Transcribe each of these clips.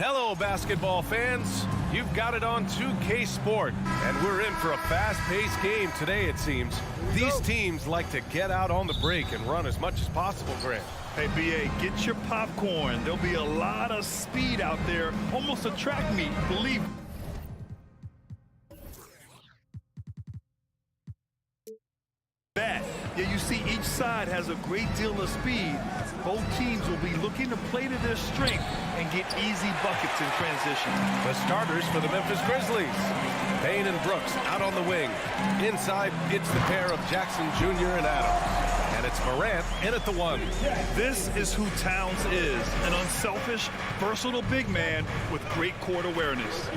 Hello, basketball fans. You've got it on 2K Sport, and we're in for a fast-paced game today, it seems. These teams like to get out on the break and run as much as possible, Grant. Hey, B.A., get your popcorn. There'll be a lot of speed out there, almost a track meet, believe me. Yeah, you see each side has a great deal of speed. Both teams will be looking to play to their strength and get easy buckets in transition. The starters for the Memphis Grizzlies. Payne and Brooks out on the wing. Inside, it's the pair of Jackson Jr. and Adams. And it's Morant in at the one. This is who Towns is, an unselfish, versatile big man with great court awareness.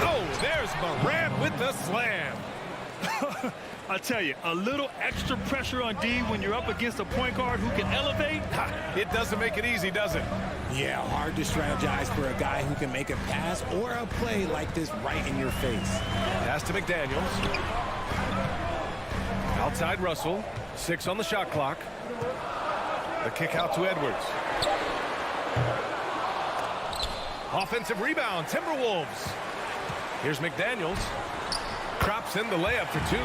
Oh, there's Morant with the slam. I tell you, a little extra pressure on D when you're up against a point guard who can elevate. It doesn't make it easy, does it? Yeah, hard to strategize for a guy who can make a pass or a play like this right in your face. Pass to McDaniels. Outside Russell. 6 on the shot clock. The kick out to Edwards. Offensive rebound, Timberwolves. Here's McDaniels. Drops in the layup for 2.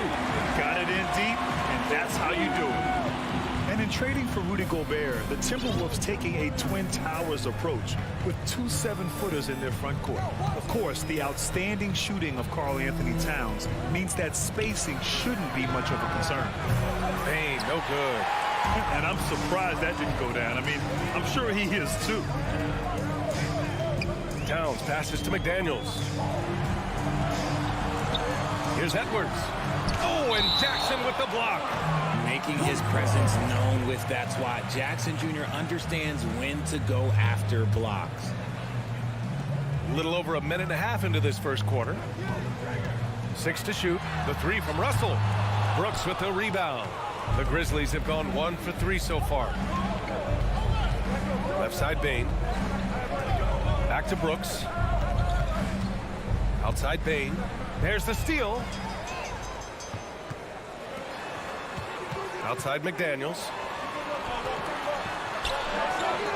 Got it in deep, and that's how you do it. And in trading for Rudy Gobert, the Timberwolves taking a Twin Towers approach with 2 7-footers in their front court. Of course, the outstanding shooting of Karl Anthony Towns means that spacing shouldn't be much of a concern. Payne, no good. And I'm surprised that didn't go down. I mean, I'm sure he is too. Towns passes to McDaniels. Here's Edwards. Oh, and Jackson with the block. Making his presence known with that swat. Jackson Jr. understands when to go after blocks. A little over a minute and a half into this first quarter. 6 to shoot. The 3 from Russell. Brooks with the rebound. The Grizzlies have gone 1 for 3 so far. Left side Payne. Back to Brooks. Outside Payne. There's the steal. Outside McDaniels.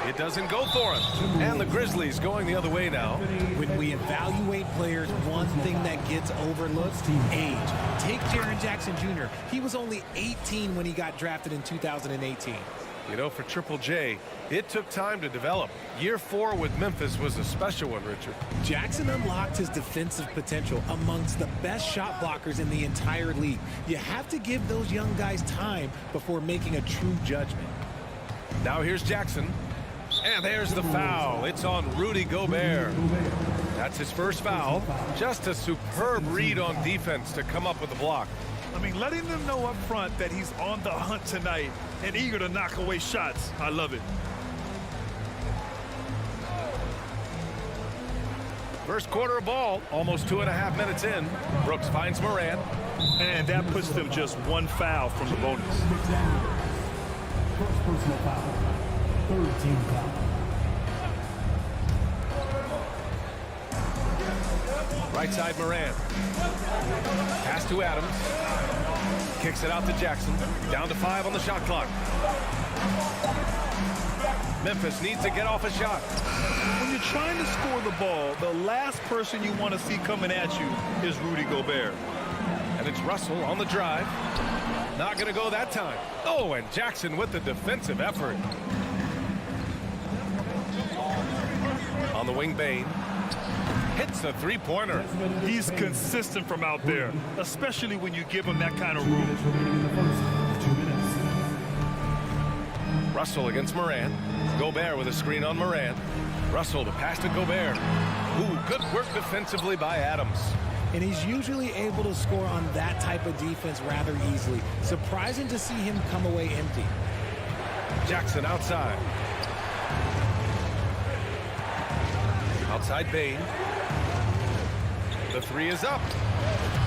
It doesn't go for him. And the Grizzlies going the other way now. When we evaluate players, one thing that gets overlooked, age. Take Jaren Jackson Jr. He was only 18 when he got drafted in 2018. You know, for Triple J, it took time to develop. Year 4 with Memphis was a special one, Richard. Jackson unlocked his defensive potential amongst the best shot blockers in the entire league. You have to give those young guys time before making a true judgment. Now here's Jackson. And there's the foul. It's on Rudy Gobert. That's his first foul. Just a superb read on defense to come up with the block. I mean, letting them know up front that he's on the hunt tonight and eager to knock away shots. I love it. First quarter of ball, almost 2.5 minutes in. Brooks finds Morant. And that puts them just 1 foul from the bonus. First personal foul. 3rd team foul. Right side Morant. Pass to Adams. Kicks it out to Jackson. Down to 5 on the shot clock. Memphis needs to get off a shot. When you're trying to score the ball, the last person you want to see coming at you is Rudy Gobert. And it's Russell on the drive. Not going to go that time. Oh, and Jackson with the defensive effort. On the wing, Payne. Hits the 3-pointer. He's consistent from out there, especially when you give him that kind of room. Russell against Morant. Gobert with a screen on Morant. Russell to pass to Gobert. Ooh, good work defensively by Adams. And he's usually able to score on that type of defense rather easily. Surprising to see him come away empty. Jackson outside. Outside Payne. The 3 is up.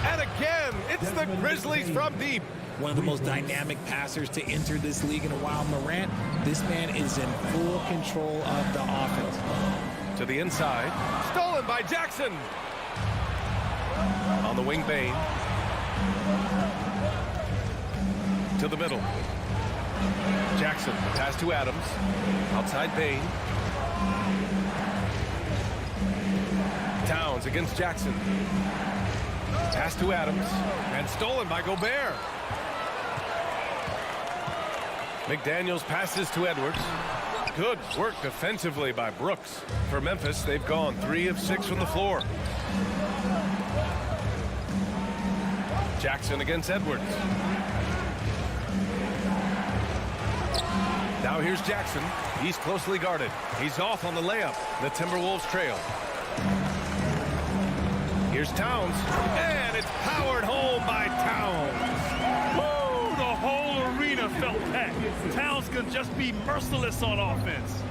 And again, it's the Grizzlies from deep. One of the most dynamic passers to enter this league in a while. Morant, this man is in full control of the offense. To the inside. Stolen by Jackson. On the wing, Payne. To the middle. Jackson, pass to Adams. Outside Payne. Towns against Jackson. Pass to Adams. And stolen by Gobert. McDaniels passes to Edwards. Good work defensively by Brooks. For Memphis, they've gone 3 of 6 from the floor. Jackson against Edwards. Now here's Jackson. He's closely guarded. He's off on the layup. The Timberwolves trail. Here's Towns. And it's powered home by Towns. Woo! The whole arena felt packed. Towns can just be merciless on offense.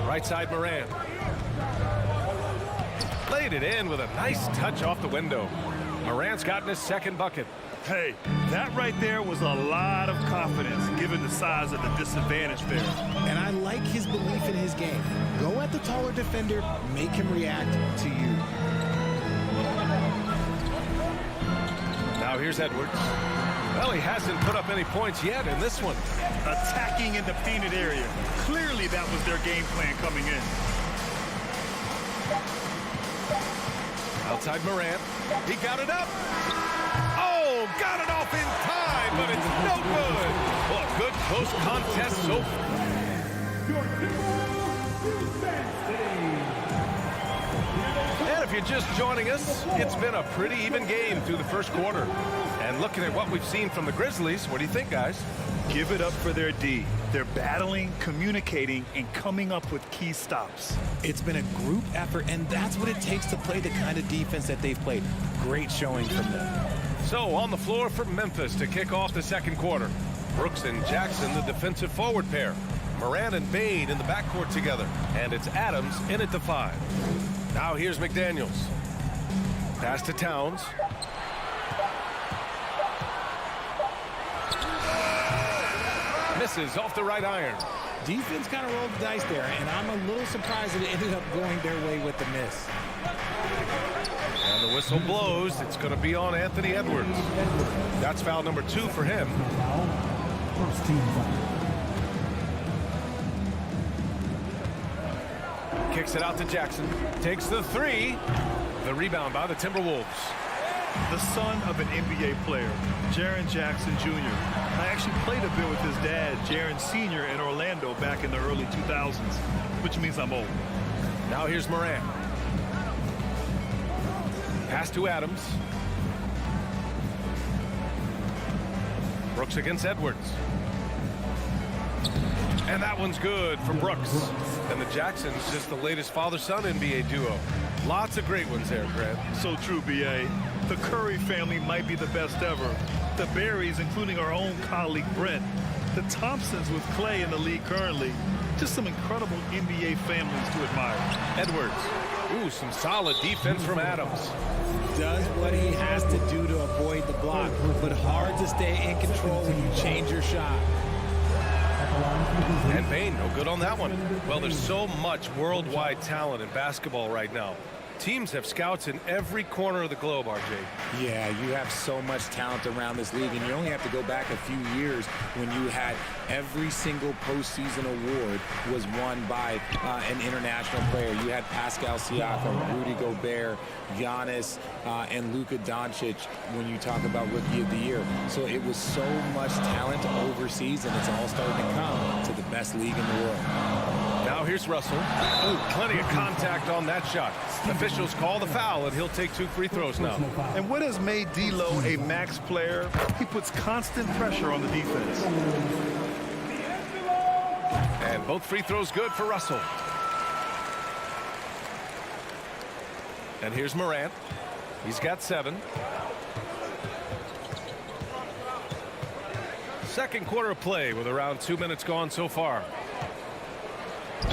Right side Moran. Laid it in with a nice touch off the window. Morant's gotten his second bucket. Hey, that right there was a lot of confidence given the size of the disadvantage there. And I like his belief in his game. Go at the taller defender, make him react to you. Now here's Edwards. Well, he hasn't put up any points yet in this one. Attacking in the painted area. Clearly that was their game plan coming in. Outside Morant. He got it up. Oh, got it off in time, but it's no good. Well, a good close contest so far. And if you're just joining us, it's been a pretty even game through the first quarter. And looking at what we've seen from the Grizzlies, what do you think, guys? Give it up for their D. They're battling, communicating, and coming up with key stops. It's been a group effort, and that's what it takes to play the kind of defense that they've played. Great showing from them. So on the floor for Memphis to kick off the second quarter. Brooks and Jackson, the defensive forward pair. Moran and Bain in the backcourt together. And it's Adams in at the 5. Now here's McDaniels. Pass to Towns. Misses off the right iron. Defense kind of rolled the dice there, and I'm a little surprised that it ended up going their way with the miss. And the whistle blows. It's going to be on Anthony Edwards. That's foul number 2 for him. First team foul. Kicks it out to Jackson. Takes the 3. The rebound by the Timberwolves. The son of an NBA player, Jaren Jackson Jr. I actually played a bit with his dad, Jaren Sr. in Orlando back in the early 2000s, which means I'm old. Now here's Moran. Pass to Adams. Brooks against Edwards. And that one's good for Brooks. And the Jacksons just the latest father-son NBA duo. Lots of great ones there, Grant. So true, B.A. The Curry family might be the best ever. The Berries, including our own colleague Brent. The Thompsons with Clay in the league currently. Just some incredible NBA families to admire. Edwards. Ooh, some solid defense from Adams. Does what he has to do to avoid the block, but hard to stay in control when you change your shot. And Bain, no good on that one. Well, there's so much worldwide talent in basketball right now. Teams have scouts in every corner of the globe, RJ. Yeah, you have so much talent around this league, and you only have to go back a few years when you had every single postseason award was won by an international player. You had Pascal Siakam, Rudy Gobert, Giannis, and Luka Doncic when you talk about Rookie of the Year. So it was so much talent overseas, and it's all starting to come to the best league in the world. Now here's Russell. Oh, plenty of contact on that shot. Officials call the foul, and he'll take 2 free throws now. And what has made D'Lo a max player? He puts constant pressure on the defense. And both free throws good for Russell. And here's Morant. He's got 7. Second quarter of play with around 2 minutes gone so far.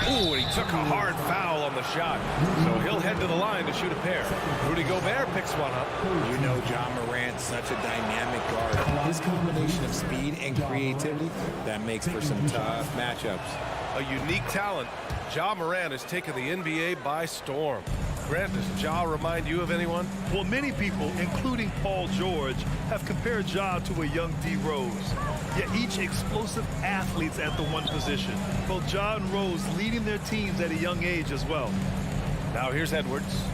Ooh, and he took a hard foul on the shot. So he'll head to the line to shoot a pair. Rudy Gobert picks one up. You know John Morant, such a dynamic guard. His combination of speed and creativity, that makes for some tough matchups. A unique talent. Ja Morant has taken the NBA by storm. Grant, does Ja remind you of anyone? Well, many people, including Paul George, have compared Ja to a young D. Rose. Yet each explosive athletes at the one position. Both Ja and Rose leading their teams at a young age as well. Now here's Edwards.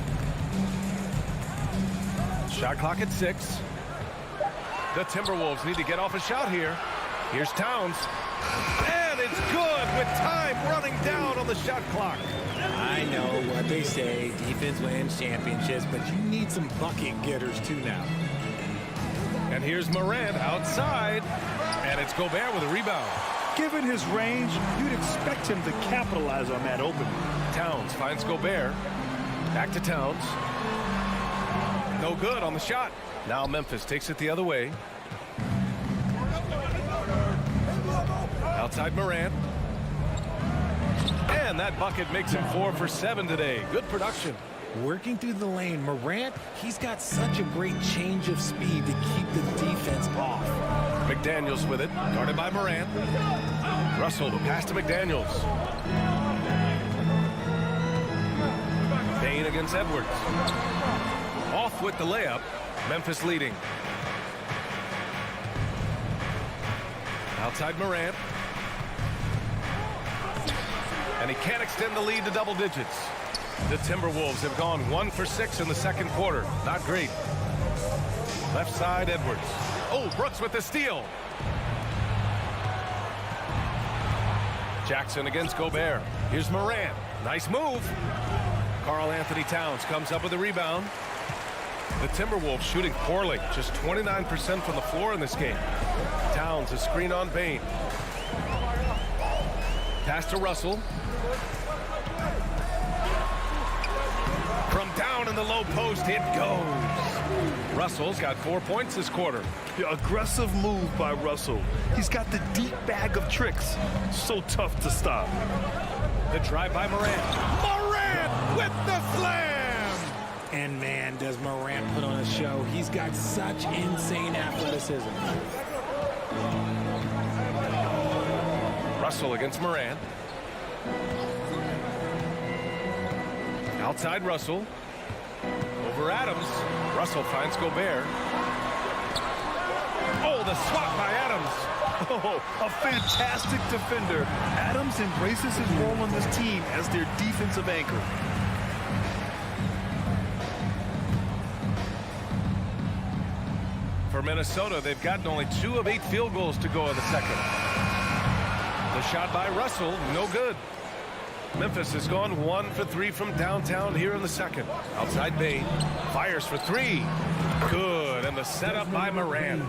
Shot clock at 6. The Timberwolves need to get off a shot here. Here's Towns. And it's good with time running down on the shot clock. I know what they say, defense wins championships, but you need some bucket getters too now. And here's Morant outside. And it's Gobert with a rebound. Given his range, you'd expect him to capitalize on that opening. Towns finds Gobert. Back to Towns. No good on the shot. Now Memphis takes it the other way. Outside Morant. And that bucket makes him 4 for 7 today. Good production. Working through the lane, Morant, he's got such a great change of speed to keep the defense off. McDaniels with it, guarded by Morant. Russell, the pass to McDaniels. Payne against Edwards. Off with the layup. Memphis leading. Outside Morant. And he can't extend the lead to double digits. The Timberwolves have gone 1 for 6 in the second quarter. Not great. Left side, Edwards. Oh, Brooks with the steal. Jackson against Gobert. Here's Morant. Nice move. Karl Anthony Towns comes up with a rebound. The Timberwolves shooting poorly. Just 29% from the floor in this game. Towns a screen on Payne. Pass to Russell. From down in the low post, it goes. Russell's got 4 points this quarter. The aggressive move by Russell. He's got the deep bag of tricks. So tough to stop. The drive by Morant. Morant with the slam! And man, does Morant put on a show. He's got such insane athleticism. Russell against Morant. Outside Russell. Over Adams. Russell finds Gobert. Oh, the swat by Adams. Oh, a fantastic defender. Adams embraces his role on this team as their defensive anchor. For Minnesota, they've gotten only 2 of 8 field goals to go in the second. The shot by Russell, no good. Memphis has gone 1 for 3 from downtown here in the second. Outside Payne, fires for 3. Good, and the setup by Morant.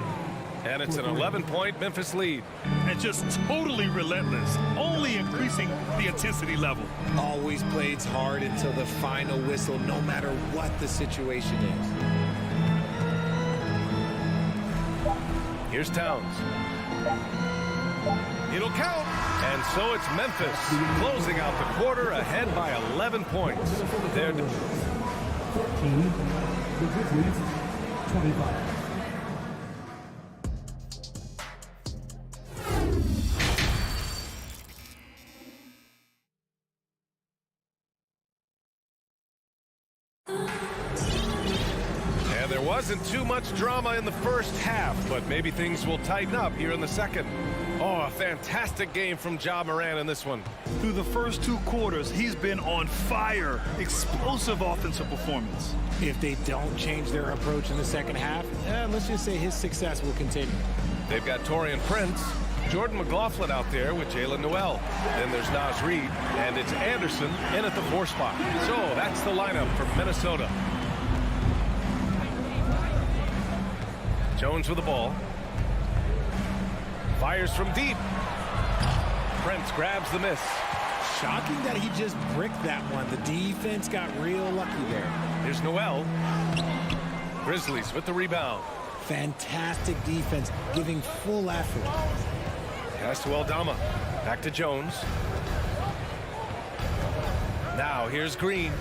And it's an 11-point Memphis lead. And just totally relentless, only increasing the intensity level. Always plays hard until the final whistle, no matter what the situation is. Here's Towns. It'll count. And so it's Memphis closing out the quarter ahead by 11 points. They're 14, the Grizzlies, 25. And there wasn't too much drama in the first half, but maybe things will tighten up here in the second. Oh, a fantastic game from Ja Morant in this one. Through the first 2 quarters, he's been on fire. Explosive offensive performance. If they don't change their approach in the second half, let's just say his success will continue. They've got Taurean Prince, Jordan McLaughlin out there with Jalen Noel. Then there's Naz Reid, and it's Anderson in at the 4 spot. So that's the lineup for Minnesota. Jones with the ball. Fires from deep. Prince grabs the miss. Shocking that he just bricked that one. The defense got real lucky there. Here's Noel. Grizzlies with the rebound. Fantastic defense, giving full effort. Pass to Aldama. Back to Jones. Now here's Green.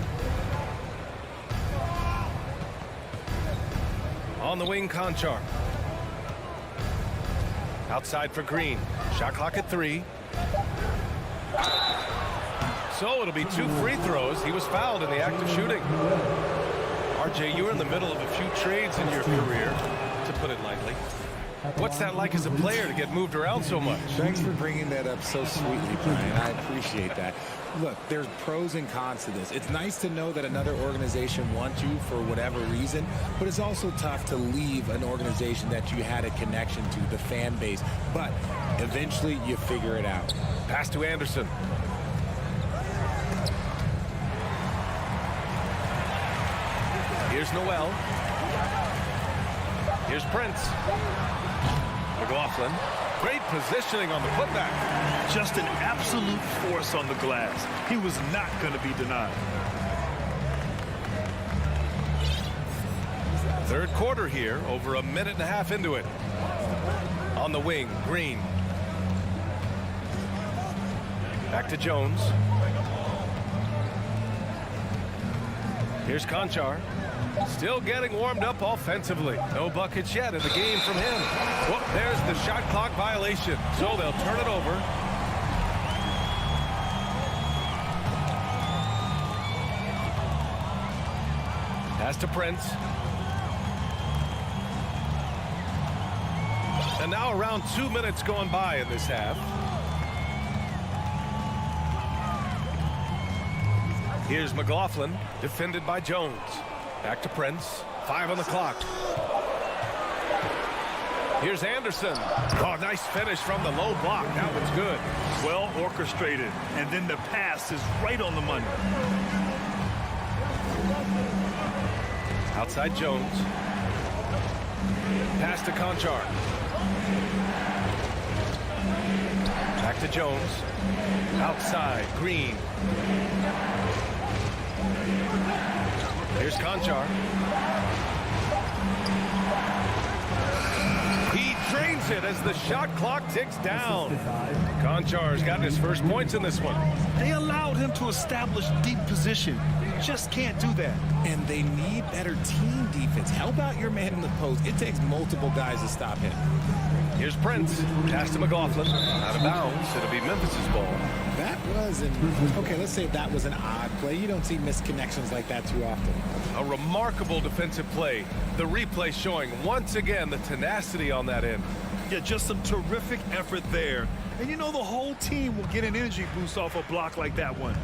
On the wing, Conchar. Outside for Green. Shot clock at 3. So it'll be 2 free throws. He was fouled in the act of shooting. RJ, you were in the middle of a few trades in your career, to put it lightly. What's that like as a player to get moved around so much? Thanks for bringing that up so sweetly, Brian. I appreciate that. Look, there's pros and cons to this. It's nice to know that another organization wants you for whatever reason, but it's also tough to leave an organization that you had a connection to, the fan base. But eventually you figure it out. Pass to Anderson. Here's Noel. Here's Prince. McLaughlin. Great positioning on the putback. Just an absolute force on the glass. He was not going to be denied. Third quarter here, over a minute and a half into it. On the wing, Green. Back to Jones. Here's Conchar. Still getting warmed up offensively. No buckets yet in the game from him. Whoop, there's the shot clock violation. So they'll turn it over. Pass to Prince. And now around 2 minutes going by in this half. Here's McLaughlin, defended by Jones. Back to Prince. 5 on the clock. Here's Anderson. Oh, nice finish from the low block. That one's good. Well orchestrated. And then the pass is right on the money. Outside Jones. Pass to Conchar. Back to Jones. Outside, Green. Here's Conchar. He drains it as the shot clock ticks down. Conchar's gotten his first points in this one. They allowed him to establish deep position. Just can't do that. And they need better team defense. Help out your man in the post. It takes multiple guys to stop him. Here's Prince. Pass to McLaughlin. Out of bounds. It'll be Memphis's ball. That was okay, let's say that was an odd play. You don't see missed connections like that too often. A remarkable defensive play. The replay showing once again the tenacity on that end. Yeah, just some terrific effort there. And you know the whole team will get an energy boost off a block like that one.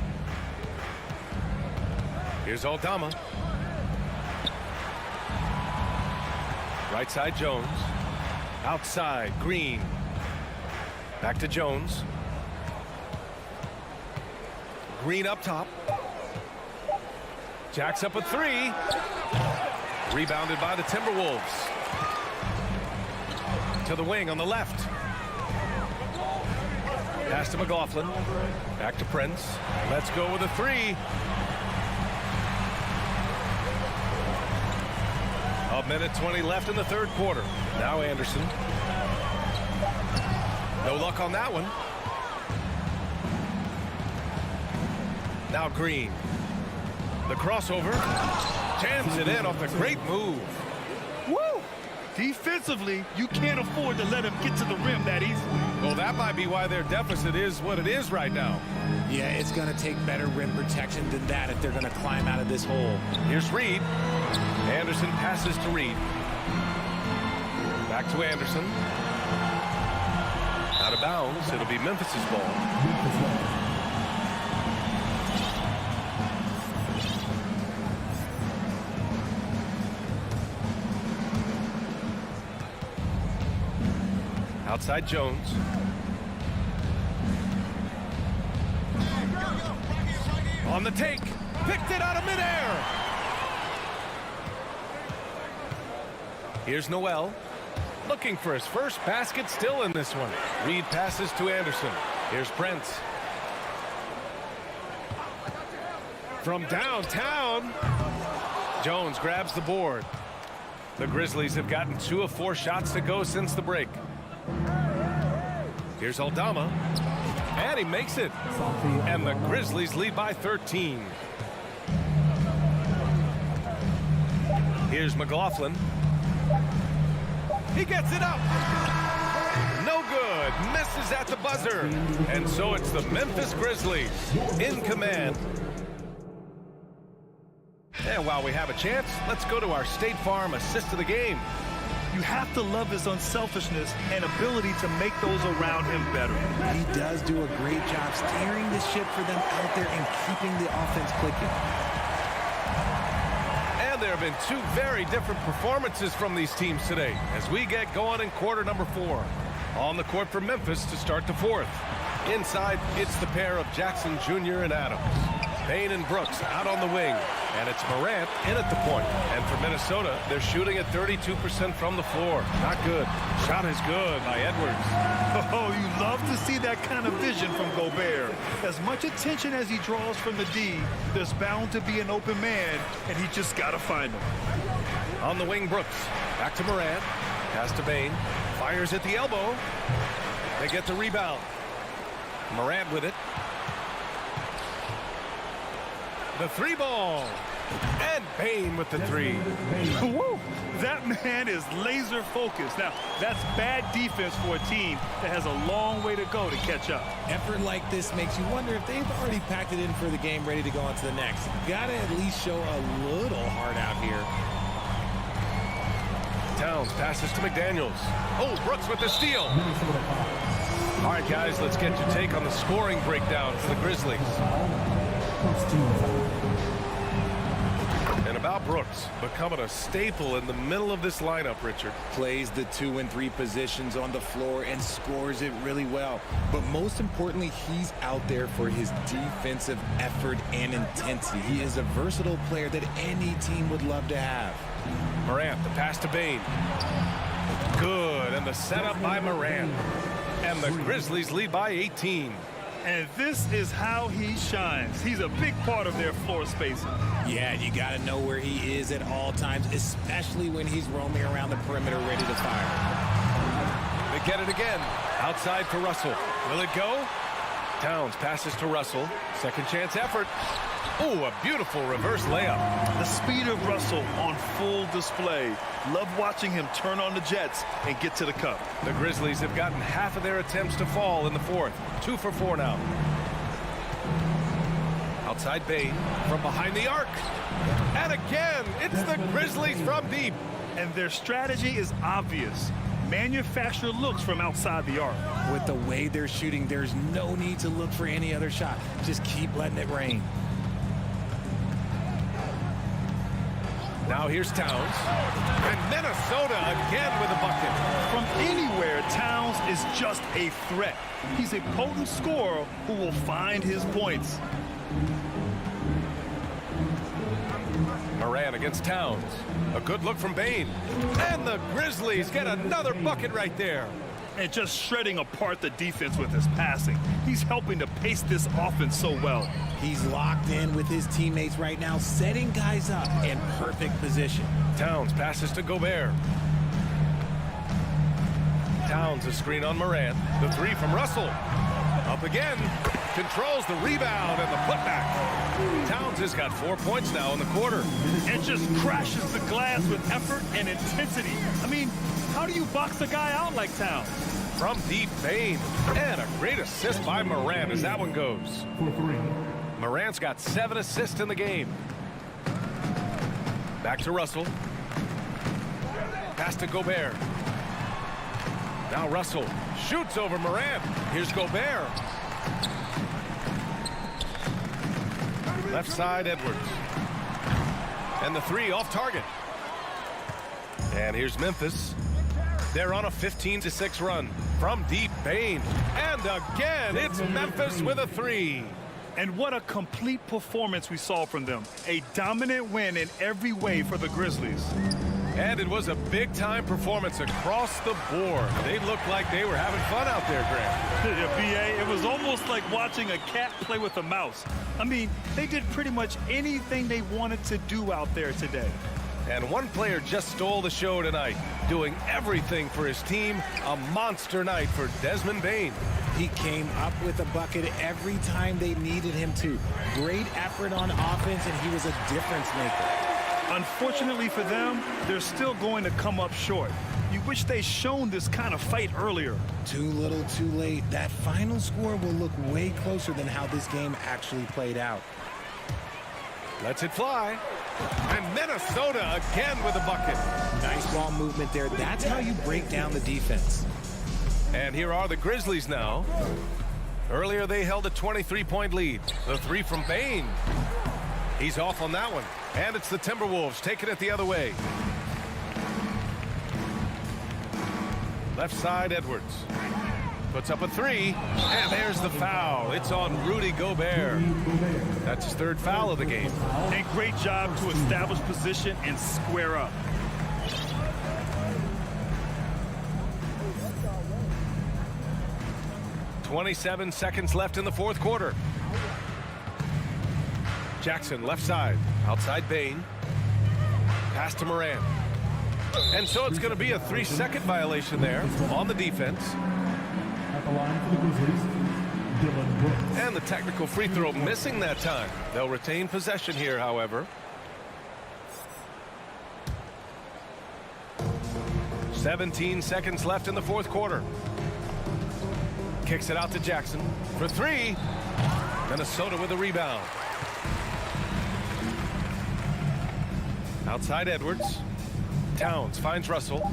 Here's Aldama. Right side Jones. Outside Green. Back to Jones. Green up top. Jacks up a 3. Rebounded by the Timberwolves. To the wing on the left. Pass to McLaughlin. Back to Prince. Let's go with a 3. A minute 20 left in the third quarter. Now Anderson. No luck on that one. Now Green. The crossover. Jams it in off the great move. Woo! Defensively, you can't afford to let him get to the rim that easily. Well, that might be why their deficit is what it is right now. Yeah, it's going to take better rim protection than that if they're going to climb out of this hole. Here's Reed. Anderson passes to Reed. Back to Anderson. Out of bounds. It'll be Memphis's ball. Outside Jones. On the take. Picked it out of midair. Here's Noel. Looking for his first basket still in this one. Reed passes to Anderson. Here's Prince. From downtown. Jones grabs the board. The Grizzlies have gotten 2 of 4 shots to go since the break. Here's Aldama. And he makes it. And the Grizzlies lead by 13. Here's McLaughlin. He gets it up. No good. good. Misses at the buzzer. And so it's the Memphis Grizzlies in command. And while we have a chance, let's go to our State Farm assist of the game. You have to love his unselfishness and ability to make those around him better. He does do a great job steering the ship for them out there and keeping the offense clicking. And there have been two very different performances from these teams today as we get going in quarter number 4. On the court for Memphis to start the 4th. Inside, it's the pair of Jackson Jr. and Adams. Payne and Brooks out on the wing. And it's Morant in at the point. And for Minnesota, they're shooting at 32% from the floor. Not good. Shot is good by Edwards. Oh, you love to see that kind of vision from Gobert. As much attention as he draws from the D, there's bound to be an open man, and he just got to find him. On the wing, Brooks. Back to Morant. Pass to Payne. Fires at the elbow. They get the rebound. Morant with it. The 3 ball. And Payne with the 3. Woo! That man is laser focused. Now, that's bad defense for a team that has a long way to go to catch up. Effort like this makes you wonder if they've already packed it in for the game ready to go on to the next. Got to at least show a little heart out here. Towns passes to McDaniels. Oh, Brooks with the steal. All right, guys, let's get your take on the scoring breakdown for the Grizzlies. And about Brooks becoming a staple in the middle of this lineup, Richard. Plays the 2 and 3 positions on the floor and scores it really well. But most importantly, he's out there for his defensive effort and intensity. He is a versatile player that any team would love to have. Morant, the pass to Payne. Good, and the setup by Morant. And the Grizzlies lead by 18. And this is how he shines. He's a big part of their floor spacing. Yeah, you got to know where he is at all times, especially when he's roaming around the perimeter ready to fire. They get it again. Outside for Russell. Will it go? Towns passes to Russell. Second chance effort. Oh, a beautiful reverse layup. The speed of Russell on full display. Love watching him turn on the jets and get to the cup. The Grizzlies have gotten half of their attempts to fall in the 4th. 2 for 4 now. Outside Payne from behind the arc. And again, it's the Grizzlies from deep. And their strategy is obvious. Manufacture looks from outside the arc. With the way they're shooting, there's no need to look for any other shot. Just keep letting it rain. Now here's Towns. And Minnesota again with a bucket. From anywhere, Towns is just a threat. He's a potent scorer who will find his points. Morant against Towns. A good look from Payne. And the Grizzlies get another bucket right there. And just shredding apart the defense with his passing. He's helping to pace this offense so well. He's locked in with his teammates right now, setting guys up in perfect position. Towns passes to Gobert. Towns a screen on Morant. The 3 from Russell. Up again. Controls the rebound and the putback. Towns has got 4 points now in the quarter. And just crashes the glass with effort and intensity. I mean, how do you box a guy out like Towns? From deep, Payne. And a great assist by Morant as that one goes. Morant's got 7 assists in the game. Back to Russell. Pass to Gobert. Now Russell shoots over Morant. Here's Gobert. Left side, Edwards. And the 3 off target. And here's Memphis. They're on a 15-6 run. From deep, Payne. And again, it's Memphis with a 3. And what a complete performance we saw from them. A dominant win in every way for the Grizzlies. And it was a big-time performance across the board. They looked like they were having fun out there, Grant. Yeah, B.A., it was almost like watching a cat play with a mouse. I mean, they did pretty much anything they wanted to do out there today. And one player just stole the show tonight, doing everything for his team. A monster night for Desmond Bane. He came up with a bucket every time they needed him to. Great effort on offense, and he was a difference maker. Unfortunately for them, they're still going to come up short. You wish they'd shown this kind of fight earlier. Too little, too late. That final score will look way closer than how this game actually played out. Lets it fly. And Minnesota again with a bucket. Nice ball movement there. That's how you break down the defense. And here are the Grizzlies now. Earlier they held a 23-point lead. The three from Bain. He's off on that one. And it's the Timberwolves taking it the other way. Left side, Edwards. Puts up a three. And there's the foul. It's on Rudy Gobert. That's his third foul of the game. And great job to establish position and square up. .27 seconds left in the fourth quarter. Jackson left side. Outside Bain. Pass to Moran. And so it's going to be a 3-second violation there on the defense. At the line for the Grizzlies, Dylan Brooks. And the technical free throw missing that time. They'll retain possession here, however. 17 seconds left in the fourth quarter. Kicks it out to Jackson for three. Minnesota with a rebound. Outside Edwards. Towns finds Russell.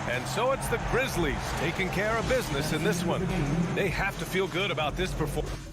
And so it's the Grizzlies taking care of business in this one. They have to feel good about this performance.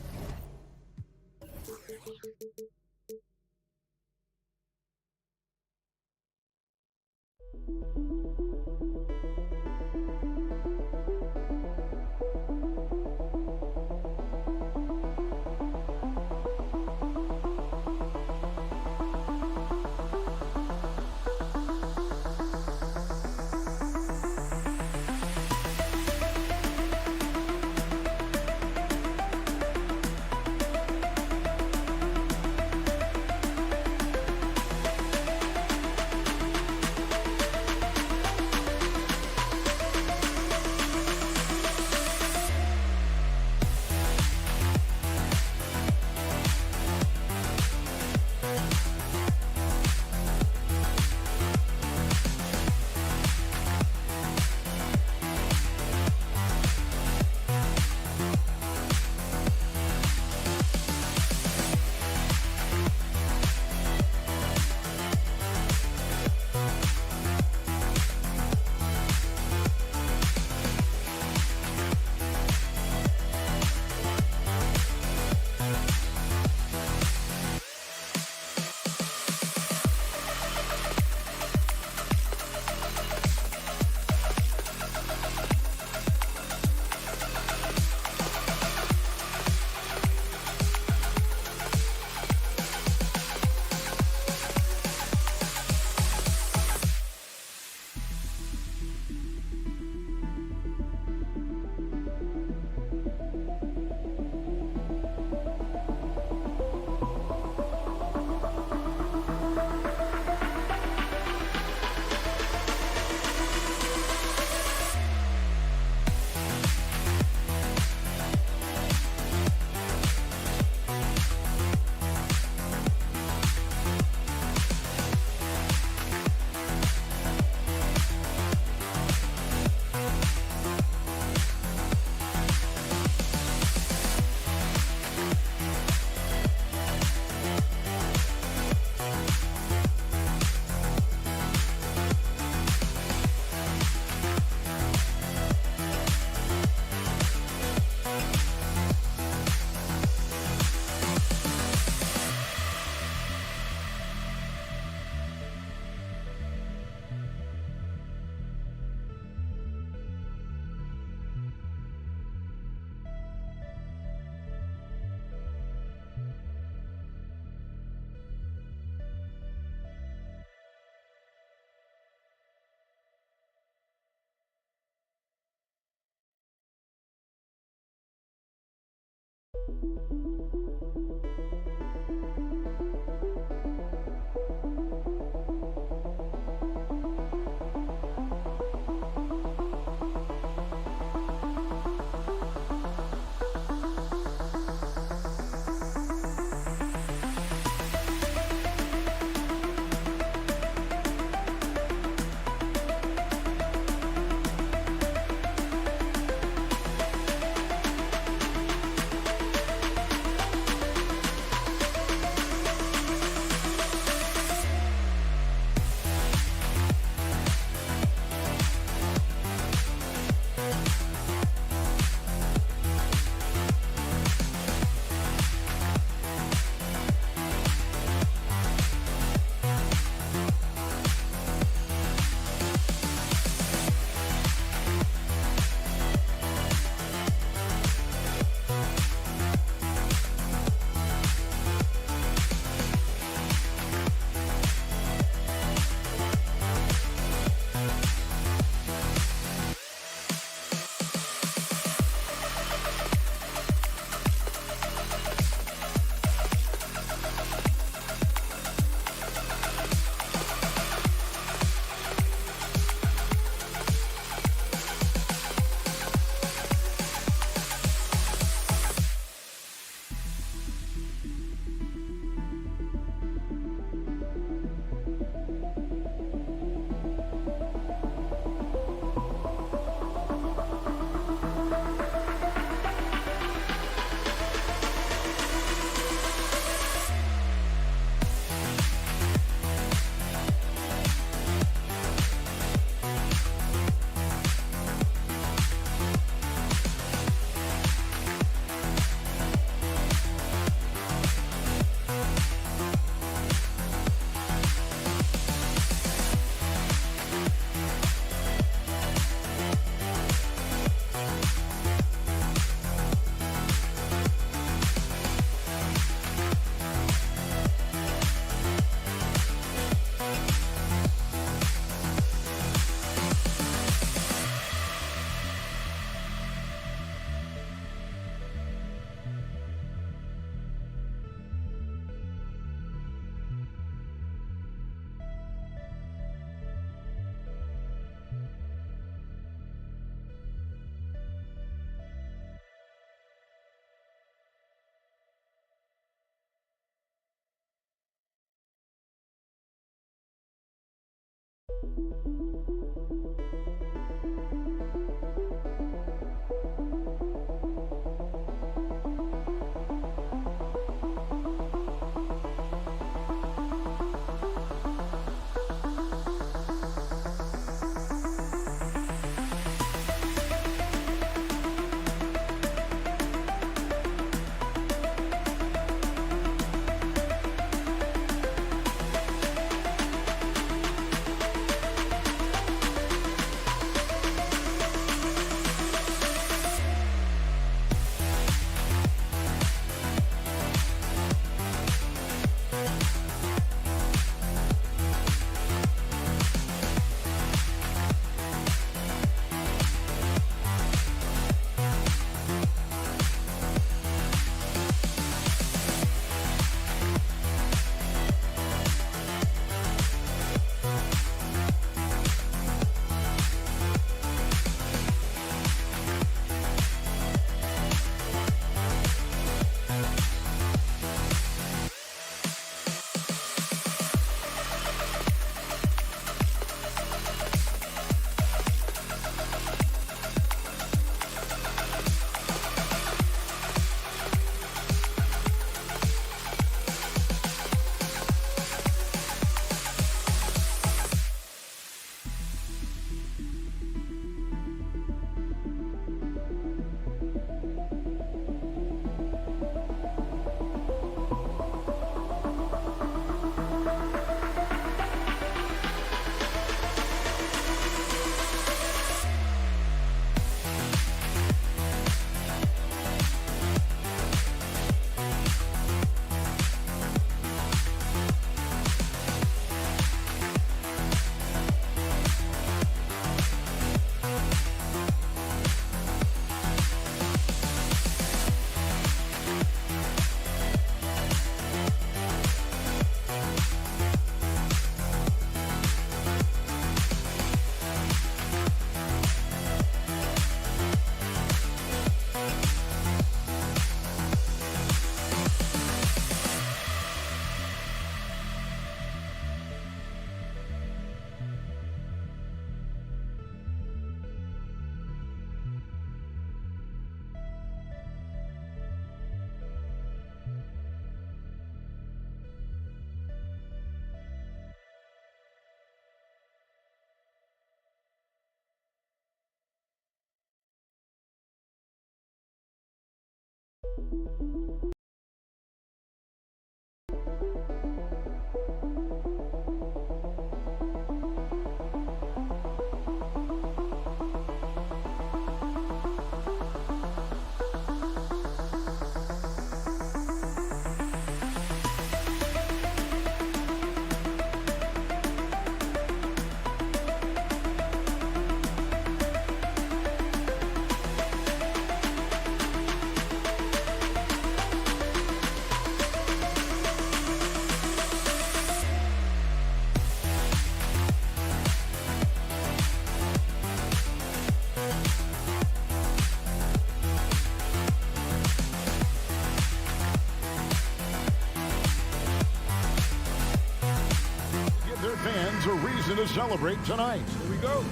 fans a reason to celebrate tonight. Here we go.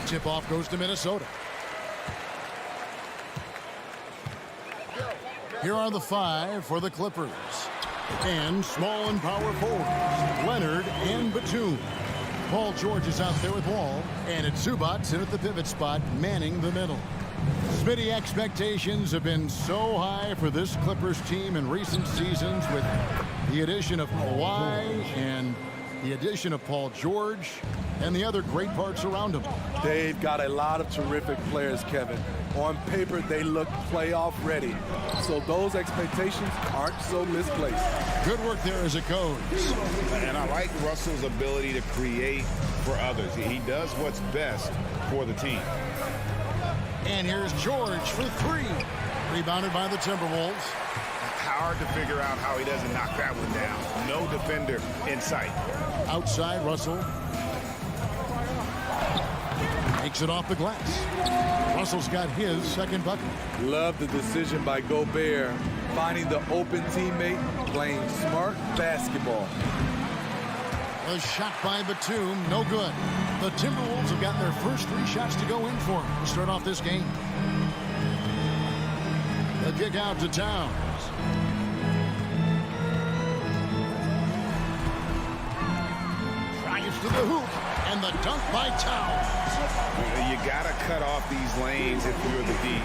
Tip-off goes to Minnesota. Here are the five for the Clippers. And small and power forwards, Leonard and Batum. Paul George is out there with Wall, and it's Zubats in at the pivot spot, manning the middle. Smitty, expectations have been so high for this Clippers team in recent seasons with the addition of Kawhi and the addition of Paul George and the other great parts around him. They've got a lot of terrific players, Kevin. On paper, they look playoff ready. So those expectations aren't so misplaced. Good work there as a coach. And I like Russell's ability to create for others. He does what's best for the team. And here's George for three. Rebounded by the Timberwolves. Hard to figure out how he doesn't knock that one down. No defender in sight. Outside, Russell takes it off the glass. Russell's got his second bucket. Love the decision by Gobert, finding the open teammate, playing smart basketball. The shot by Batum, no good. The Timberwolves have gotten their first 3 shots to go in for them to start off this game. The kick out to Towns. Drives to the hoop, and the dunk by Towns. You got to cut off these lanes if you're the D.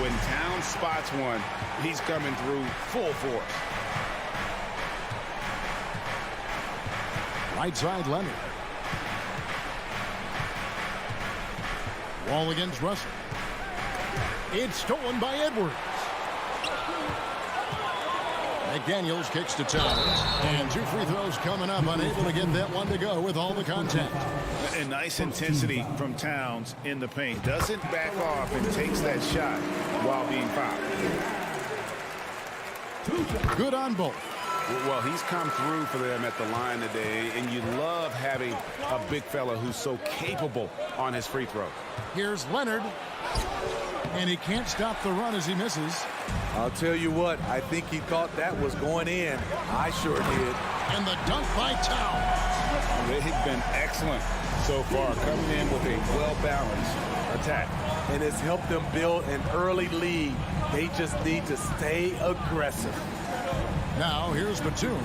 When Towns spots one, he's coming through full force. Right side, Leonard. Wall against Russell. It's stolen by Edwards. McDaniels kicks to Towns. And 2 free throws coming up. Unable to get that one to go with all the contact. And nice intensity from Towns in the paint. Doesn't back off and takes that shot while being fouled. Good on both. Well, he's come through for them at the line today, and you love having a big fella who's so capable on his free throw. Here's Leonard. And he can't stop the run as he misses. I'll tell you what, I think he thought that was going in. I sure did. And the dunk by Towns. They've been excellent so far, coming in with a well-balanced attack. And it's helped them build an early lead. They just need to stay aggressive. Now here's Batum.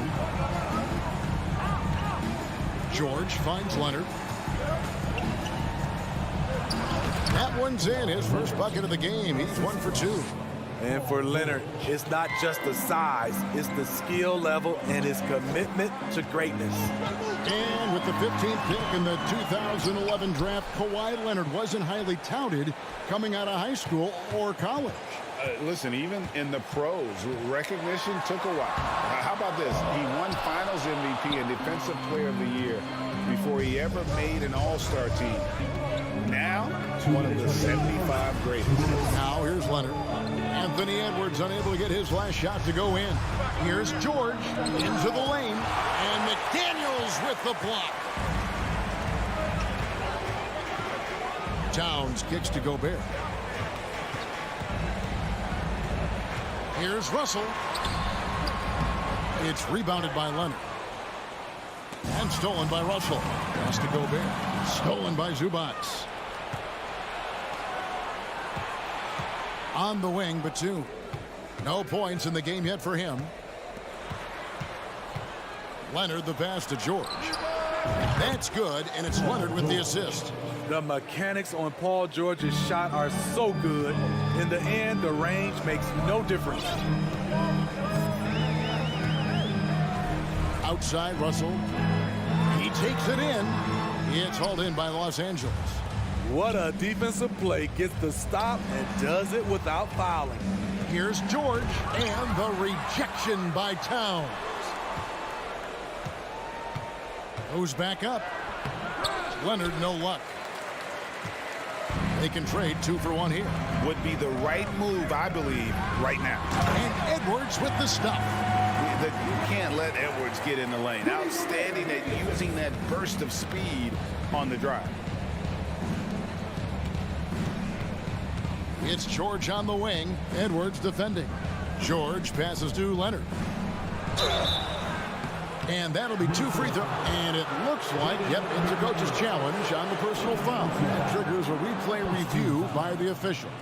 George finds Leonard. That one's in. His first bucket of the game. He's 1 for 2. And for Leonard, it's not just the size, it's the skill level and his commitment to greatness. And with the 15th pick in the 2011 draft, Kawhi Leonard wasn't highly touted coming out of high school or college. Listen, even in the pros, recognition took a while. How about this? He won Finals MVP and Defensive Player of the Year before he ever made an All-Star team. Now, one of the 75 greatest. Now here's Leonard. Anthony Edwards unable to get his last shot to go in. Here's George into the lane. And McDaniels with the block. Towns kicks to Gobert. Here's Russell. It's rebounded by Leonard. And stolen by Russell. Pass to Gobert. Stolen by Zubac. On the wing, Batum. No points in the game yet for him. Leonard the pass to George. That's good, and it's Leonard with the assist. The mechanics on Paul George's shot are so good. In the end, the range makes no difference. Outside, Russell. He takes it in. It's hauled in by Los Angeles. What a defensive play. Gets the stop and does it without fouling. Here's George, and the rejection by Towns. Goes back up. Leonard, no luck. They can trade 2 for 1 here. Would be the right move, I believe, right now. And Edwards with the stuff. You can't let Edwards get in the lane. Outstanding at using that burst of speed on the drive. It's George on the wing. Edwards defending. George passes to Leonard. And that'll be 2 free throws. And it looks like, yep, it's a coach's challenge on the personal foul. That triggers a replay review by the officials.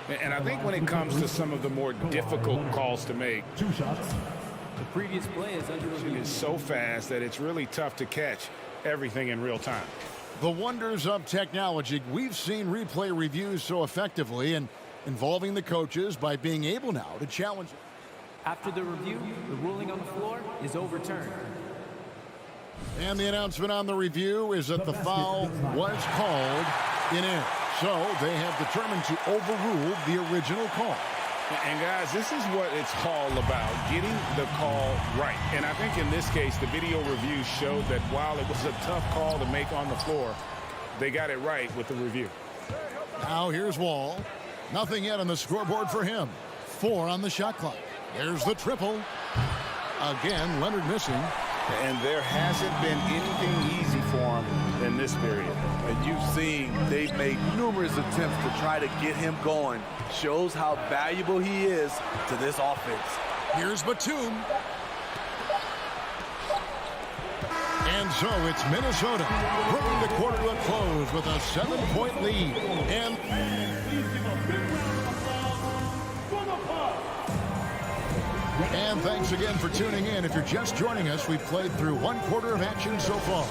And I think when it comes to some of the more difficult calls to make, 2 shots. The previous play is under review. it's so fast that it's really tough to catch everything in real time. The wonders of technology. We've seen replay reviews so effectively and involving the coaches by being able now to challenge. After the review, the ruling on the floor is overturned. And the announcement on the review is that the foul was called in air. So they have determined to overrule the original call. And guys, this is what it's all about, getting the call right. And I think in this case, the video review showed that while it was a tough call to make on the floor, they got it right with the review. Now here's Wall. Nothing yet on the scoreboard for him. 4 on the shot clock. There's the triple. Again, Leonard missing. And there hasn't been anything easy for him in this period. And you've seen they've made numerous attempts to try to get him going. Shows how valuable he is to this offense. Here's Batum. And so it's Minnesota bringing the quarter to a close with a 7-point lead. And thanks again for tuning in. If you're just joining us, we've played through one quarter of action so far.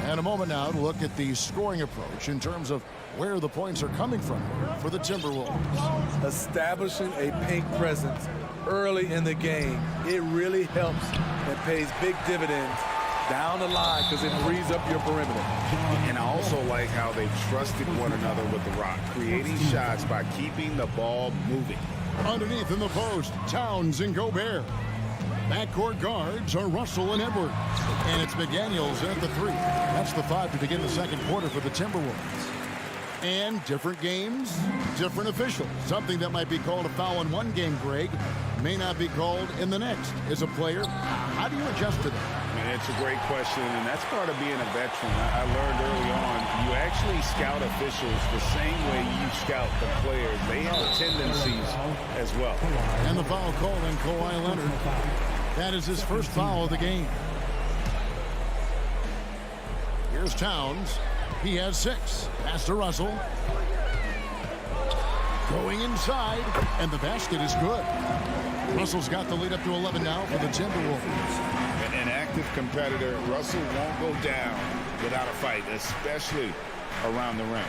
And a moment now to look at the scoring approach in terms of where the points are coming from for the Timberwolves. Establishing a paint presence early in the game, it really helps and pays big dividends down the line because it frees up your perimeter. And I also like how they trusted one another with the rock, creating shots by keeping the ball moving. Underneath in the post, Towns and Gobert. Backcourt guards are Russell and Edwards. And it's McDaniels at the 3. That's the 5 to begin the second quarter for the Timberwolves. And different games, different officials. Something that might be called a foul in one game, Greg, may not be called in the next. As a player, how do you adjust to that? It's a great question, and that's part of being a veteran. I learned early on, you actually scout officials the same way you scout the players. They have tendencies as well. And the foul called on Kawhi Leonard. That is his first foul of the game. Here's Towns. He has 6. Pass to Russell. Going inside, and the basket is good. Russell's got the lead up to 11 now for the Timberwolves. An active competitor, Russell won't go down without a fight, especially around the rim.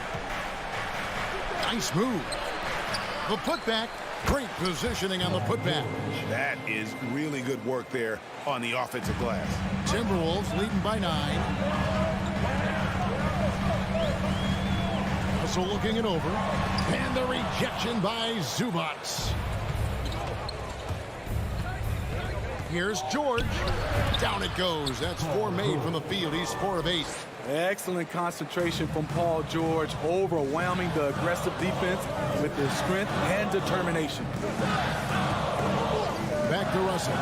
Nice move. The putback. Great positioning on the putback. That is really good work there on the offensive glass. Timberwolves leading by 9. Russell looking it over. And the rejection by Zubac. Here's George. Down it goes. That's 4 made from the field. He's 4 of 8. Excellent concentration from Paul George, overwhelming the aggressive defense with his strength and determination. Back to Russell.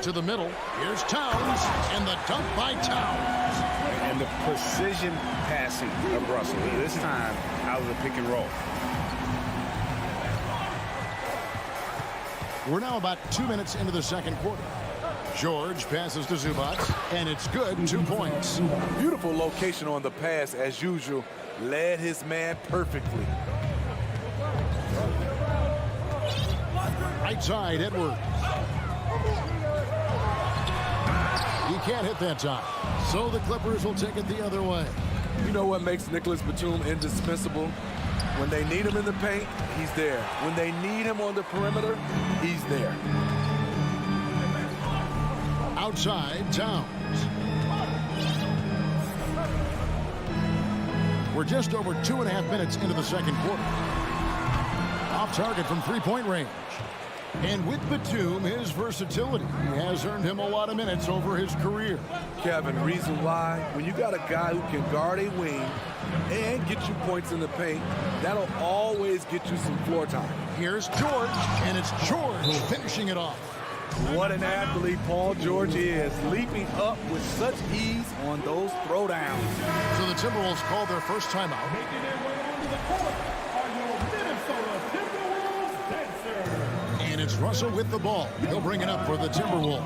To the middle. Here's Towns. And the dunk by Towns. And the precision passing of Russell, this time out of the pick and roll. We're now about 2 minutes into the second quarter. George passes to Zubac, and it's good. 2 points. Beautiful location on the pass, as usual. Led his man perfectly. Right side, Edwards. He can't hit that time. So the Clippers will take it the other way. You know what makes Nicholas Batum indispensable? When they need him in the paint, he's there. When they need him on the perimeter, he's there. Outside, Towns. We're just over 2.5 minutes into the second quarter. Off target from three-point range. And with Batum, his versatility has earned him a lot of minutes over his career. Kevin, reason why? When you got a guy who can guard a wing and get you points in the paint, that'll always get you some floor time. Here's George, and it's George finishing it off. What an athlete Paul George is, leaping up with such ease on those throwdowns. So the Timberwolves called their first timeout. And it's Russell with the ball. He'll bring it up for the Timberwolves.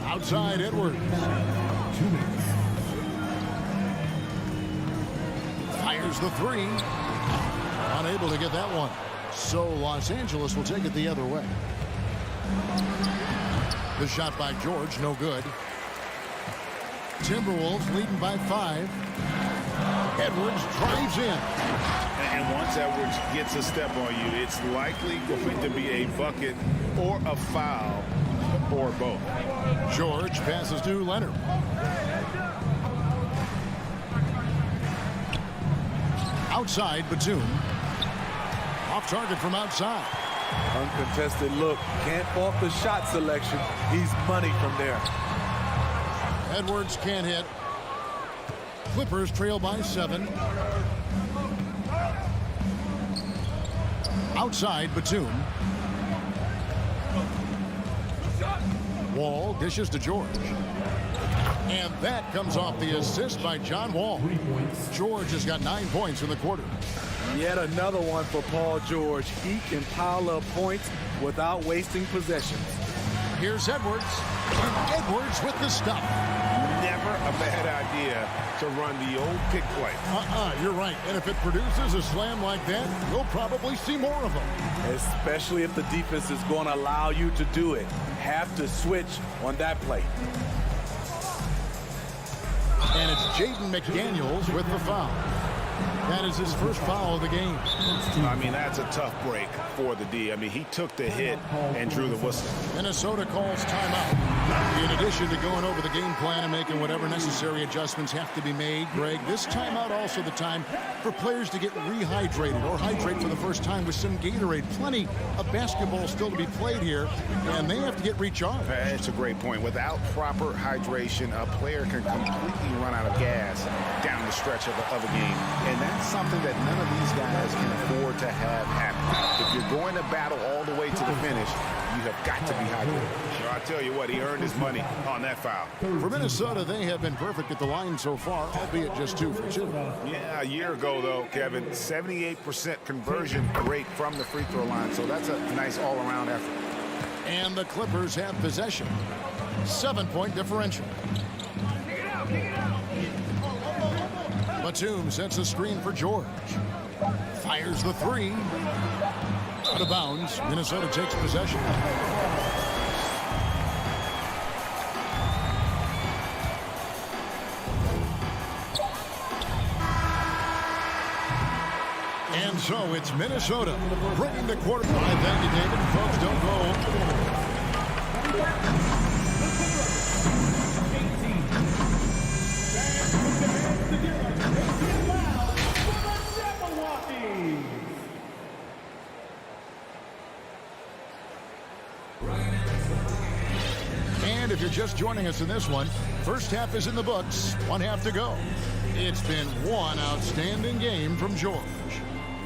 Outside, Edwards. 2 minutes. Fires the 3. Unable to get that one. So Los Angeles will take it the other way. The shot by George, no good. Timberwolves leading by 5. Edwards drives in. And once Edwards gets a step on you, it's likely going to be a bucket or a foul or both. George passes to Leonard. Outside, Batum. Off target from outside. Uncontested look. Can't fault the shot selection. He's money from there. Edwards can't hit. Clippers trail by 7. Outside, Batum. Wall dishes to George. And that comes off the assist by John Wall. George has got 9 points in the quarter. Yet another one for Paul George. He can pile up points without wasting possessions. Here's Edwards. And Edwards with the stop. Never a bad idea to run the old pick play. You're right. And if it produces a slam like that, we'll probably see more of them. Especially if the defense is going to allow you to do it. Have to switch on that play. And it's Jaden McDaniels with the foul. That is his first foul of the game. I mean, that's a tough break for the D. I mean, he took the hit and drew the whistle. Minnesota calls timeout. In addition to going over the game plan and making whatever necessary adjustments have to be made, Greg, this timeout also the time for players to get rehydrated or hydrate for the first time with some Gatorade. Plenty of basketball still to be played here, and they have to get recharged. That's a great point. Without proper hydration, a player can completely run out of gas down the stretch of a game. And that's something that none of these guys can afford to have happen. If you're going to battle all the way to the finish, you have got to be hydrated. So I tell you what, he earned his money on that foul. For Minnesota, they have been perfect at the line so far, albeit just 2 for 2. Yeah, a year ago, though, Kevin, 78% conversion rate from the free throw line. So that's a nice all-around effort. And the Clippers have possession. 7-point differential. Batum sets a screen for George. Fires the 3. Out of bounds. Minnesota takes possession. And so it's Minnesota bringing the quarter. All right, thank you, David. Folks, don't go. And if you're just joining us in this one, first half is in the books, 1 half to go. It's been one outstanding game from George.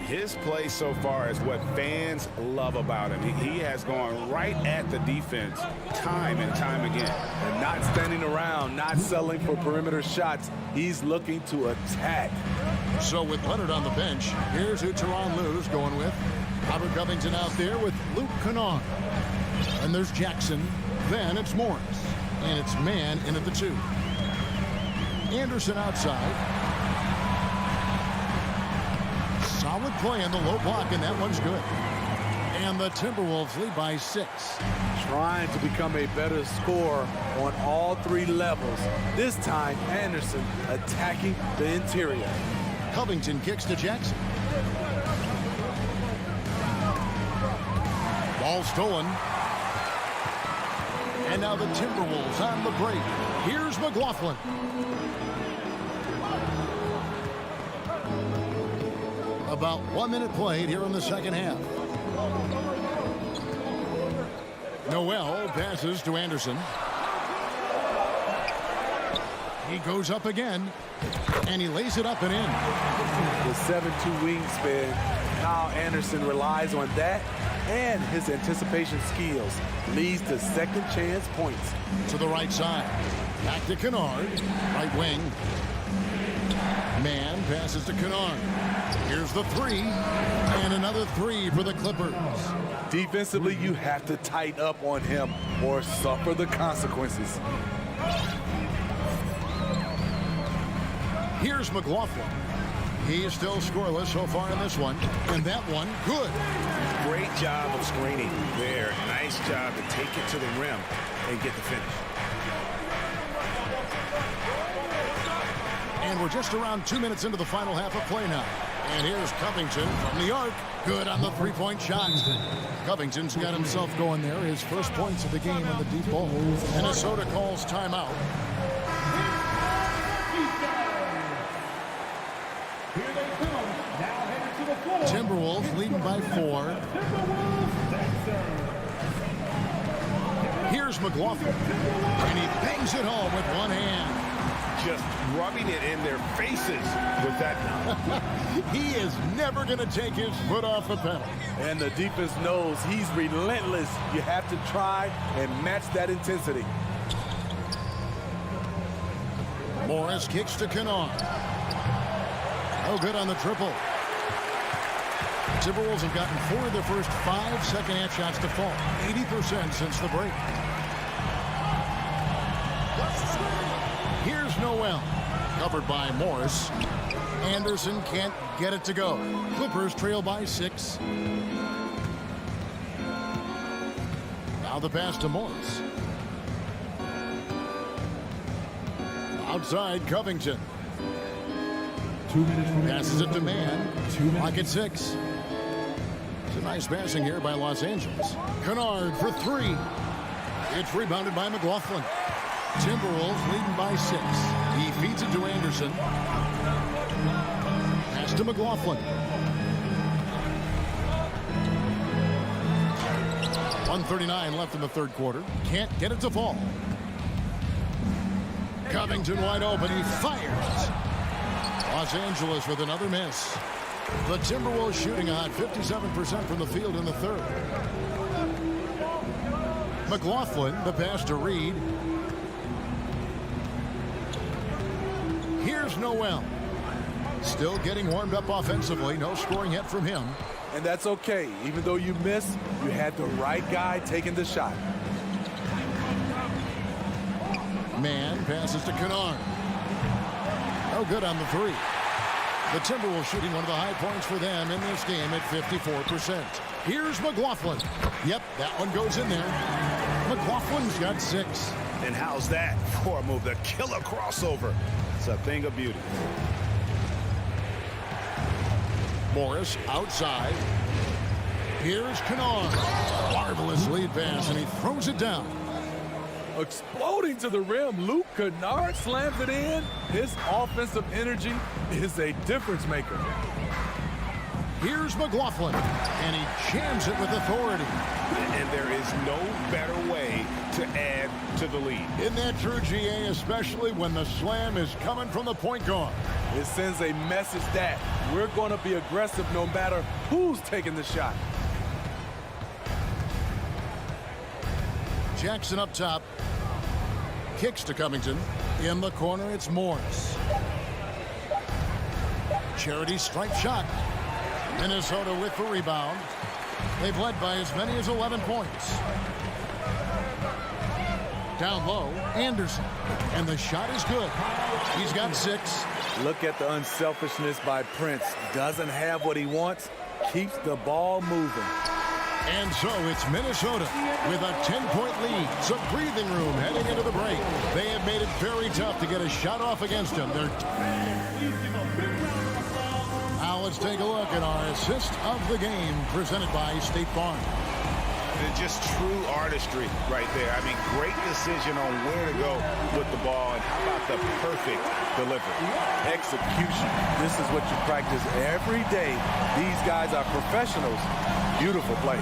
His play so far is what fans love about him. He has gone right at the defense time and time again. And not standing around, not settling for perimeter shots. He's looking to attack. So with Leonard on the bench, here's who Tyronn Lue's going with. Robert Covington out there with Luke Kennard. And there's Jackson. Then it's Morris. And it's man in at the 2. Anderson outside. Solid play in the low block, and that one's good. And the Timberwolves lead by 6. Trying to become a better scorer on all 3 levels. This time, Anderson attacking the interior. Covington kicks to Jackson. Ball stolen. And now the Timberwolves on the break. Here's McLaughlin. About 1 minute played here in the second half. Noel passes to Anderson. He goes up again, and he lays it up and in. The 7'2" wingspan, Kyle Anderson relies on that and his anticipation skills. Leads to second chance points. To the right side. Back to Kennard. Right wing. Man passes to Kennard. Here's the 3. And another 3 for the Clippers. Defensively, you have to tighten up on him or suffer the consequences. Here's McLaughlin. He is still scoreless so far in this one. And that one, good. Great job of screening there. Nice job to take it to the rim and get the finish. And we're just around 2 minutes into the final half of play now. And here's Covington from the arc. Good on the 3-point shot. Covington's got himself going there. His first points of the game on the deep ball. Minnesota calls timeout. Timberwolves leading by 4. Here's McLaughlin. And he bangs it home with one hand. Just rubbing it in their faces with that. He is never going to take his foot off the pedal. And the defense knows he's relentless. You have to try and match that intensity. Morris kicks to Kennard. No good on the triple. Timberwolves have gotten 4 of their first 5 second-half shots to fall. 80% since the break. Here's Noel. Covered by Morris. Anderson can't get it to go. Clippers trail by 6. Now the pass to Morris. Outside Covington. 2 minutes remaining. Passes it to Man. 2 minutes. Lock at 6. It's a nice passing here by Los Angeles. Kennard for 3. It's rebounded by McLaughlin. Timberwolves leading by 6. He feeds it to Anderson. Pass to McLaughlin. 1:39 left in the third quarter. Can't get it to fall. Covington wide open. He fires. Los Angeles with another miss. The Timberwolves shooting a hot 57% from the field in the third. McLaughlin, the pass to Reed. Here's Noel. Still getting warmed up offensively. No scoring yet from him. And that's okay. Even though you missed, you had the right guy taking the shot. Man passes to Kennard. No good on the 3. The Timberwolves shooting one of the high points for them in this game at 54%. Here's McLaughlin. Yep, that one goes in there. McLaughlin's got 6. And how's that for a move? The killer crossover. It's a thing of beauty. Morris outside. Here's Kennard. Marvelous lead pass, and he throws it down. Exploding to the rim, Luke Kennard slams it in. His offensive energy is a difference maker. Here's McLaughlin, and he jams it with authority. And there is no better way to add to the lead. Isn't that true, GA, especially when the slam is coming from the point guard? It sends a message that we're going to be aggressive no matter who's taking the shot. Jackson up top. Kicks to Covington. In the corner, it's Morris. Charity strike shot. Minnesota with the rebound. They've led by as many as 11 points. Down low, Anderson. And the shot is good. He's got 6. Look at the unselfishness by Prince. Doesn't have what he wants, keeps the ball moving. And so it's Minnesota with a 10-point lead. Some breathing room heading into the break. They have made it very tough to get a shot off against him. Now let's take a look at our assist of the game presented by State Farm. Just true artistry right there. I mean, great decision on where to go with the ball, and how about the perfect delivery? Execution. This is what you practice every day. These guys are professionals. Beautiful play.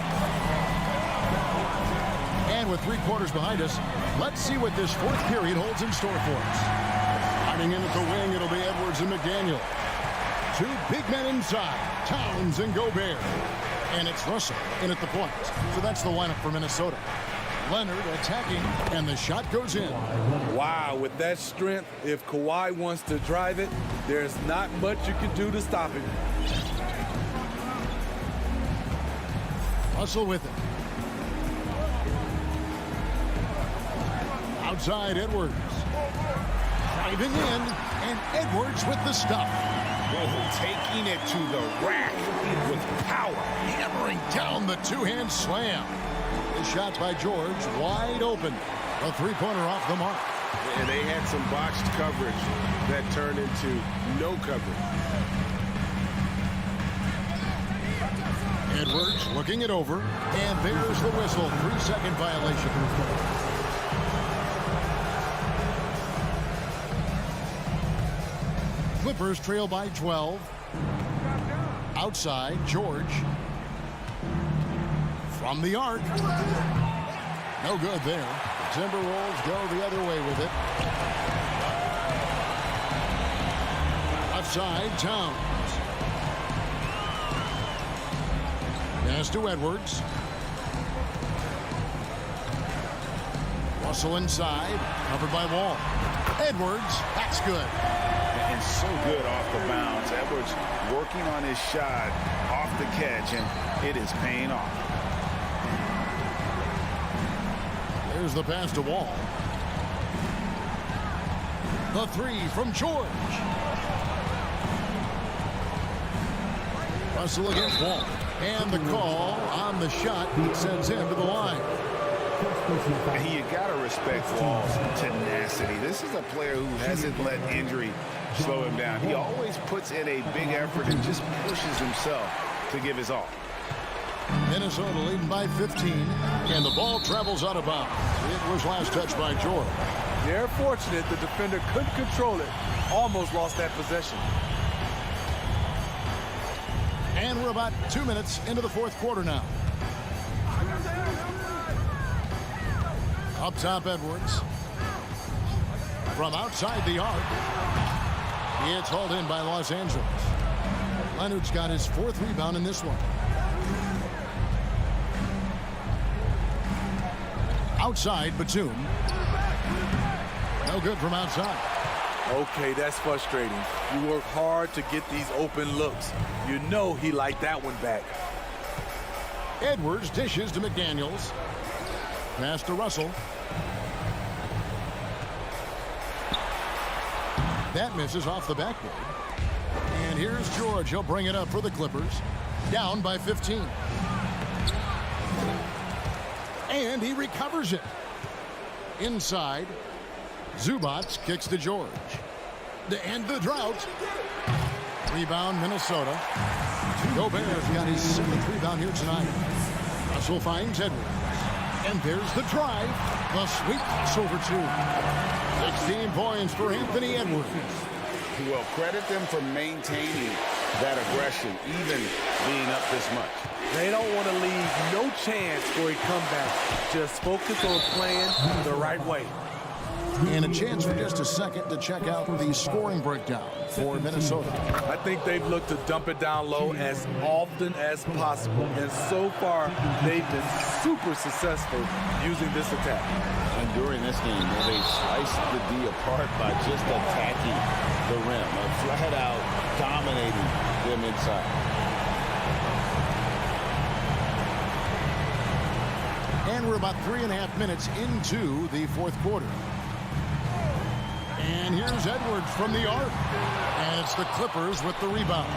And with 3 quarters behind us, let's see what this fourth period holds in store for us. Hiding in at the wing, it'll be Edwards and McDaniel. 2 big men inside, Towns and Gobert. And it's Russell in at the point. So that's the lineup for Minnesota. Leonard attacking, and the shot goes in. Wow, with that strength, if Kawhi wants to drive it, there's not much you can do to stop him. Russell with it. Outside, Edwards. Driving in, and Edwards with the stop. Taking it to the rack with power. Hammering down the 2-hand slam. The shot by George, wide open. A 3-pointer off the mark. And they had some botched coverage that turned into no coverage. Edwards looking it over, and there's the whistle. 3-second violation. Clippers trail by 12. Outside, George. From the arc. No good there. Timberwolves go the other way with it. Left side, Towns. Pass to Edwards. Russell inside, covered by Wall. Edwards, that's good. And so good off the bounce. Edwards working on his shot off the catch, and it is paying off. There's the pass to Wall. The three from George. Russell against Wall. And the call on the shot that sends him to the line. And you got to respect Wall's tenacity. This is a player who hasn't let injury slow him down. He always puts in a big effort and just pushes himself to give his all. Minnesota leading by 15, and the ball travels out of bounds. It was last touched by George. They're fortunate the defender couldn't control it. Almost lost that possession. And we're about 2 minutes into the fourth quarter now. Up top, Edwards. From outside the arc. It's hauled in by Los Angeles. Leonard's got his fourth rebound in this one. Outside, Batum. No good from outside. Okay, that's frustrating. You work hard to get these open looks. You know he liked that one back. Edwards dishes to McDaniels. Pass to Russell. That misses off the backboard. And here's George. He'll bring it up for the Clippers. Down by 15. And he recovers it. Inside. Zubac kicks to George. To end the drought. Rebound, Minnesota. Gobert's got his 7th rebound here tonight. Russell finds Edwards. And there's the drive. The sweep pass over 2. 16 points for Anthony Edwards. Well, credit them for maintaining that aggression, even being up this much. They don't want to leave no chance for a comeback. Just focus on playing the right way. And a chance for just a second to check out the scoring breakdown for Minnesota. I think they've looked to dump it down low as often as possible. And so far, they've been super successful using this attack. And during this game, they sliced the D apart by just attacking the rim. Flat out dominating them inside. And we're about 3.5 minutes into the fourth quarter. And here's Edwards from the arc. And it's the Clippers with the rebound.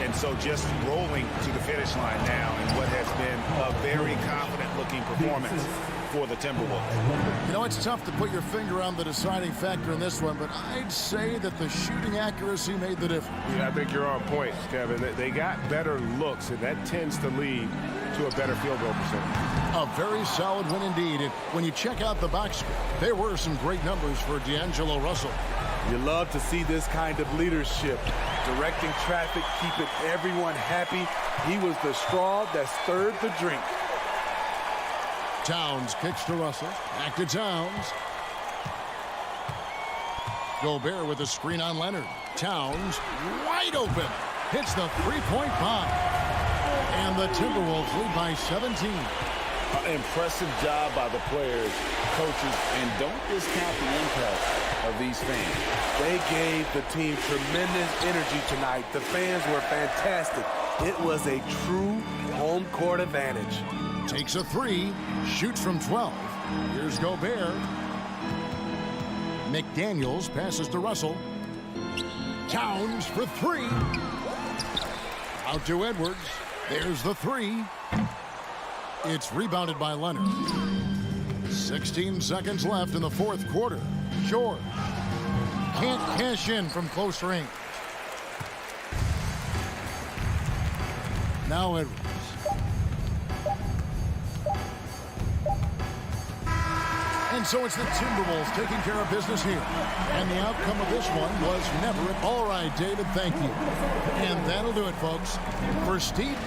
And so just rolling to the finish line now in what has been a very confident-looking performance for the Timberwolves. You know, it's tough to put your finger on the deciding factor in this one, but I'd say that the shooting accuracy made the difference. Yeah, I think you're on point, Kevin. They got better looks, and that tends to lead to a better field goal percentage. A very solid win indeed. And when you check out the box score, there were some great numbers for D'Angelo Russell. You love to see this kind of leadership. Directing traffic, keeping everyone happy. He was the straw that stirred the drink. Towns kicks to Russell. Back to Towns. Gobert with a screen on Leonard. Towns wide open. Hits the three-point bomb. And the Timberwolves lead by 17. Impressive job by the players, coaches, and don't discount the impact of these fans. They gave the team tremendous energy tonight. The fans were fantastic. It was a true home court advantage. Takes a three, shoots from 12. Here's Gobert. McDaniels passes to Russell. Towns for three. Out to Edwards. There's the three. It's rebounded by Leonard. 16 seconds left in the fourth quarter. George can't cash in from close range. Now Edwards. And so it's the Timberwolves taking care of business here. And the outcome of this one was never. All right, David, thank you. And that'll do it, folks. For Steve.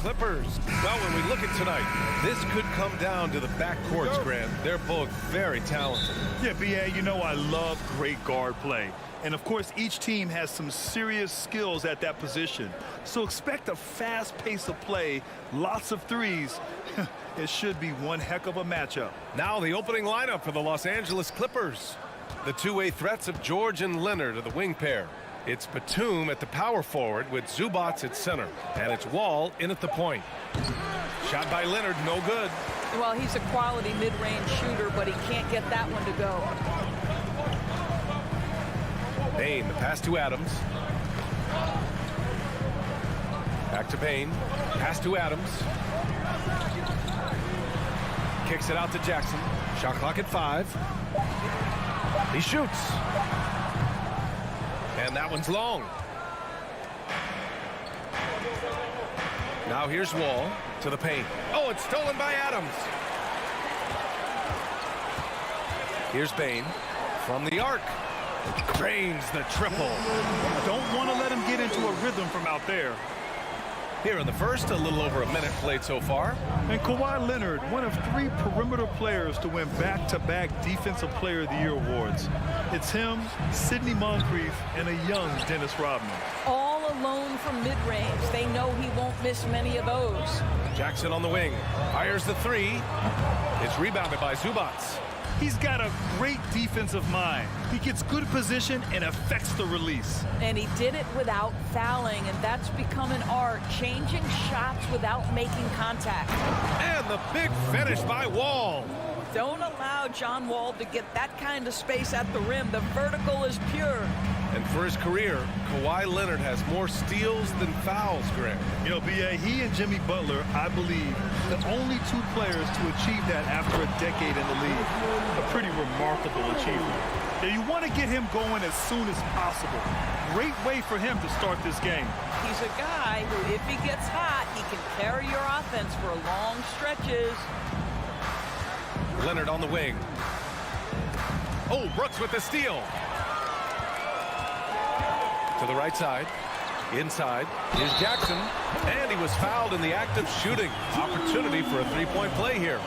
Clippers. Well, when we look at tonight, this could come down to the backcourts, Grant. They're both very talented. Yeah, B.A., you know I love great guard play. And, of course, each team has some serious skills at that position. So expect a fast pace of play, lots of threes. It should be one heck of a matchup. Now the opening lineup for the Los Angeles Clippers. The two-way threats of George and Leonard are the wing pair. It's Batum at the power forward with Zubac at center. And it's Wall in at the point. Shot by Leonard, no good. Well, he's a quality mid-range shooter, but he can't get that one to go. Bain, the pass to Adams. Back to Bain. Pass to Adams. Kicks it out to Jackson. Shot clock at 5. He shoots. And that one's long. Now here's Wall to the paint. Oh, it's stolen by Adams. Here's Bain from the arc. Drains the triple. Don't want to let him get into a rhythm from out there. Here in the first, a little over a minute played so far. And Kawhi Leonard, one of 3 perimeter players to win back-to-back Defensive Player of the Year awards. It's him, Sidney Moncrief, and a young Dennis Rodman. All alone from mid-range. They know he won't miss many of those. Jackson on the wing. Fires the 3. It's rebounded by Zubac. He's got a great defensive mind. He gets good position and affects the release. And he did it without fouling, and that's become an art, changing shots without making contact. And the big finish by Wall. Don't allow John Wall to get that kind of space at the rim. The vertical is pure. And for his career, Kawhi Leonard has more steals than fouls, Greg. You know, B.A., he and Jimmy Butler, I believe, the only 2 players to achieve that after a decade in the league. A pretty remarkable achievement. Now, you want to get him going as soon as possible. Great way for him to start this game. He's a guy who, if he gets hot, he can carry your offense for long stretches. Leonard on the wing. Oh, Brooks with the steal. To the right side. Inside is Jackson. And he was fouled in the act of shooting. Opportunity for a 3-point play here.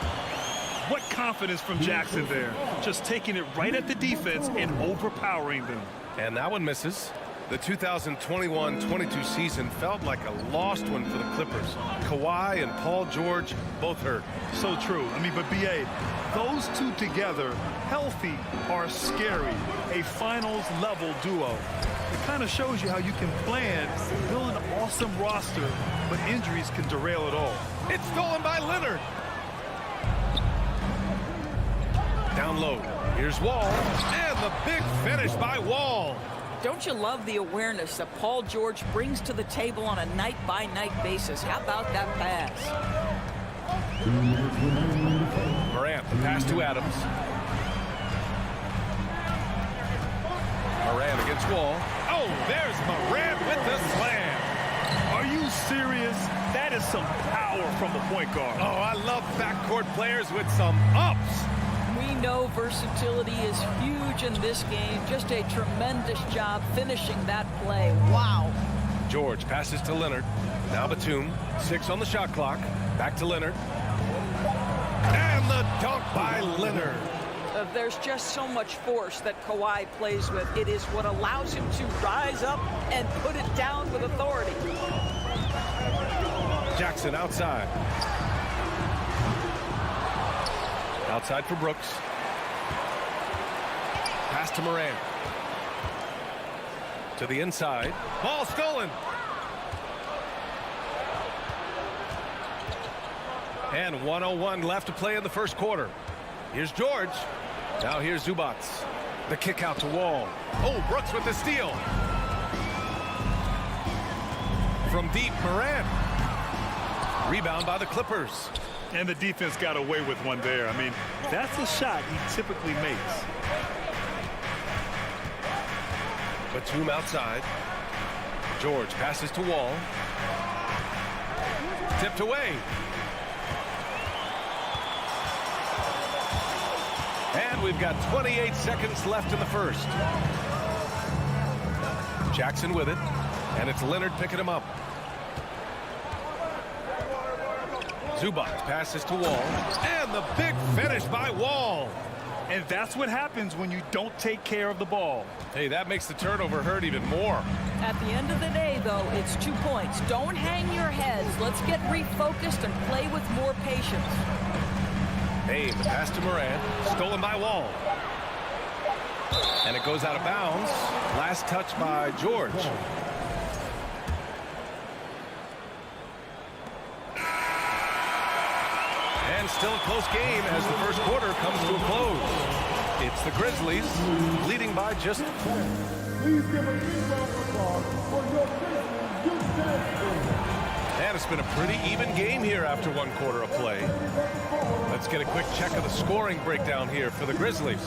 What confidence from Jackson there. Just taking it right at the defense and overpowering them. And that one misses. The 2021-22 season felt like a lost one for the Clippers. Kawhi and Paul George both hurt. So true. I mean, but B.A., those 2 together, healthy, are scary. A finals-level duo. It kind of shows you how you can plan, build an awesome roster, but injuries can derail it all. It's stolen by Leonard. Down low. Here's Wall. And the big finish by Wall. Don't you love the awareness that Paul George brings to the table on a night-by-night basis? How about that pass? Morant, the pass to Adams. Morant against Wall. Oh, there's Morant with the slam. Are you serious? That is some power from the point guard. Oh, I love backcourt players with some ups. We know versatility is huge in this game. Just a tremendous job finishing that play. Wow. George passes to Leonard. Now Batum. 6 on the shot clock. Back to Leonard. And the dunk by Leonard. There's just so much force that Kawhi plays with. It is what allows him to rise up and put it down with authority. Jackson outside. Outside for Brooks. Pass to Morant. To the inside. Ball stolen. And 1:01 left to play in the first quarter. Here's George. Now here's Zubac. The kick out to Wall. Oh, Brooks with the steal. From deep, Morant. Rebound by the Clippers. And the defense got away with one there. I mean, that's a shot he typically makes. Batum outside. George passes to Wall. Tipped away. And we've got 28 seconds left in the first. Jackson with it. And it's Leonard picking him up. Zubac passes to Wall. And the big finish by Wall. And that's what happens when you don't take care of the ball. Hey, that makes the turnover hurt even more. At the end of the day, though, it's 2 points. Don't hang your heads. Let's get refocused and play with more patience. Hey, the pass to Morant. Stolen by Wall. And it goes out of bounds. Last touch by George. And still a close game as the first quarter comes to a close. It's the Grizzlies leading by just 4. Please give a big round of applause for your Grizzlies youth dance team. And it's been a pretty even game here after 1 quarter of play. Let's get a quick check of the scoring breakdown here for the Grizzlies.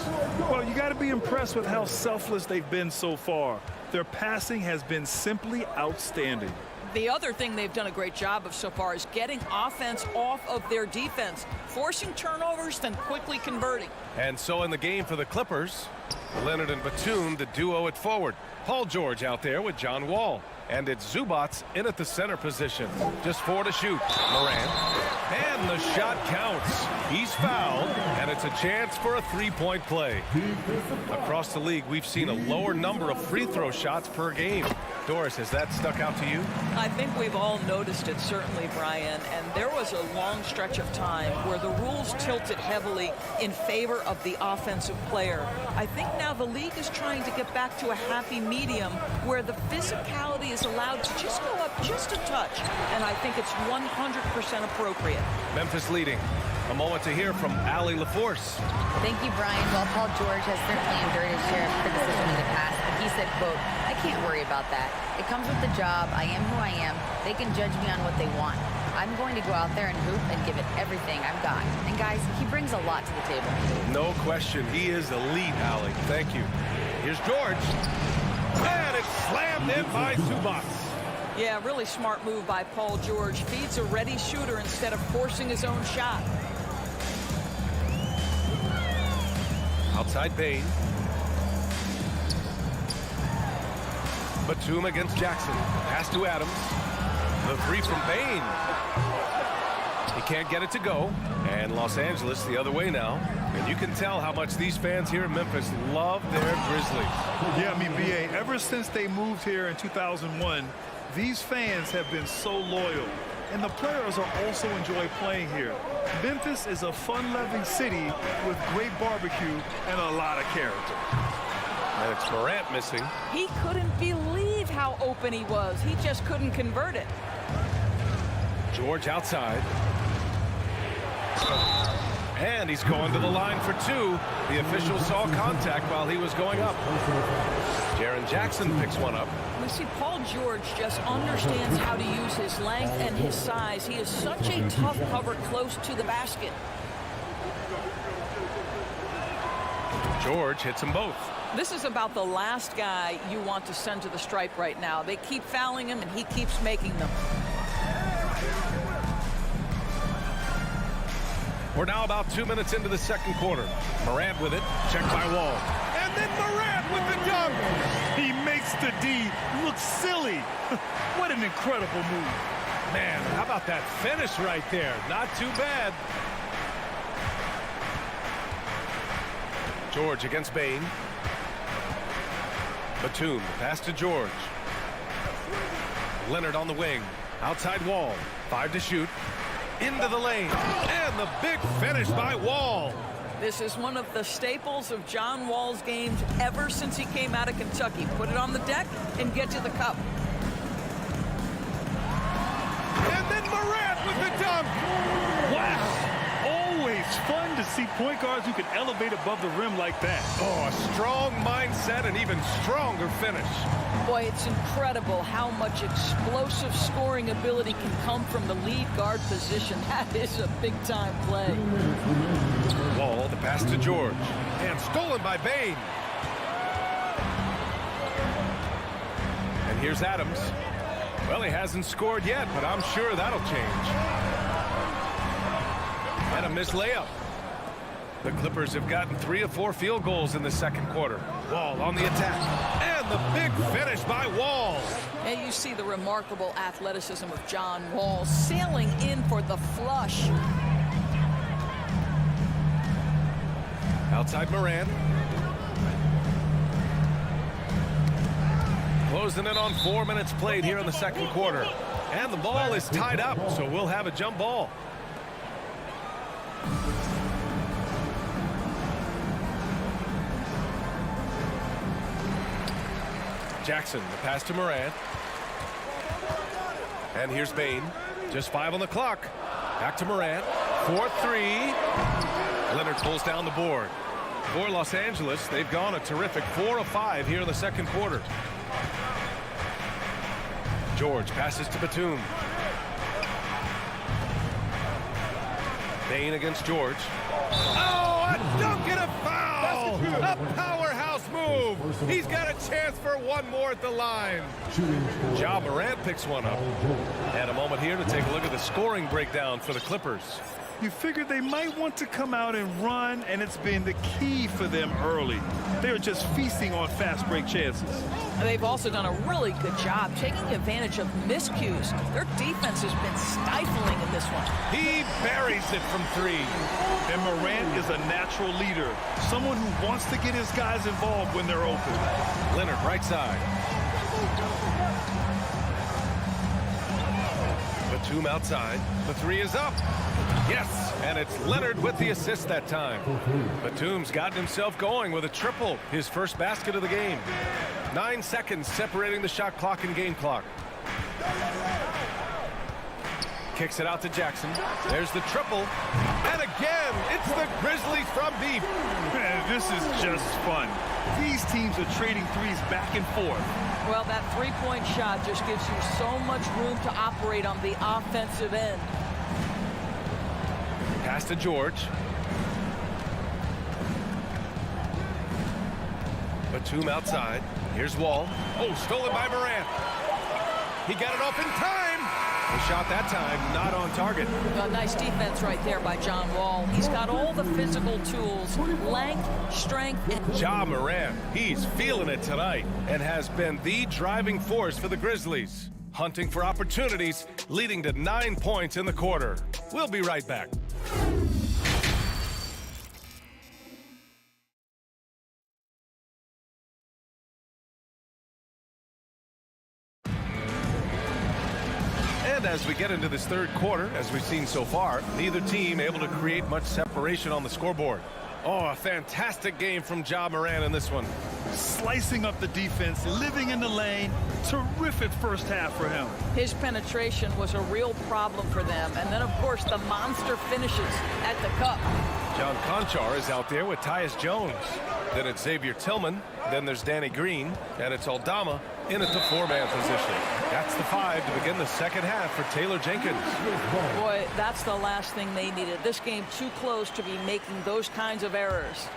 Well, you got to be impressed with how selfless they've been so far. Their passing has been simply outstanding. The other thing they've done a great job of so far is getting offense off of their defense, forcing turnovers, then quickly converting. And so in the game for the Clippers, Leonard and Batum, the duo at forward. Paul George out there with John Wall. And it's Zubac in at the center position. Just 4 to shoot. Morant. And the shot counts. He's fouled, and it's a chance for a 3-point play. Across the league, we've seen a lower number of free throw shots per game. Doris, has that stuck out to you? I think we've all noticed it, certainly, Brian. And there was a long stretch of time where the rules tilted heavily in favor of the offensive player. I think now the league is trying to get back to a happy medium where the physicality is allowed to just go up just a touch. And I think it's 100% appropriate. Memphis leading. A moment to hear from Allie LaForce. Thank you, Brian. Well, Paul George has certainly endured his share of criticism in the past, but he said, quote, "I can't worry about that. It comes with the job. I am who I am. They can judge me on what they want. I'm going to go out there and hoop and give it everything I've got." And guys, he brings a lot to the table. No question. He is elite, Allie. Thank you. Here's George. And it's slammed in by Zubac. Yeah, really smart move by Paul George. Feeds a ready shooter instead of forcing his own shot. Outside Bain. Batum against Jackson. Pass to Adams. The 3 from Bain. He can't get it to go. And Los Angeles the other way now. And you can tell how much these fans here in Memphis love their Grizzlies. Yeah, I mean, BA, ever since they moved here in 2001, these fans have been so loyal. And the players are also enjoy playing here. Memphis is a fun-loving city with great barbecue and a lot of character. And it's Morant missing. He couldn't believe how open he was. He just couldn't convert it. George outside. And he's going to the line for 2. The official saw contact while he was going up. Jaren Jackson picks one up. We see Paul George just understands how to use his length and his size. He is such a tough cover close to the basket. George hits them both. This is about the last guy you want to send to the stripe right now. They keep fouling him, and he keeps making them. We're now about 2 minutes into the second quarter. Morant with it, checked by Wall. And then Morant with the dunk. He makes the D look silly. What an incredible move. Man, how about that finish right there? Not too bad. George against Bain. Batum, pass to George. Leonard on the wing. Outside Wall. 5 to shoot. Into the lane. And the big finish by Wall. This is one of the staples of John Wall's games ever since he came out of Kentucky. Put it on the deck and get to the cup. And then Morant with the dunk. Wow. Always fun to see point guards who can elevate above the rim like that. Oh, a strong mindset and even stronger finish. Boy, it's incredible how much explosive scoring ability can come from the lead guard position. That is a big-time play. Wall, the pass to George. And stolen by Bain. And here's Adams. Well, he hasn't scored yet, but I'm sure that'll change. And a missed layup. The Clippers have gotten 3 of 4 field goals in the second quarter. Wall on the attack. And the big finish by Wall. And you see the remarkable athleticism of John Wall sailing in for the flush. Outside Morant. Closing in on 4 minutes played here in the second quarter. And the ball is tied up, so we'll have a jump ball. Jackson, the pass to Morant. And here's Bain. Just 5 on the clock. Back to Morant. 4-3. Leonard pulls down the board. For Los Angeles, they've gone a terrific 4 of 5 here in the second quarter. George passes to Batum. Bain against George. Oh, a dunk and a foul! A powerhouse move! He's got a chance for one more at the line. Ja Morant picks one up. And a moment here to take a look at the scoring breakdown for the Clippers. You figured they might want to come out and run, and it's been the key for them early. They're just feasting on fast break chances. And they've also done a really good job taking advantage of miscues. Their defense has been stifling in this one. He buries it from 3. And Morant is a natural leader, someone who wants to get his guys involved when they're open. Leonard, right side. Batum outside. The 3 is up. Yes, and it's Leonard with the assist that time. Batum's gotten himself going with a triple, his first basket of the game. 9 seconds separating the shot clock and game clock. Kicks it out to Jackson. There's the triple. And again, it's the Grizzlies from deep. Man, this is just fun. These teams are trading threes back and forth. Well, that three-point shot just gives you so much room to operate on the offensive end. Pass to George. Batum outside. Here's Wall. Oh, stolen by Morant. He got it off in time. The shot that time not on target. A nice defense right there by John Wall. He's got all the physical tools, length, strength, and... Ja Morant, he's feeling it tonight and has been the driving force for the Grizzlies. Hunting for opportunities, leading to 9 points in the quarter. We'll be right back. And as we get into this third quarter, as we've seen so far, neither team able to create much separation on the scoreboard. Oh, a fantastic game from Ja Morant in this one. Slicing up the defense, living in the lane. Terrific first half for him. His penetration was a real problem for them. And then, of course, the monster finishes at the cup. John Conchar is out there with Tyus Jones. Then it's Xavier Tillman. Then there's Danny Green. And it's Aldama in at the 4-man position. That's the 5 to begin the second half for Taylor Jenkins. Boy, that's the last thing they needed. This game too close to be making those kinds of errors.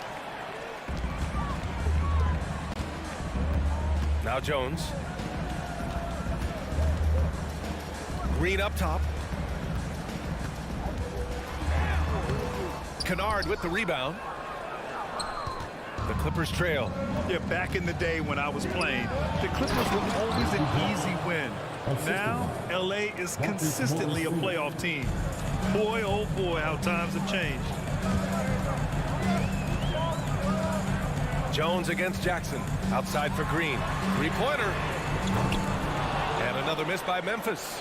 Now Jones. Green up top. Kennard with the rebound. The Clippers trail. Yeah, back in the day when I was playing, the Clippers were always an easy win. Now, LA is consistently a playoff team. Boy, oh boy, how times have changed. Jones against Jackson. Outside for Green. Three-pointer. And another miss by Memphis.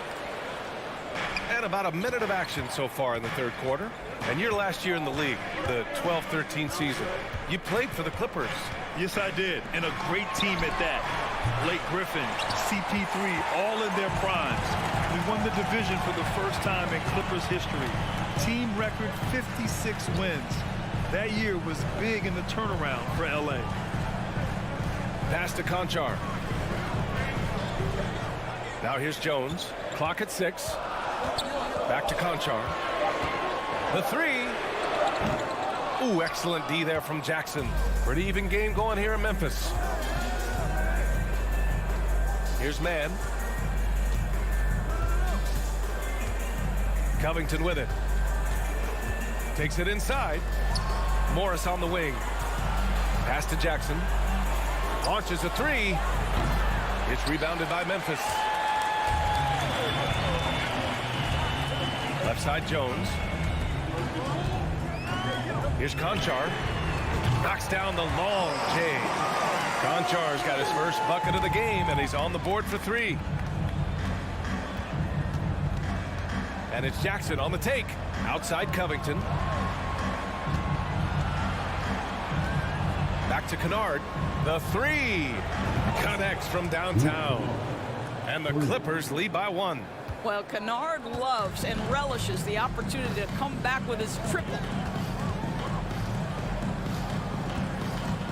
And about a minute of action so far in the third quarter. And your last year in the league, the 12-13 season, you played for the Clippers. Yes, I did, and a great team at that. Blake Griffin, CP3, all in their primes. We won the division for the first time in Clippers history. Team record 56 wins. That year was big in the turnaround for LA. Pass to Conchar. Now here's Jones. Clock at 6. Back to Conchar. The three. Ooh, excellent D there from Jackson. Pretty even game going here in Memphis. Here's Mann. Covington with it. Takes it inside. Morris on the wing. Pass to Jackson. Launches a three. It's rebounded by Memphis. Left side Jones. Here's Conchar. Knocks down the long J. Conchar's got his first bucket of the game, and he's on the board for three. And it's Jackson on the take. Outside Covington. Back to Kennard. The three. Connects from downtown. And the Clippers lead by 1. Well, Kennard loves and relishes the opportunity to come back with his triple.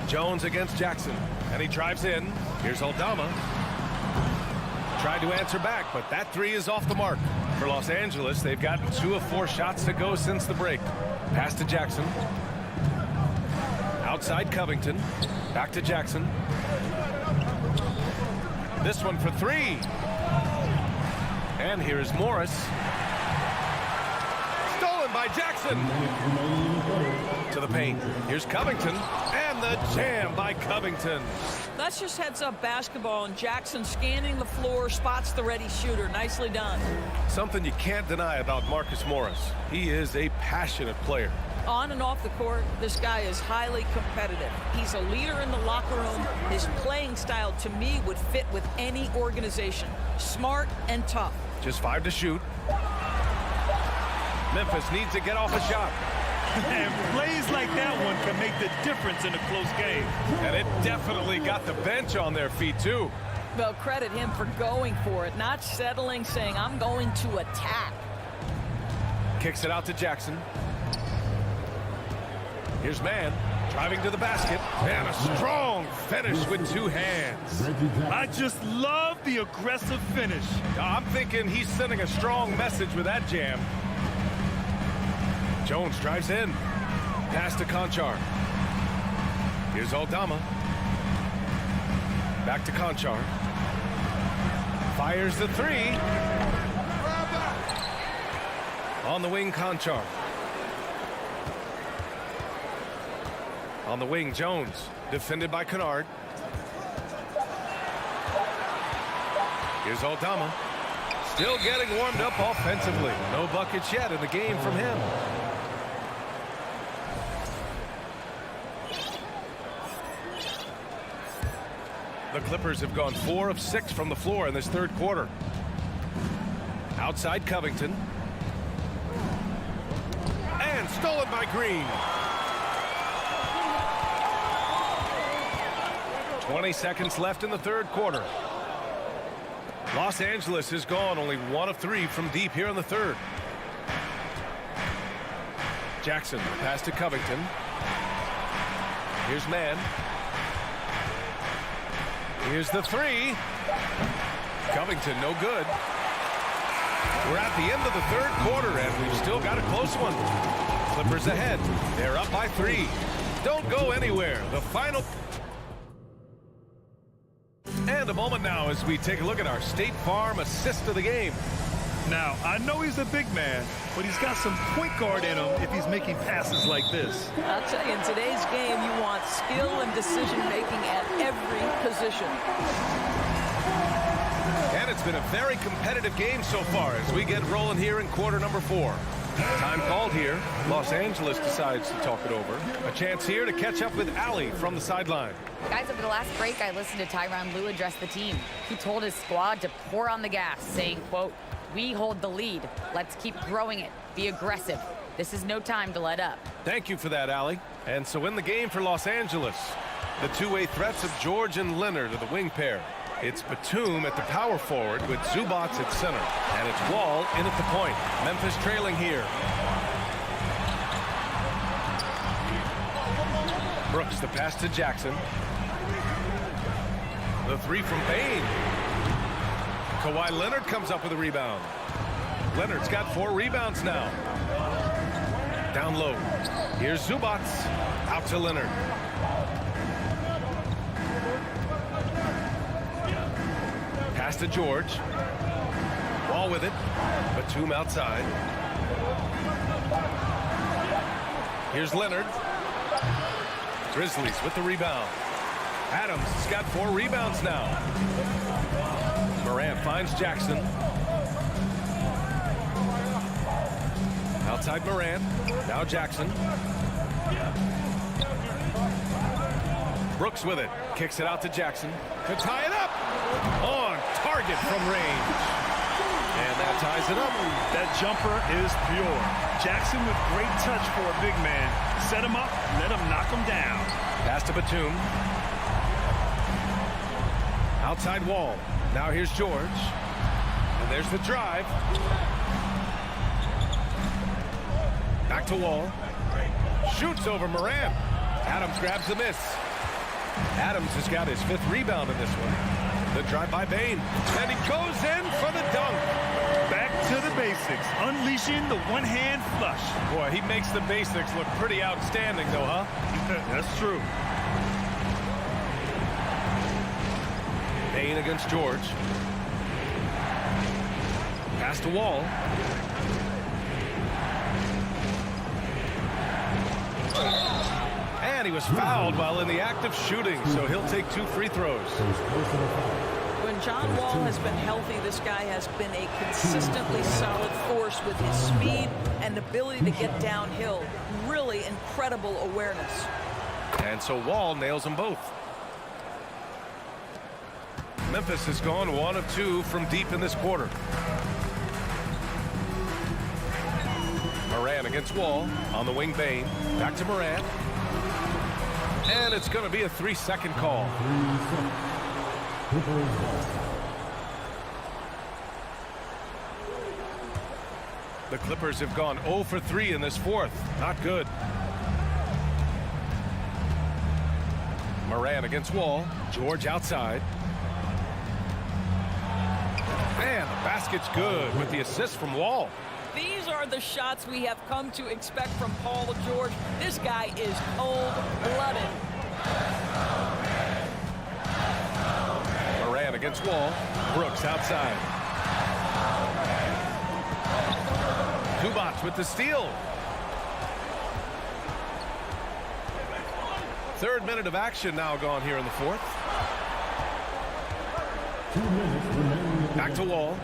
Jones against Jackson, and he drives in. Here's Aldama. Tried to answer back, but that three is off the mark. For Los Angeles, they've gotten 2 of 4 shots to go since the break. Pass to Jackson. Outside Covington. Back to Jackson. This one for 3. And here is Morris. Stolen by Jackson. To the paint. Here's Covington. And the jam by Covington. That's just heads-up basketball, and Jackson scanning the floor, spots the ready shooter. Nicely done. Something you can't deny about Marcus Morris. He is a passionate player. On and off the court, this guy is highly competitive. He's a leader in the locker room. His playing style, to me, would fit with any organization. Smart and tough. Just 5 to shoot. Memphis needs to get off a shot. And plays like that one can make the difference in a close game. And it definitely got the bench on their feet, too. Well, credit him for going for it, not settling, saying, I'm going to attack. Kicks it out to Jackson. Here's Mann, driving to the basket. And a strong finish with 2 hands. I just love the aggressive finish. I'm thinking he's sending a strong message with that jam. Jones drives in. Pass to Conchar. Here's Aldama. Back to Conchar. Fires the 3. On the wing, Conchar. On the wing, Jones. Defended by Kennard. Here's Aldama. Still getting warmed up offensively. No buckets yet in the game from him. The Clippers have gone 4 of 6 from the floor in this third quarter. Outside Covington. And stolen by Green. 20 seconds left in the third quarter. Los Angeles has gone only 1 of 3 from deep here in the third. Jackson, pass to Covington. Here's Mann. Here's the 3. Covington, no good. We're at the end of the third quarter, and we've still got a close one. Clippers ahead. They're up by 3. Don't go anywhere. The final... And a moment now as we take a look at our State Farm assist of the game. Now, I know he's a big man, but he's got some point guard in him if he's making passes like this. I'll tell you, in today's game, you want skill and decision-making at every position. And it's been a very competitive game so far as we get rolling here in quarter number 4. Time called here. Los Angeles decides to talk it over. A chance here to catch up with Allie from the sideline. Guys, over the last break, I listened to SuperLu address the team. He told his squad to pour on the gas, saying, quote, "We hold the lead. Let's keep growing it. Be aggressive. This is no time to let up." Thank you for that, Allie. And so in the game for Los Angeles, the two-way threats of George and Leonard are the wing pair. It's Batum at the power forward with Zubac at center. And it's Wall in at the point. Memphis trailing here. Brooks, the pass to Jackson. The three from Bain. Kawhi Leonard comes up with a rebound. Leonard's got 4 rebounds now. Down low. Here's Zubac. Out to Leonard. Pass to George. Wall with it. Batum outside. Here's Leonard. Grizzlies with the rebound. Adams has got 4 rebounds now. Morant finds Jackson. Outside Morant. Now Jackson. Brooks with it. Kicks it out to Jackson. To tie it up. On target from range. And that ties it up. That jumper is pure. Jackson with great touch for a big man. Set him up, let him knock him down. Pass to Batum. Outside Wall. Now here's George. And there's the drive. Back to Wall. Shoots over Morant. Adams grabs the miss. Adams has got his 5th rebound in this one. The drive by Bain. And he goes in for the dunk. Back to the basics. Unleashing the one-hand flush. Boy, he makes the basics look pretty outstanding, though, huh? That's true. Bain against George. Pass to Wall. And he was fouled while in the act of shooting, so he'll take 2 free throws. When John Wall has been healthy, this guy has been a consistently solid force with his speed and ability to get downhill. Really incredible awareness. And so Wall nails them both. Memphis has gone 1 of 2 from deep in this quarter. Morant against Wall. On the wing, Bain. Back to Morant. And it's going to be a 3-second call. The Clippers have gone 0 for 3 in this 4th. Not good. Morant against Wall. George outside. And the basket's good with the assist from Wall. These are the shots we have come to expect from Paul George. This guy is cold-blooded. Morant against Wall. Brooks outside. Zubac with the steal. 3rd minute of action now gone here in the 4th. Back to Wall.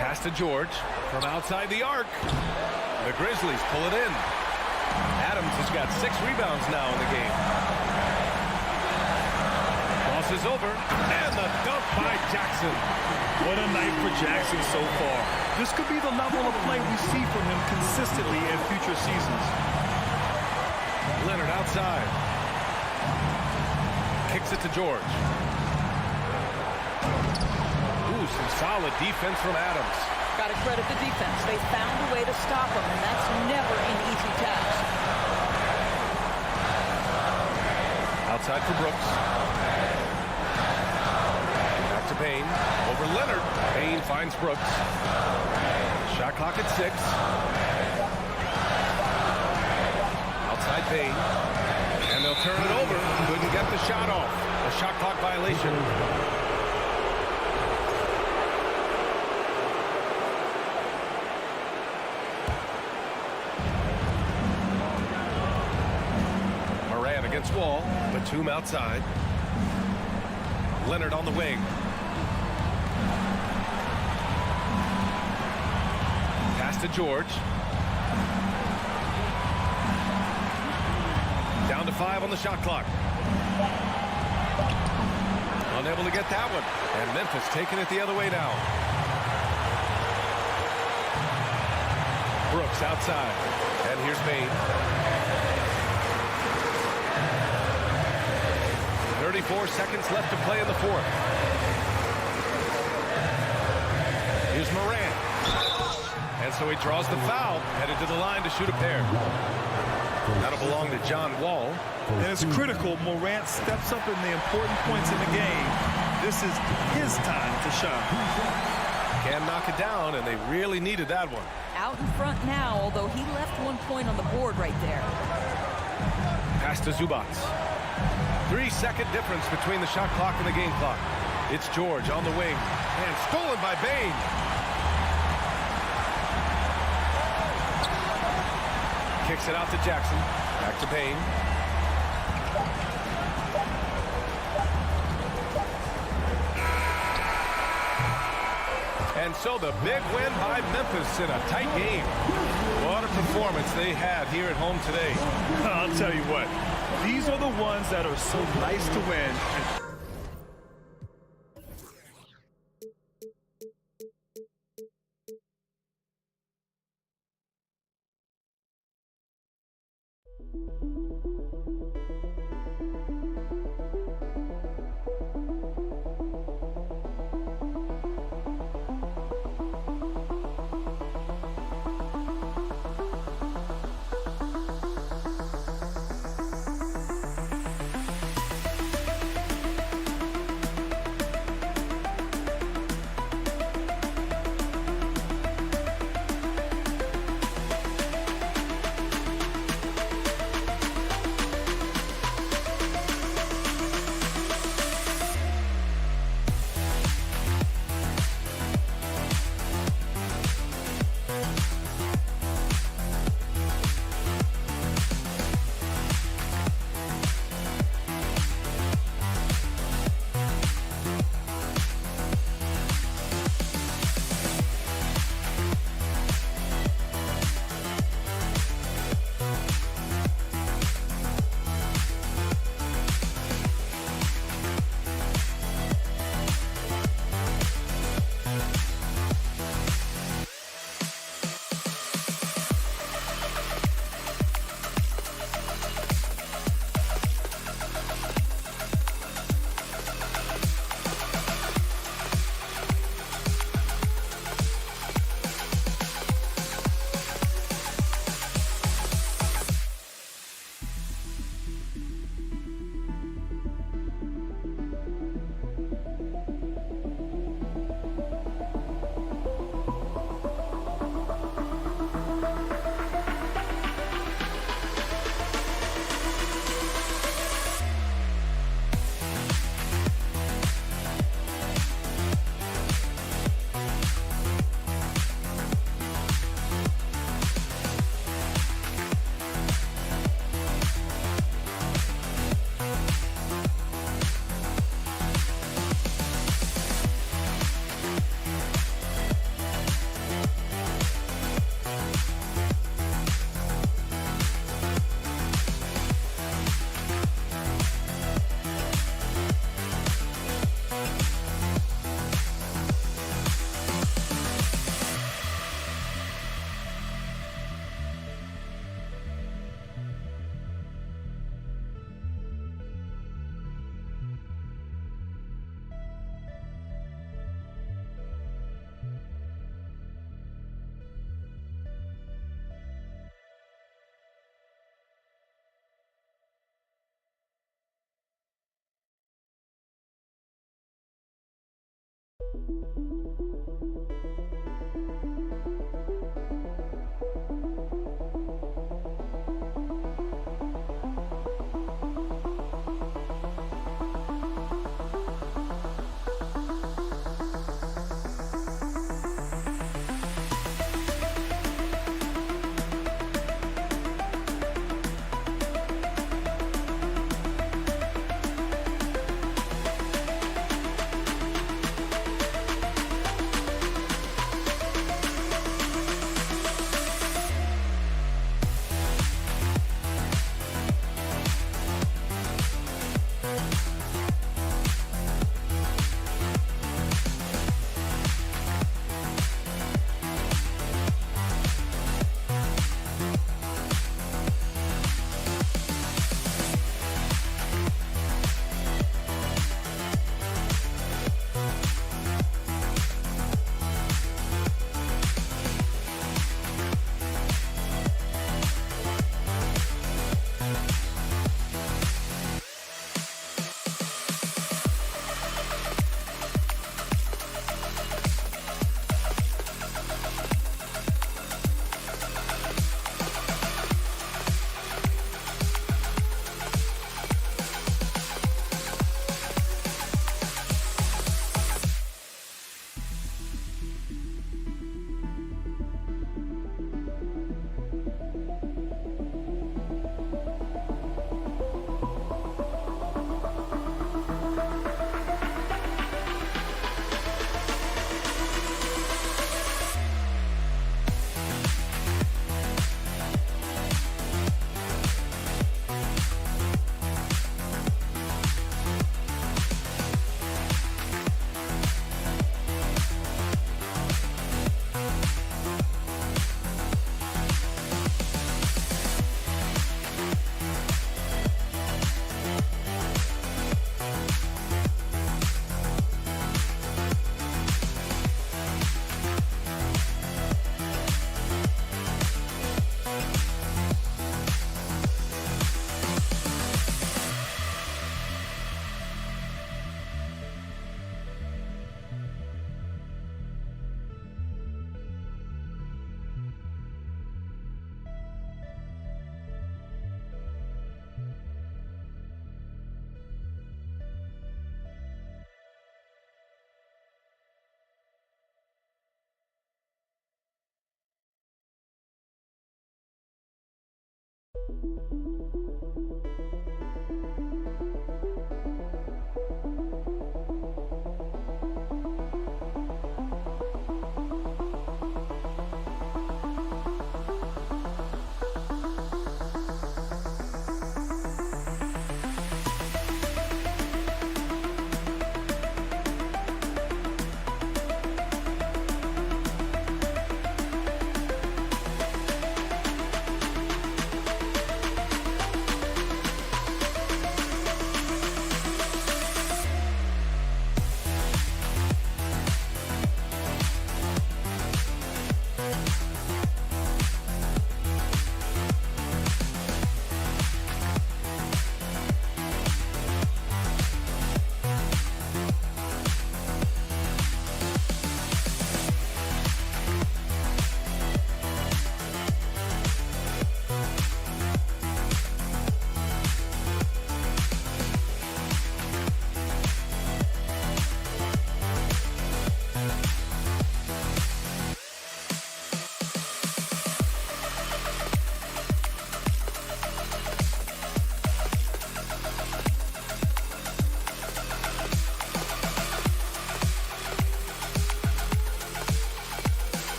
Pass to George from outside the arc. The Grizzlies pull it in. Adams has got 6 rebounds now in the game. Cross is over. And the dunk by Jackson. What a night for Jackson so far. This could be the level of play we see from him consistently in future seasons. Leonard outside. Kicks it to George. Ooh, some solid defense from Adams. Got to credit the defense. They found a way to stop him, and that's never an easy task. Outside for Brooks. Back to Bain. Over Leonard. Bain finds Brooks. Shot clock at 6. Outside Bain. And they'll turn it over. Couldn't get the shot off. A shot clock violation. Batum outside. Leonard on the wing. Pass to George. Down to 5 on the shot clock. Unable to get that one. And Memphis taking it the other way now. Brooks outside. And here's Bain. 34 seconds left to play in the fourth. Here's Morant. And so he draws the foul, headed to the line to shoot a pair. That'll belong to John Wall. And it's critical Morant steps up in the important points in the game. This is his time to shine. Can knock it down, and they really needed that one. Out in front now, although he left 1 point on the board right there. Pass to Zubac. 3-second difference between the shot clock and the game clock. It's George on the wing, and stolen by Bain. Kicks it out to Jackson. Back to Bain. And so the big win by Memphis in a tight game. What a performance they had here at home today. I'll tell you what, these are the ones that are so nice to win.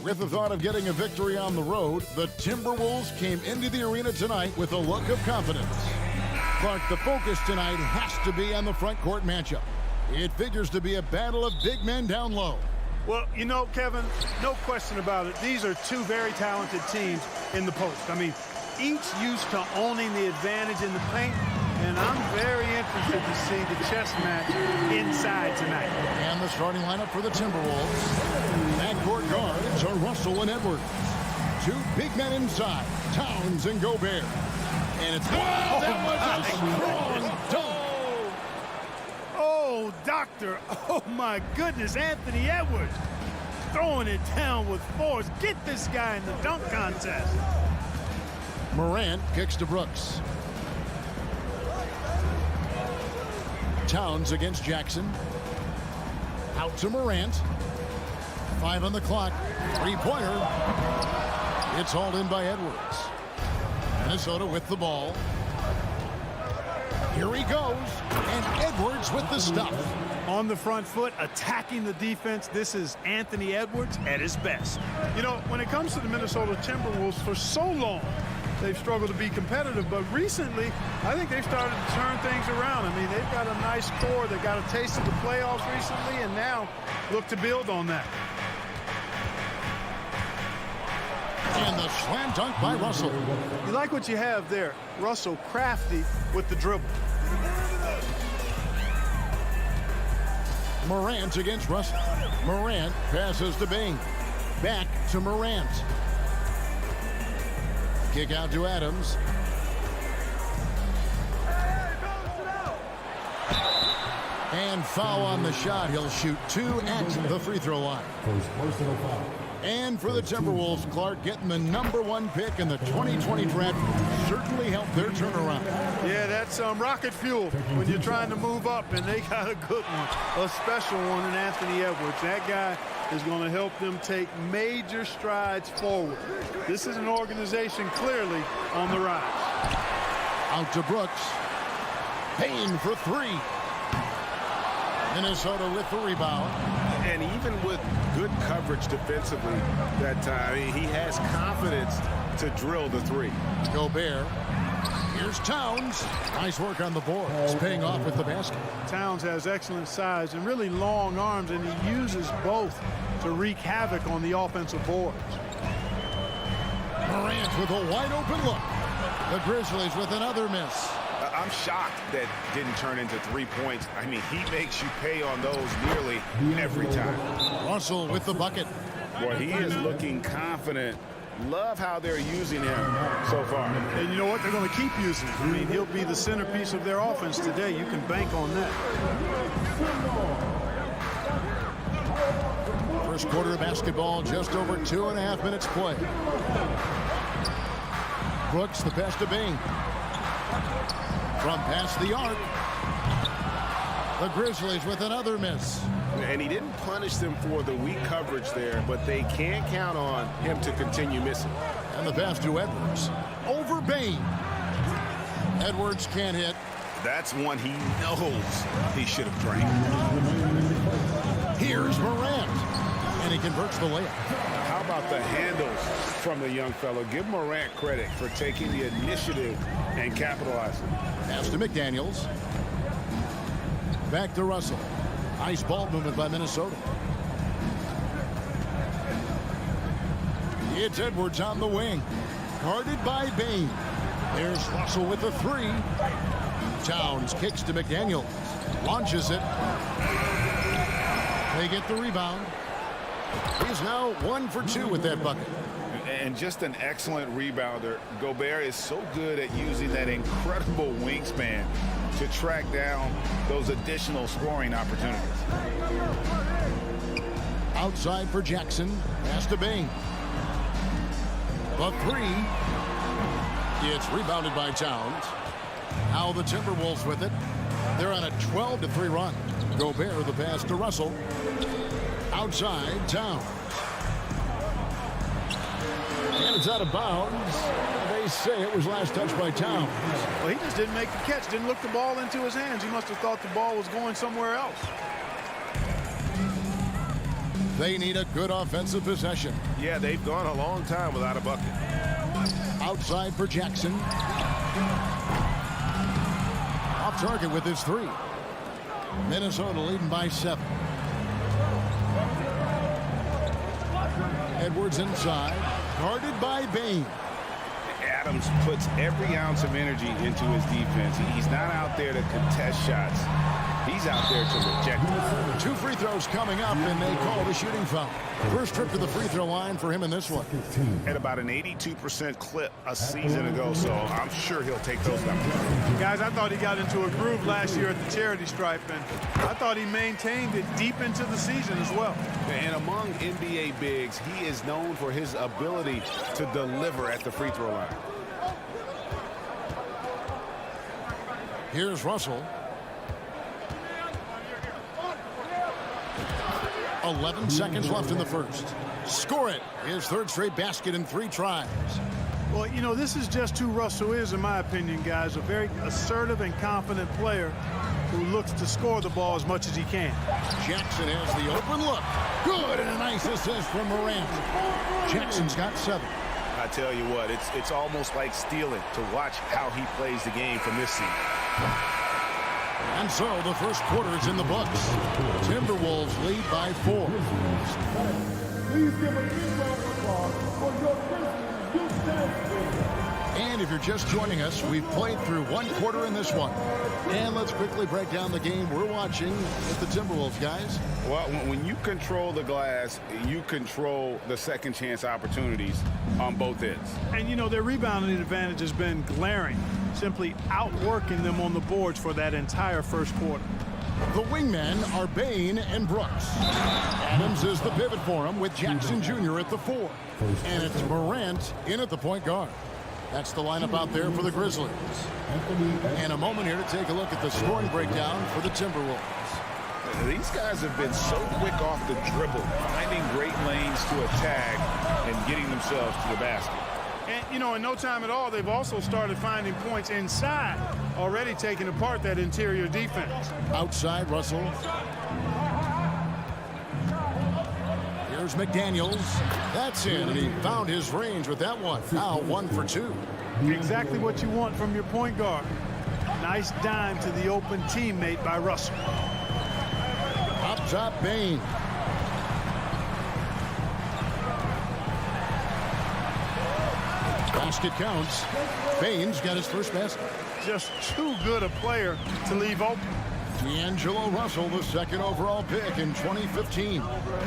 With the thought of getting a victory on the road, the Timberwolves came into the arena tonight with a look of confidence. Clark, the focus tonight has to be on the front court matchup. It figures to be a battle of big men down low. Well, you know, Kevin, no question about it. These are two very talented teams in the post. I mean, each used to owning the advantage in the paint, and I'm very interested to see the chess match inside tonight. And the starting lineup for the Timberwolves. Backcourt guards are Russell and Edwards. Two big men inside, Towns and Gobert. And it's that was a strong dunk. Oh, doctor. Oh, my goodness, Anthony Edwards throwing it down with force. Get this guy in the dunk contest. Morant kicks to Brooks. Towns against Jackson. Out to Morant. 5 on the clock. Three-pointer. It's hauled in by Edwards. Minnesota with the ball. Here he goes. And Edwards with the stuff. On the front foot, attacking the defense. This is Anthony Edwards at his best. You know, when it comes to the Minnesota Timberwolves, for so long, they've struggled to be competitive, but recently, I think they've started to turn things around. I mean, they've got a nice core. They got a taste of the playoffs recently, and now look to build on that. And the slam dunk by Russell. You like what you have there. Russell crafty with the dribble. Morant against Russell. Morant passes to Bing. Back to Morant. Kick out to Adams. And foul on the shot. He'll shoot 2 at the free throw line. And for the Timberwolves, Clark getting the #1 pick in the 2020 draft certainly helped their turnaround. Yeah, that's rocket fuel when you're trying to move up, and they got a good one, a special one in Anthony Edwards. That guy is going to help them take major strides forward. This is an organization clearly on the rise. Out to Brooks. Payne for 3. Minnesota with the rebound. And even with good coverage defensively that time, he has confidence to drill the 3. Gobert. Here's Towns. Nice work on the boards. Paying off with the basket. Towns has excellent size and really long arms, and he uses both to wreak havoc on the offensive boards. Morant with a wide open look. The Grizzlies with another miss. I'm shocked that didn't turn into 3 points. I mean, he makes you pay on those nearly every time. Russell with the bucket. Boy, he is looking confident. Love how they're using him so far. And you know what? They're going to keep using him. I mean, he'll be the centerpiece of their offense today. You can bank on that. First quarter of basketball, just over 2.5 minutes play. Brooks, the pass to Bing. From past the arc. The Grizzlies with another miss. And he didn't punish them for the weak coverage there, but they can't count on him to continue missing. And the pass to Edwards. Over Bane. Edwards can't hit. That's one he knows he should have drained. Here's Morant. And he converts the layup. How about the handles from the young fellow? Give Morant credit for taking the initiative and capitalizing. Pass to McDaniels. Back to Russell. Nice ball movement by Minnesota. It's Edwards on the wing. Guarded by Bane. There's Russell with the 3. Towns kicks to McDaniels. Launches it. They get the rebound. He's now 1 for 2 with that bucket. And just an excellent rebounder. Gobert is so good at using that incredible wingspan to track down those additional scoring opportunities. Outside for Jackson. Pass to Bing. The 3. It's rebounded by Towns. Now the Timberwolves with it. They're on a 12-3 run. Gobert the pass to Russell. Outside, Towns. And it's out of bounds. They say it was last touched by Towns. Well, he just didn't make the catch, didn't look the ball into his hands. He must have thought the ball was going somewhere else. They need a good offensive possession. Yeah, they've gone a long time without a bucket. Outside for Jackson. Off target with his three. Minnesota leading by 7. Edwards inside, guarded by Bain. Adams puts every ounce of energy into his defense. He's not out there to contest shots. He's out there to reject them. 2 free throws coming up, and they call the shooting foul. First trip to the free throw line for him in this one. At about an 82% clip a season ago, so I'm sure he'll take those numbers. Guys, I thought he got into a groove last year at the charity stripe, and I thought he maintained it deep into the season as well. And among NBA bigs, he is known for his ability to deliver at the free throw line. Here's Russell. 11 seconds left in the first. Score it. His third straight basket in 3 tries. Well, you know, this is just who Russell is, in my opinion, guys. A very assertive and confident player who looks to score the ball as much as he can. Jackson has the open look. Good, and a nice assist from Morant. Jackson's got 7. I tell you what, it's almost like stealing to watch how he plays the game from this seat. And so the first quarter is in the books. Timberwolves lead by 4. Please give a big round of applause for your Grizzlies youth dance team. And if you're just joining us, we've played through 1 quarter in this one. And let's quickly break down the game we're watching with the Timberwolves, guys. Well, when you control the glass, you control the second chance opportunities on both ends. And, you know, their rebounding advantage has been glaring, simply outworking them on the boards for that entire first quarter. The wingmen are Bain and Brooks. Adams is the pivot for him with Jackson Jr. at the 4. And it's Morant in at the point guard. That's the lineup out there for the Grizzlies. And a moment here to take a look at the scoring breakdown for the Timberwolves. These guys have been so quick off the dribble, finding great lanes to attack and getting themselves to the basket. And, you know, in no time at all, they've also started finding points inside, already taking apart that interior defense. Outside, Russell. Here's McDaniels. That's in, and he found his range with that one. Now 1 for 2. Exactly what you want from your point guard. Nice dime to the open teammate by Russell. Up top, Bain. Basket counts. Bain's got his first basket. Just too good a player to leave open. D'Angelo Russell, the 2nd overall pick in 2015.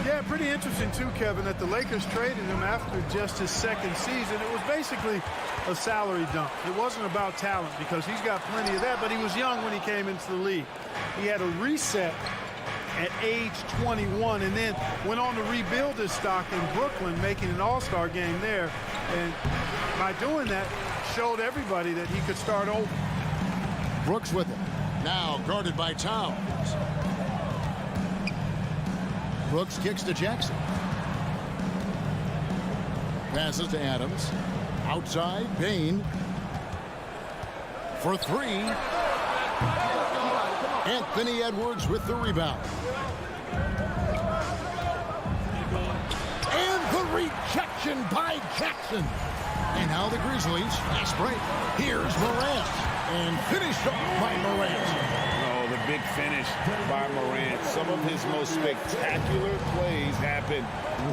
Yeah, pretty interesting too, Kevin, that the Lakers traded him after just his 2nd season. It was basically a salary dump. It wasn't about talent because he's got plenty of that, but he was young when he came into the league. He had a reset at age 21 and then went on to rebuild his stock in Brooklyn, making an all-star game there. And by doing that, showed everybody that he could start over. Brooks with it. Now guarded by Towns. Brooks kicks to Jackson. Passes to Adams. Outside, Bain. For 3. Anthony Edwards with the rebound. And the rejection by Jackson. And now the Grizzlies, fast break. Here's Morant. And finished off by Morant. Oh, the big finish by Morant. Some of his most spectacular plays happen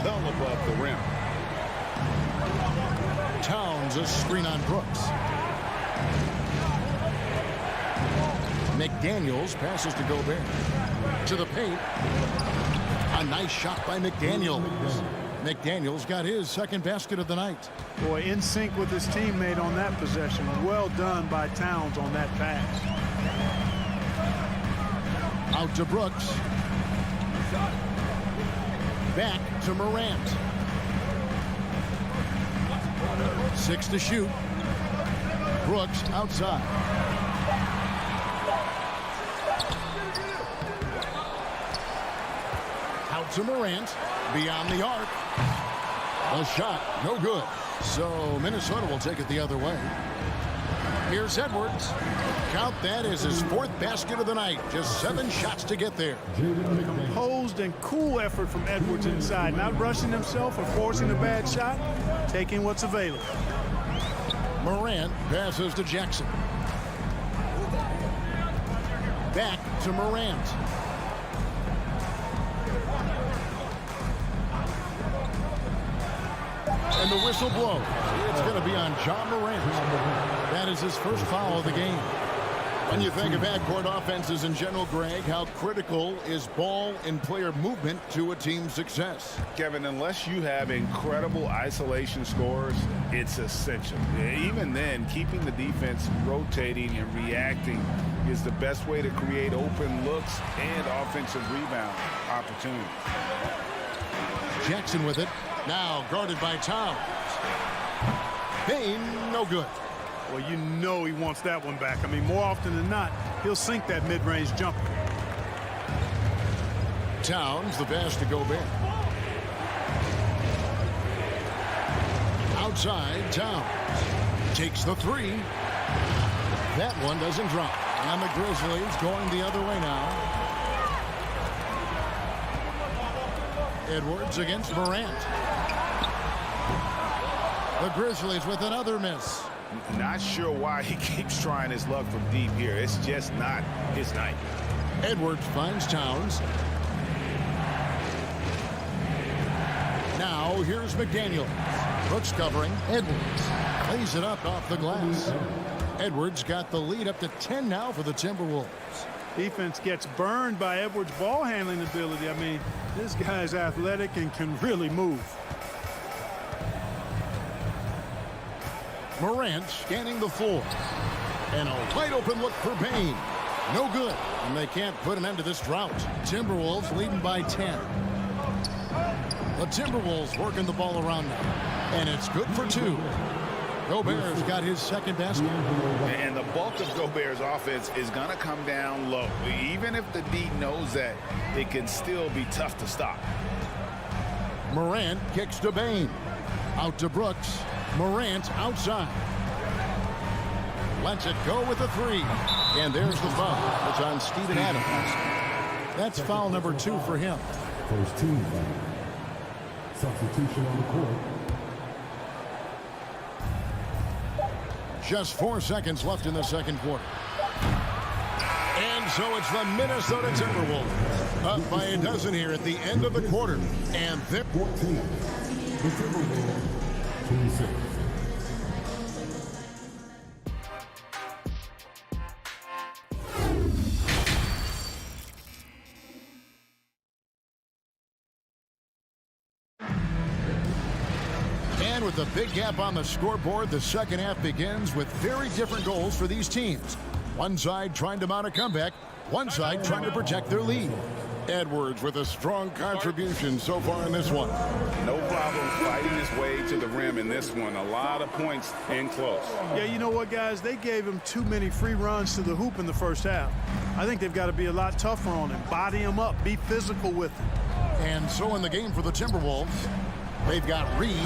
well above the rim. Towns a screen on Brooks. McDaniels passes to Gobert. To the paint. A nice shot by McDaniels. McDaniels got his 2nd basket of the night. Boy, in sync with his teammate on that possession. Well done by Towns on that pass. Out to Brooks. Back to Morant. 6 to shoot. Brooks outside. Out to Morant. Beyond the arc. A shot, no good. So Minnesota will take it the other way. Here's Edwards. Count that as his 4th basket of the night. Just 7 shots to get there. Composed and cool effort from Edwards inside. Not rushing himself or forcing a bad shot. Taking what's available. Morant passes to Jackson. Back to Morant. And the whistle blows. It's going to be on John Morant. That is his first foul of the game. When you think of backcourt offenses in general, Greg, how critical is ball and player movement to a team's success? Kevin, unless you have incredible isolation scores, it's essential. Even then, keeping the defense rotating and reacting is the best way to create open looks and offensive rebound opportunities. Jackson with it. Now guarded by Towns. Bain, no good. Well, you know he wants that one back. I mean, more often than not, he'll sink that mid-range jumper. Towns, the pass to Gobert. Outside, Towns takes the 3. That one doesn't drop. And the Grizzlies going the other way now. Edwards against Morant. The Grizzlies with another miss. Not sure why he keeps trying his luck from deep here. It's just not his night. Edwards finds Towns. Now here's McDaniel. Brooks covering. Edwards lays it up off the glass. Edwards got the lead up to 10 now for the Timberwolves. Defense gets burned by Edwards' ball handling ability. I mean, this guy's athletic and can really move. Morant scanning the floor. And a wide open look for Bain. No good. And they can't put an end to this drought. Timberwolves leading by 10. The Timberwolves working the ball around now. And it's good for 2. Gobert's got his 2nd basket. And the bulk of Gobert's offense is going to come down low. Even if the D knows that, it can still be tough to stop. Morant kicks to Bain. Out to Brooks. Morant outside. Lets it go with the 3. And there's the foul. It's on Steven Adams. That's foul number 2 for him. First team foul. Substitution on the court. Just 4 seconds left in the second quarter. And so it's the Minnesota Timberwolves up by a dozen here at the end of the quarter. And they're 14. The Timberwolves 26. And with the big gap on the scoreboard, the second half begins with very different goals for these teams. One side trying to mount a comeback, one side trying to protect their lead. Edwards with a strong contribution so far in this one. No problem fighting his way to the rim in this one. A lot of points in close. Yeah, you know what, guys? They gave him too many free runs to the hoop in the first half. I think they've got to be a lot tougher on him. Body him up. Be physical with him. And so in the game for the Timberwolves, they've got Reed.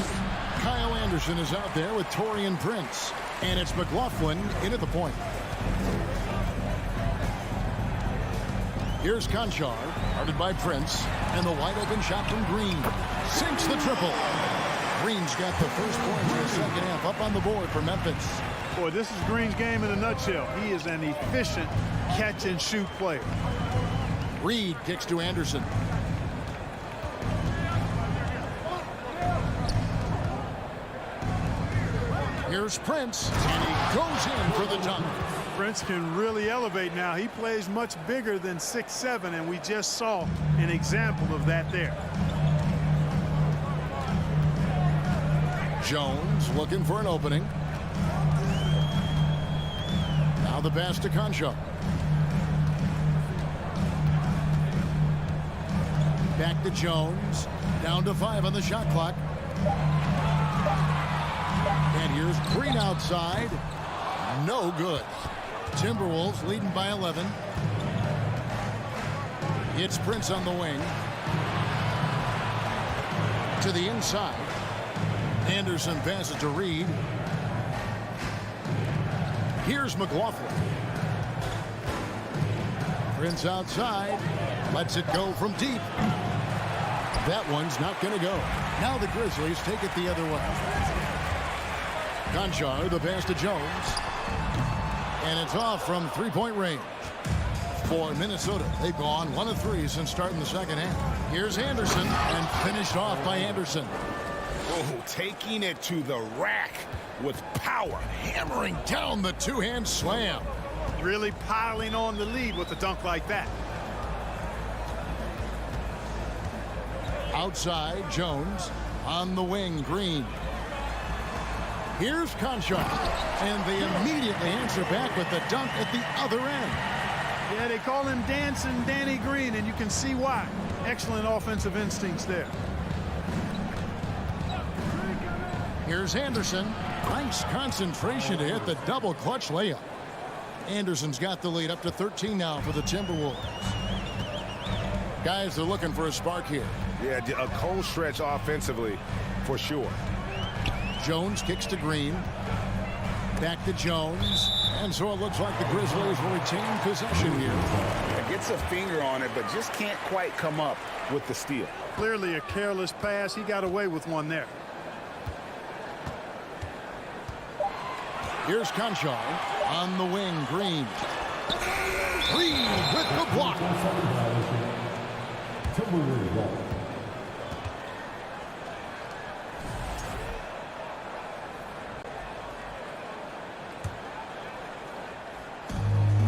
Kyle Anderson is out there with Taurean Prince. And it's McLaughlin in at the point. Here's Conchar, guarded by Prince, and the wide-open shot from Green. Sinks the triple. Green's got the first point in the second half up on the board for Memphis. Boy, this is Green's game in a nutshell. He is an efficient catch-and-shoot player. Reed kicks to Anderson. Here's Prince, and he goes in for the dunk. Prince can really elevate now. He plays much bigger than 6'7", and we just saw an example of that there. Jones looking for an opening. Now the pass to Concho. Back to Jones. Down to 5 on the shot clock. And here's Green outside. No good. Timberwolves leading by 11. It's Prince on the wing. To the inside. Anderson passes to Reed. Here's McLaughlin. Prince outside. Lets it go from deep. That one's not going to go. Now the Grizzlies take it the other way. Conchar, the pass to Jones. And it's off from three-point range. For Minnesota, they've gone 1 of 3 since starting the second half. Here's Anderson, and finished off by Anderson. Oh, taking it to the rack with power. Hammering down the two-hand slam. Really piling on the lead with a dunk like that. Outside, Jones. On the wing, Green. Here's Conchar. And they immediately answer back with the dunk at the other end. Yeah, they call him Dancing Danny Green, and you can see why. Excellent offensive instincts there. Here's Anderson. Nice concentration to hit the double clutch layup. Anderson's got the lead up to 13 now for the Timberwolves. Guys, they're looking for a spark here. Yeah, a cold stretch offensively for sure. Jones kicks to Green. Back to Jones. And so it looks like the Grizzlies will retain possession here. Gets a finger on it, but just can't quite come up with the steal. Clearly a careless pass. He got away with one there. Here's Conchar on the wing, Green. Green with the block.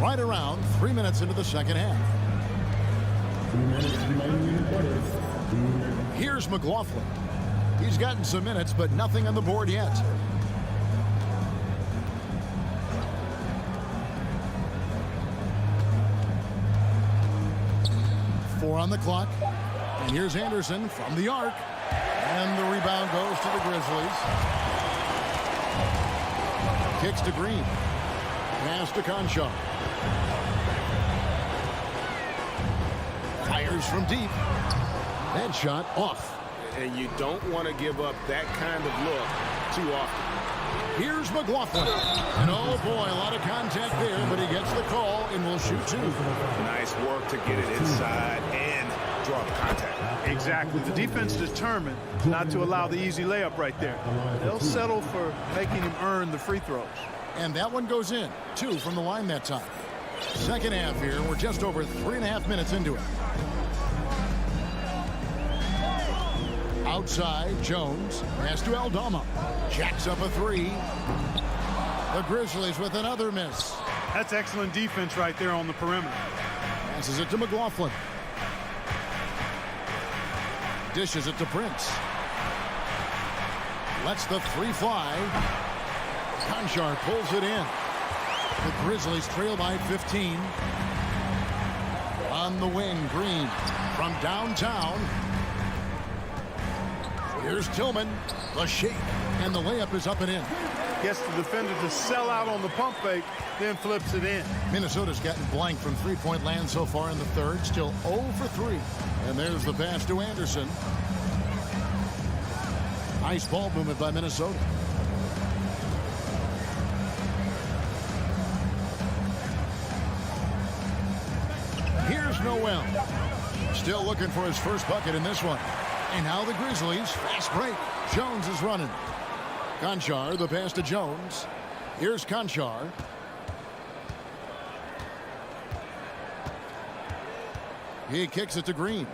Right around 3 minutes into the second half. Here's McLaughlin. He's gotten some minutes, but nothing on the board yet. Four on the clock. And here's Anderson from the arc. And the rebound goes to the Grizzlies. Kicks to Green. Pass to Conchar. Fires from deep. That shot off. And you don't want to give up that kind of look too often. Here's McLaughlin. And oh boy, a lot of contact there, but he gets the call and will shoot two. Nice work to get it inside and draw the contact. Exactly. The defense determined not to allow the easy layup right there. They'll settle for making him earn the free throws. And that one goes in. 2 from the line that time. Second half here. We're just over 3.5 minutes into it. Outside, Jones. Pass to Aldama. Jacks up a 3. The Grizzlies with another miss. That's excellent defense right there on the perimeter. Passes it to McLaughlin. Dishes it to Prince. Lets the 3 fly. Conchar pulls it in. The Grizzlies trail by 15. On the wing, Green. From downtown. Here's Tillman. The shake. And the layup is up and in. Gets the defender to sell out on the pump fake, then flips it in. Minnesota's gotten blank from three-point land so far in the third. Still 0 for 3. And there's the pass to Anderson. Nice ball movement by Minnesota. Here's Noel. Still looking for his first bucket in this one. And now the Grizzlies. Fast break. Jones is running. Conchar, the pass to Jones. Here's Conchar. He kicks it to Green.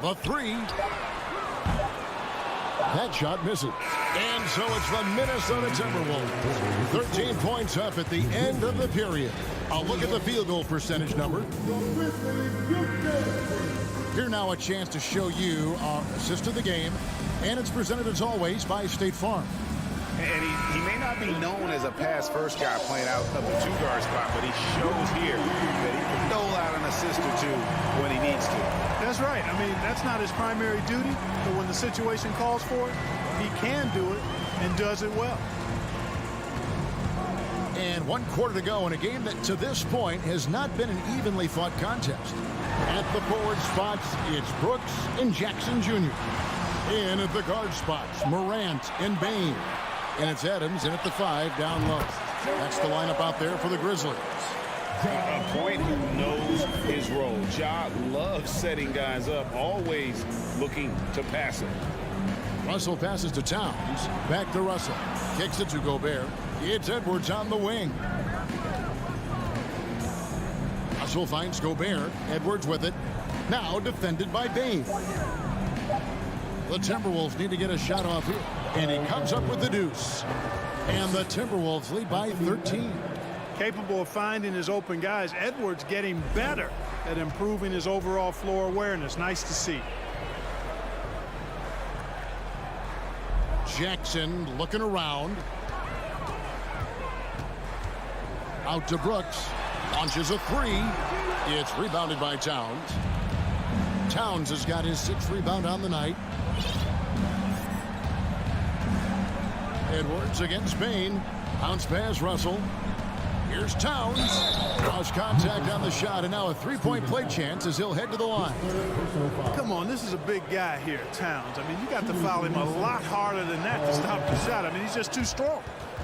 The 3. That shot misses. And so it's the Minnesota Timberwolves. 13 points up at the end of the period. A look at the field goal percentage number. Here now a chance to show you our assist of the game. And it's presented as always by State Farm. And he may not be known as a pass-first guy playing out of the 2-guard spot, but he shows here that he can dole out an assist or 2 when he needs to. That's right. I mean, that's not his primary duty, but when the situation calls for it, he can do it and does it well. And 1 quarter to go in a game that to this point has not been an evenly fought contest. At the forward spots, it's Brooks and Jackson Jr. In at the guard spots, Morant and Bain. And it's Adams in at the 5 down low. That's the lineup out there for the Grizzlies. A point who knows his role. Ja loves setting guys up, always looking to pass it. Russell passes to Towns. Back to Russell. Kicks it to Gobert. It's Edwards on the wing. Russell finds Gobert. Edwards with it. Now defended by Bain. The Timberwolves need to get a shot off here. And he comes up with the deuce. And the Timberwolves lead by 13. Capable of finding his open guys. Edwards getting better at improving his overall floor awareness. Nice to see. Jackson looking around. Out to Brooks. Launches a 3. It's rebounded by Towns. Towns has got his 6th rebound on the night. Edwards against Bain. Bounce pass Russell. Here's Towns. Cross contact on the shot, and now a 3-point play chance as he'll head to the line. Come on, this is a big guy here, Towns. I mean, you got to foul him a lot harder than that to stop the shot. I mean, he's just too strong.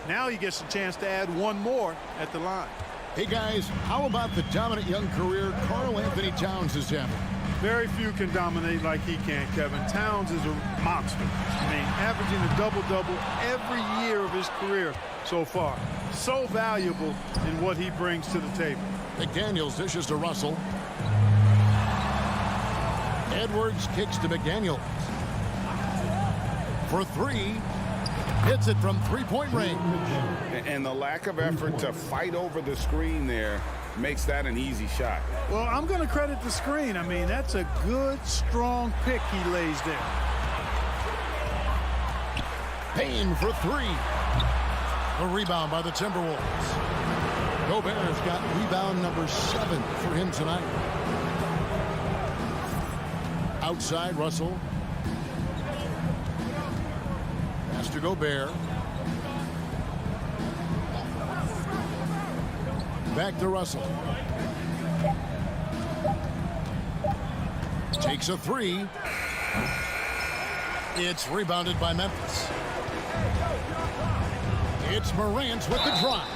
Now he gets a chance to add one more at the line. Hey, guys, how about the dominant young career Karl Anthony Towns is having? Very few can dominate like he can, Kevin. Towns is a monster. I mean, averaging a double-double every year of his career so far. So valuable in what he brings to the table. McDaniels dishes to Russell. Edwards kicks to McDaniels. For 3. Hits it from 3-point range. And the lack of effort to fight over the screen there makes that an easy shot. Well, I'm going to credit the screen. I mean, that's a good, strong pick he lays there. Payne for 3. A rebound by the Timberwolves. Gobert's got rebound number 7 for him tonight. Outside, Russell. Pass to Gobert. Back to Russell. Takes a 3. It's rebounded by Memphis. It's Morant with the drive.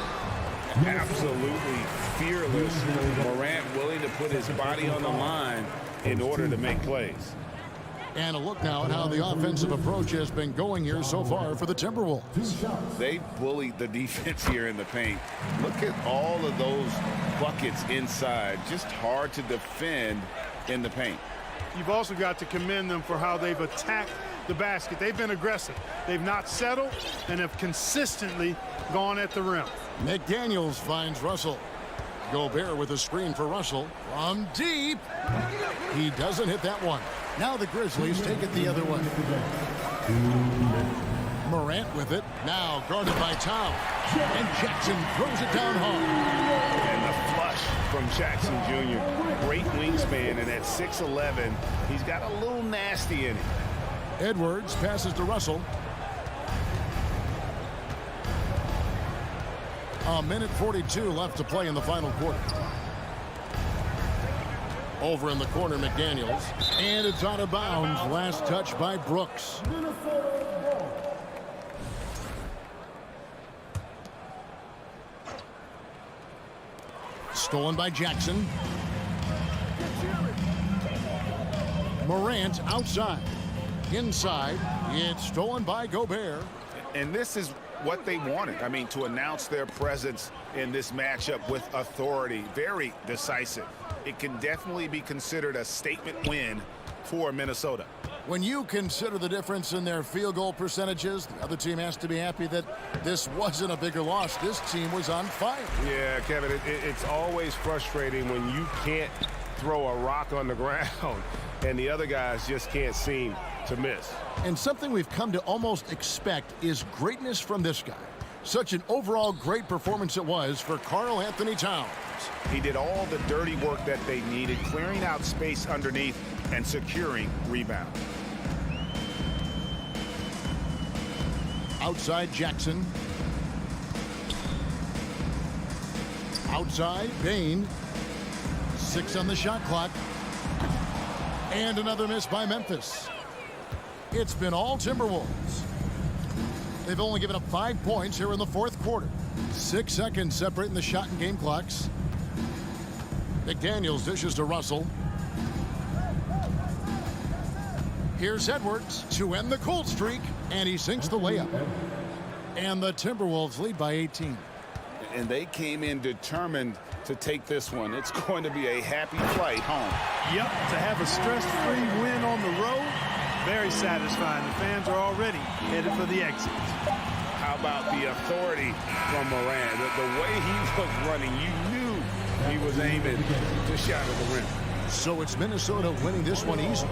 Absolutely fearless. Morant willing to put his body on the line in order to make plays. And a look now at how the offensive approach has been going here so far for the Timberwolves. They bullied the defense here in the paint. Look at all of those buckets inside. Just hard to defend in the paint. You've also got to commend them for how they've attacked the basket. They've been aggressive. They've not settled and have consistently gone at the rim. McDaniels finds Russell. Gobert with a screen for Russell from deep. He doesn't hit that one. Now the Grizzlies take it the other way. Morant with it. Now guarded by Towns. And Jackson throws it down hard. And the flush from Jackson Jr. Great wingspan, and at 6'11", he's got a little nasty in it. Edwards passes to Russell. A minute 42 left to play in the final quarter. Over in the corner, McDaniels. And it's out of bounds. Last touch by Brooks. Stolen by Jackson. Morant outside. Inside. It's stolen by Gobert. And this is what they wanted. I mean, to announce their presence in this matchup with authority. Very decisive. It can definitely be considered a statement win for Minnesota. When you consider the difference in their field goal percentages, the other team has to be happy that this wasn't a bigger loss. This team was on fire. Yeah, Kevin, it's always frustrating when you can't throw a rock on the ground and the other guys just can't seem to miss. And something we've come to almost expect is greatness from this guy. Such an overall great performance it was for Karl Anthony Towns. He did all the dirty work that they needed, clearing out space underneath and securing rebound. Outside Jackson. Outside Bain. 6 on the shot clock. And another miss by Memphis. It's been all Timberwolves. They've only given up 5 points here in the fourth quarter. 6 seconds separating the shot and game clocks. McDaniels dishes to Russell. Here's Edwards to end the cold streak, and he sinks the layup. And the Timberwolves lead by 18. And they came in determined to take this one. It's going to be a happy flight home. Yep, to have a stress-free win on the road, very satisfying. The fans are already headed for the exit. How about the authority from Moran? The way he was running, you knew he was aiming to shatter the rim. So it's Minnesota winning this one easily.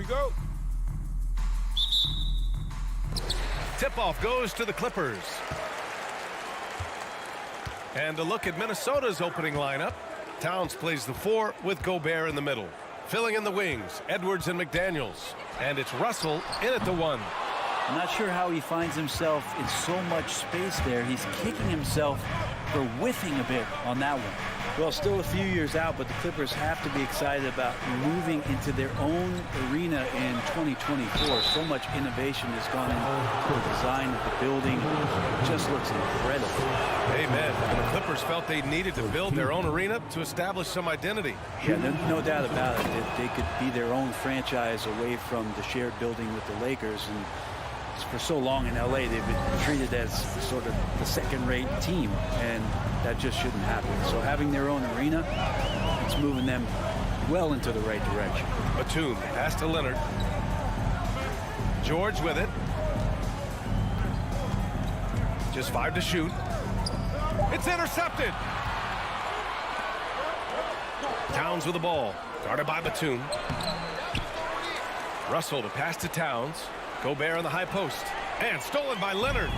go. Tip-off goes to the Clippers. And a look at Minnesota's opening lineup. Towns plays the 4 with Gobert in the middle. Filling in the wings, Edwards and McDaniels. And it's Russell in at the 1. I'm not sure how he finds himself in so much space there. He's kicking himself for whiffing a bit on that one. Well, still a few years out, but the Clippers have to be excited about moving into their own arena in 2024. So much innovation has gone into the design of the building. It just looks incredible. Amen. And the Clippers felt they needed to build their own arena to establish some identity. Yeah, no doubt about it. That they could be their own franchise away from the shared building with the Lakers. And for so long in LA, they've been treated as sort of the second-rate team, and that just shouldn't happen. So having their own arena, it's moving them well into the right direction. Batum, pass to Leonard. George with it. Just 5 to shoot. It's intercepted. Towns with the ball. Guarded by Batum. Russell to pass to Towns. Gobert on the high post. And stolen by Leonard.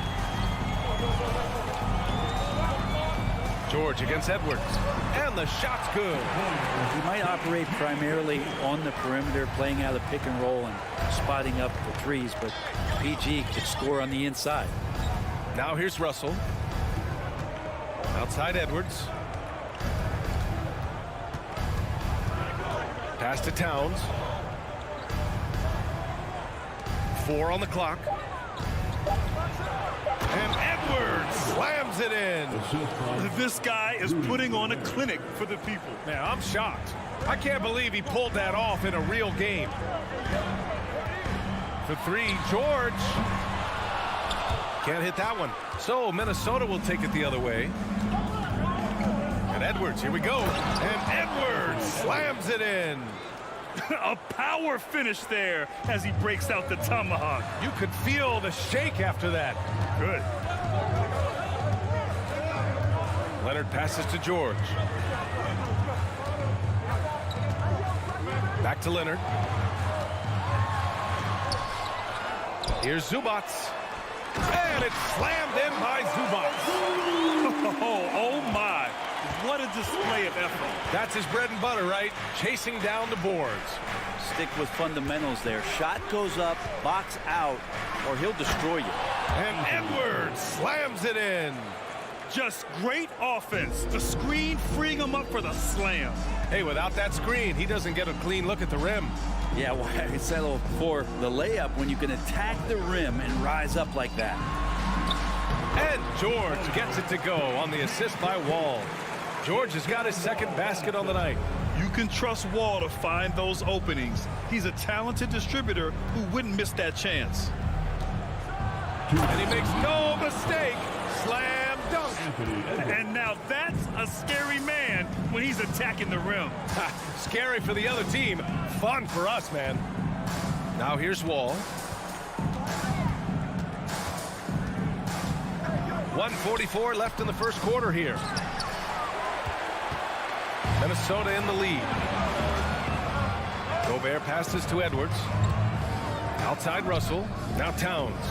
George against Edwards. And the shot's good. He might operate primarily on the perimeter, playing out of pick and roll and spotting up the threes, but PG could score on the inside. Now here's Russell. Outside Edwards. Pass to Towns. 4 on the clock. And Edwards slams it in. This guy is putting on a clinic for the people. Man, I'm shocked. I can't believe he pulled that off in a real game. For 3, George. Can't hit that one. So Minnesota will take it the other way. And Edwards, here we go. And Edwards slams it in. A power finish there as he breaks out the tomahawk. You could feel the shake after that. Good. Leonard passes to George. Back to Leonard. Here's Zubats. And it's slammed in by Zubats. Oh my. What a display of effort. That's his bread and butter, right? Chasing down the boards. Stick with fundamentals there. Shot goes up, box out, or he'll destroy you. And Edwards slams it in. Just great offense. The screen freeing him up for the slam. Hey, without that screen, he doesn't get a clean look at the rim. Yeah, well, I settle for the layup when you can attack the rim and rise up like that. And George gets it to go on the assist by Wall. George has got his second basket on the night. You can trust Wall to find those openings. He's a talented distributor who wouldn't miss that chance. And he makes no mistake. Slam dunk. And now that's a scary man when he's attacking the rim. Scary for the other team. Fun for us, man. Now here's Wall. 1:44 left in the first quarter here. Minnesota in the lead. Gobert passes to Edwards. Outside Russell. Now Towns.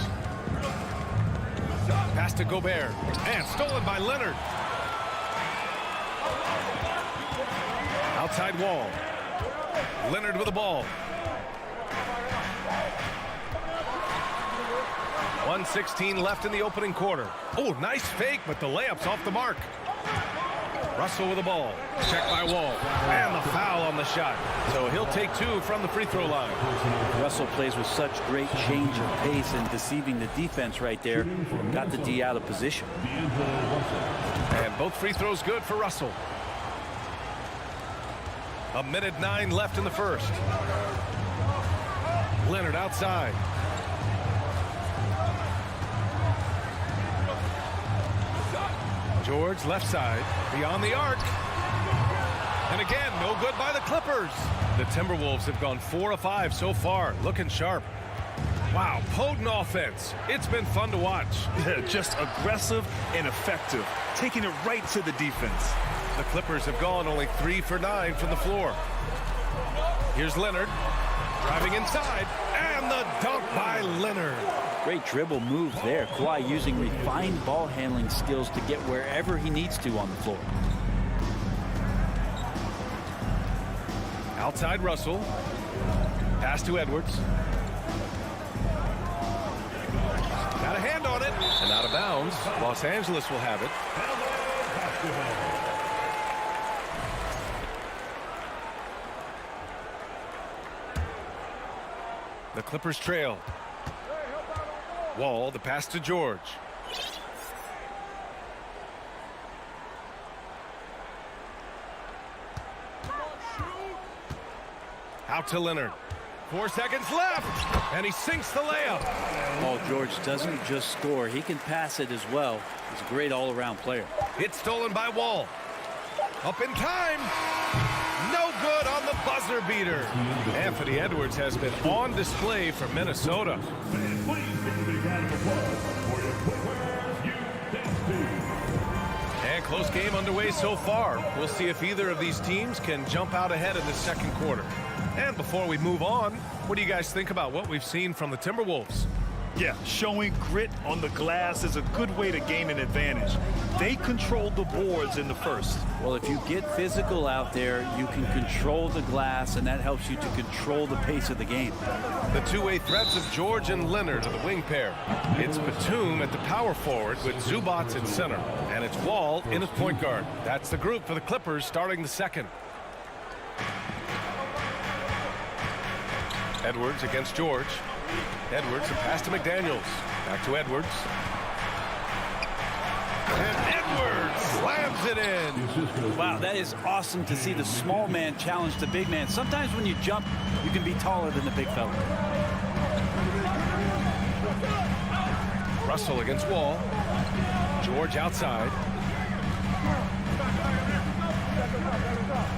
Pass to Gobert. And stolen by Leonard. Outside Wall. Leonard with the ball. 1:16 left in the opening quarter. Oh, nice fake, but the layup's off the mark. Russell with the ball. Checked by Wall. And the foul on the shot. So he'll take 2 from the free throw line. Russell plays with such great change of pace and deceiving the defense right there. Got the D out of position. And both free throws good for Russell. 1:09 left in the first. Leonard outside. George left side, beyond the arc. And again, no good by the Clippers. The Timberwolves have gone 4 of 5 so far, looking sharp. Wow, potent offense. It's been fun to watch. Just aggressive and effective, taking it right to the defense. The Clippers have gone only 3 for 9 from the floor. Here's Leonard, driving inside, and the dunk by Leonard. Great dribble move there. Kawhi using refined ball handling skills to get wherever he needs to on the floor. Outside Russell. Pass to Edwards. Got a hand on it. And out of bounds. Los Angeles will have it. The Clippers trail. Wall, the pass to George. Out to Leonard. 4 seconds left, and he sinks the layup. Paul George doesn't just score, he can pass it as well. He's a great all-around player. It's stolen by Wall. Up in time. No good on the buzzer beater. Anthony Edwards has been on display for Minnesota. And close game underway so far. We'll see if either of these teams can jump out ahead in the second quarter. And before we move on, what do you guys think about what we've seen from the Timberwolves? Yeah, showing grit on the glass is a good way to gain an advantage. They controlled the boards in the first. Well, if you get physical out there, you can control the glass, and that helps you to control the pace of the game. The two-way threats of George and Leonard are the wing pair. It's Batum at the power forward with Zubac at center. And it's Wall in his point guard. That's the group for the Clippers starting the second. Edwards against George. Edwards, a pass to McDaniels. Back to Edwards. And Edwards slams it in. Wow, that is awesome to see the small man challenge the big man. Sometimes when you jump, you can be taller than the big fella. Russell against Wall. George outside.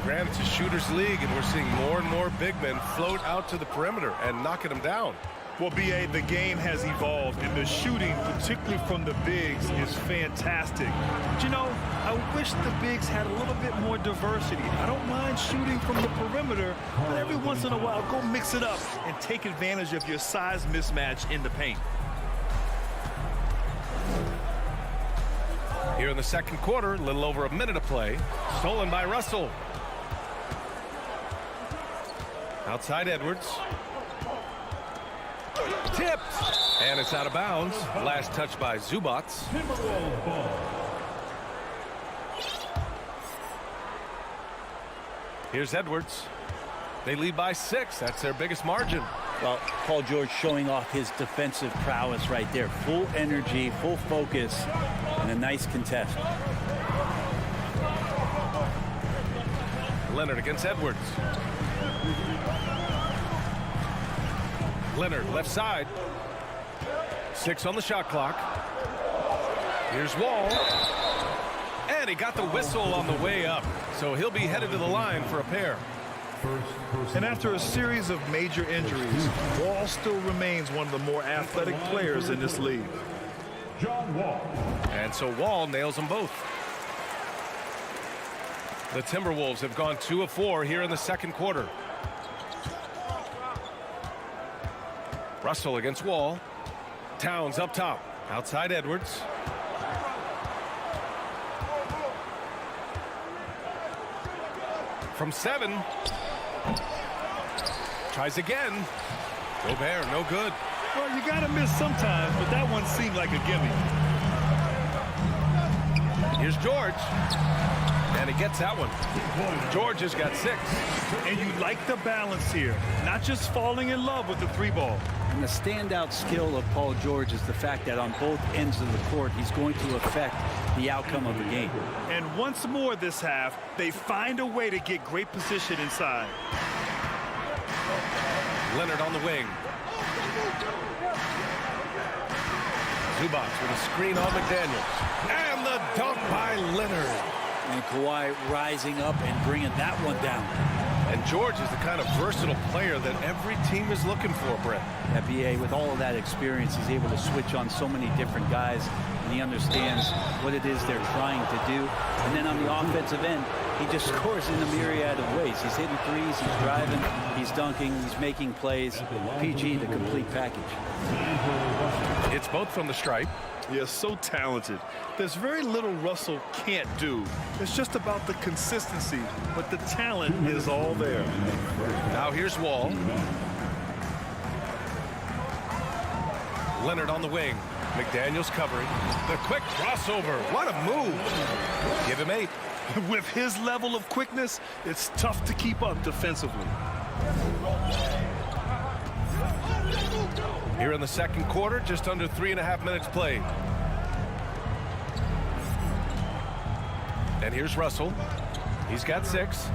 Granted, it's a shooter's league, and we're seeing more and more big men float out to the perimeter and knocking them down. Well, B.A., the game has evolved, and the shooting, particularly from the bigs, is fantastic. But, you know, I wish the bigs had a little bit more diversity. I don't mind shooting from the perimeter, but every once in a while, go mix it up and take advantage of your size mismatch in the paint. Here in the second quarter, a little over a minute of play. Stolen by Russell. Outside Edwards. Tipped. And it's out of bounds. Last touch by Zubac. Here's Edwards. They lead by 6. That's their biggest margin. Well, Paul George showing off his defensive prowess right there. Full energy, full focus, and a nice contest. Leonard against Edwards. Leonard left side. 6 on the shot clock. Here's Wall. And he got the whistle on the way up. So he'll be headed to the line for a pair. And after a series of major injuries, Wall still remains one of the more athletic players in this league. And so Wall nails them both. The Timberwolves have gone 2 of 4 here in the second quarter. Russell against Wall. Towns up top. Outside Edwards. From 7. Tries again. Gobert, no good. Well, you got to miss sometimes, but that one seemed like a gimme. Here's George. And he gets that one. George has got 6. And you like the balance here. Not just falling in love with the 3-ball. And the standout skill of Paul George is the fact that on both ends of the court, he's going to affect the outcome of the game. And once more this half, they find a way to get great position inside. Leonard on the wing. Zubac with a screen on McDaniels. And the dunk by Leonard. And Kawhi rising up and bringing that one down. And George is the kind of versatile player that every team is looking for, Brett. At BA, with all of that experience, he's able to switch on so many different guys, and he understands what it is they're trying to do. And then on the offensive end, he just scores in a myriad of ways. He's hitting threes, he's driving, he's dunking, he's making plays. PG, the complete package. It's both from the stripe. Yeah, so talented. There's very little Russell can't do. It's just about the consistency, but the talent is all there. Now here's Wall. Leonard on the wing. McDaniels covering. The quick crossover. What a move. Give him 8. With his level of quickness, it's tough to keep up defensively. Here in the second quarter, just under 3.5 minutes played. And here's Russell. He's got 6.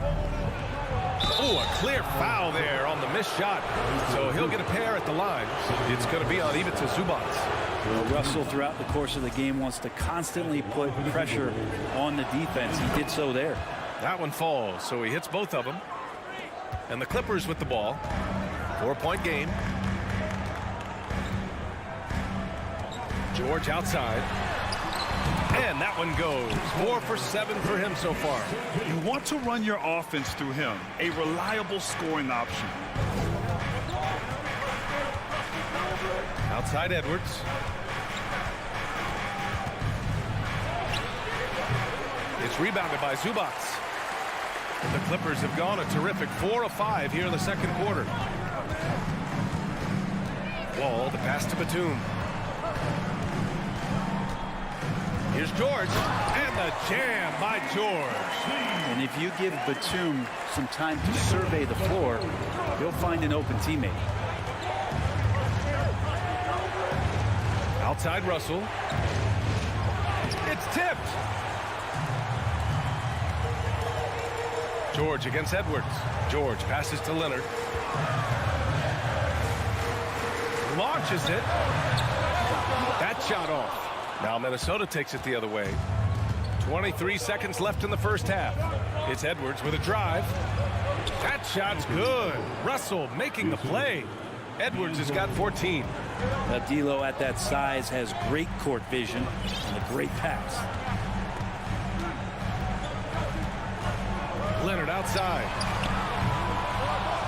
Oh, a clear foul there on the missed shot. So he'll get a pair at the line. It's going to be on Ivica Zubac. Well, Russell, throughout the course of the game, wants to constantly put pressure on the defense. He did so there. That one falls, so he hits both of them. And the Clippers with the ball. 4-point game. George outside. And that one goes. 4 for 7 for him so far. You want to run your offense through him, a reliable scoring option. Outside Edwards. It's rebounded by Zubac. And the Clippers have gone a terrific 4 of 5 here in the second quarter. Wall, the pass to Batum. Here's George, and the jam by George. And if you give Batum some time to survey the floor, he'll find an open teammate. Outside Russell. It's tipped. George against Edwards. George passes to Leonard. Launches it. That shot off. Now Minnesota takes it the other way. 23 seconds left in the first half. It's Edwards with a drive. That shot's good. Russell making the play. Edwards has got 14. Now D'Lo at that size has great court vision and a great pass. Leonard outside.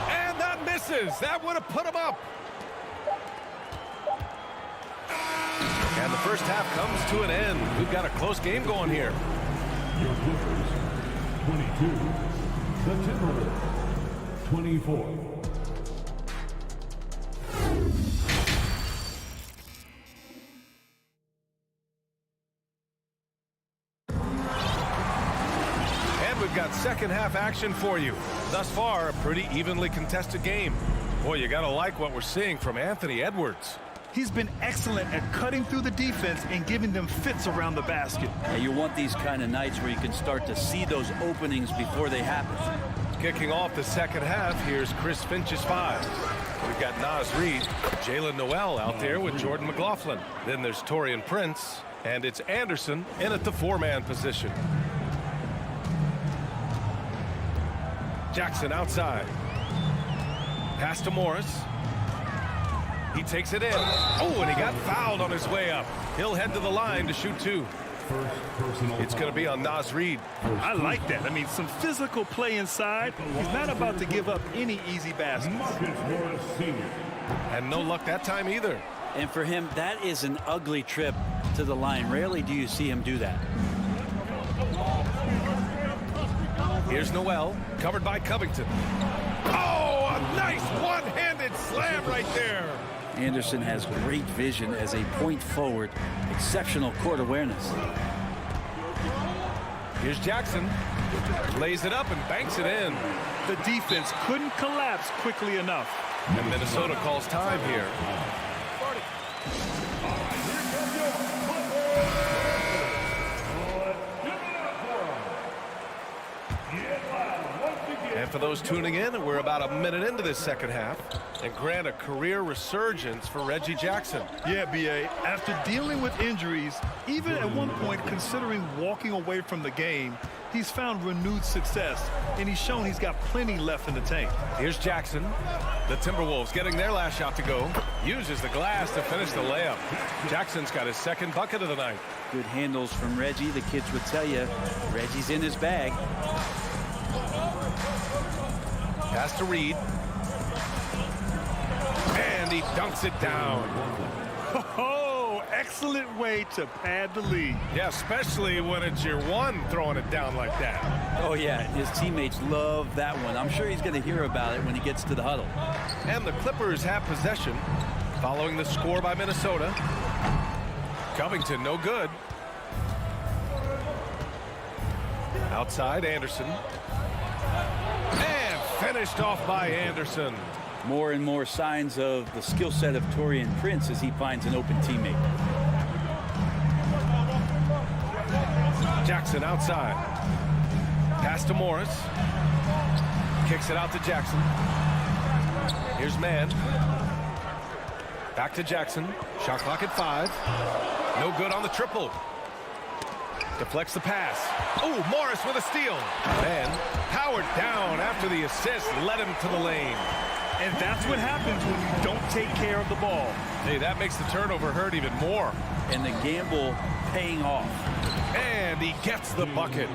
And that misses. That would have put him up. And the first half comes to an end. We've got a close game going here. Your Clippers, 22. The Timberwolves, 24. And we've got second half action for you. Thus far, a pretty evenly contested game. Boy, you got to like what we're seeing from Anthony Edwards. He's been excellent at cutting through the defense and giving them fits around the basket. Yeah, you want these kind of nights where you can start to see those openings before they happen. Kicking off the second half, here's Chris Finch's 5. We've got Naz Reid, Jalen Noel out there with Jordan McLaughlin. Then there's Taurean Prince, and it's Anderson in at the 4-man position. Jackson outside. Pass to Morris. He takes it in. Oh, and he got fouled on his way up. He'll head to the line to shoot 2. It's going to be on Naz Reid. I like that. I mean, some physical play inside. He's not about to give up any easy baskets. And no luck that time either. And for him, that is an ugly trip to the line. Rarely do you see him do that. Here's Noel, covered by Covington. Oh, a nice one-handed slam right there. Anderson has great vision as a point forward, exceptional court awareness. Here's Jackson, lays it up and banks it in. The defense couldn't collapse quickly enough. And Minnesota calls time here. And for those tuning in, we're about a minute into this second half. And grant a career resurgence for Reggie Jackson. Yeah, B.A. After dealing with injuries, even at one point considering walking away from the game, he's found renewed success, and he's shown he's got plenty left in the tank. Here's Jackson. The Timberwolves getting their last shot to go. Uses the glass to finish the layup. Jackson's got his second bucket of the night. Good handles from Reggie. The kids would tell you Reggie's in his bag. Pass to Reid. And he dunks it down. Oh, excellent way to pad the lead. Yeah, especially when it's your one throwing it down like that. Oh, yeah, his teammates love that one. I'm sure he's going to hear about it when he gets to the huddle. And the Clippers have possession following the score by Minnesota. Covington, no good. Outside, Anderson. And finished off by Anderson. More and more signs of the skill set of Taurean Prince as he finds an open teammate. Jackson outside. Pass to Morris. Kicks it out to Jackson. Here's Mann. Back to Jackson. Shot clock at 5. No good on the triple. Deflects the pass. Oh, Morris with a steal. Mann powered down after the assist. Led him to the lane. And that's what happens when you don't take care of the ball. Hey, that makes the turnover hurt even more. And the gamble paying off. And he gets the bucket.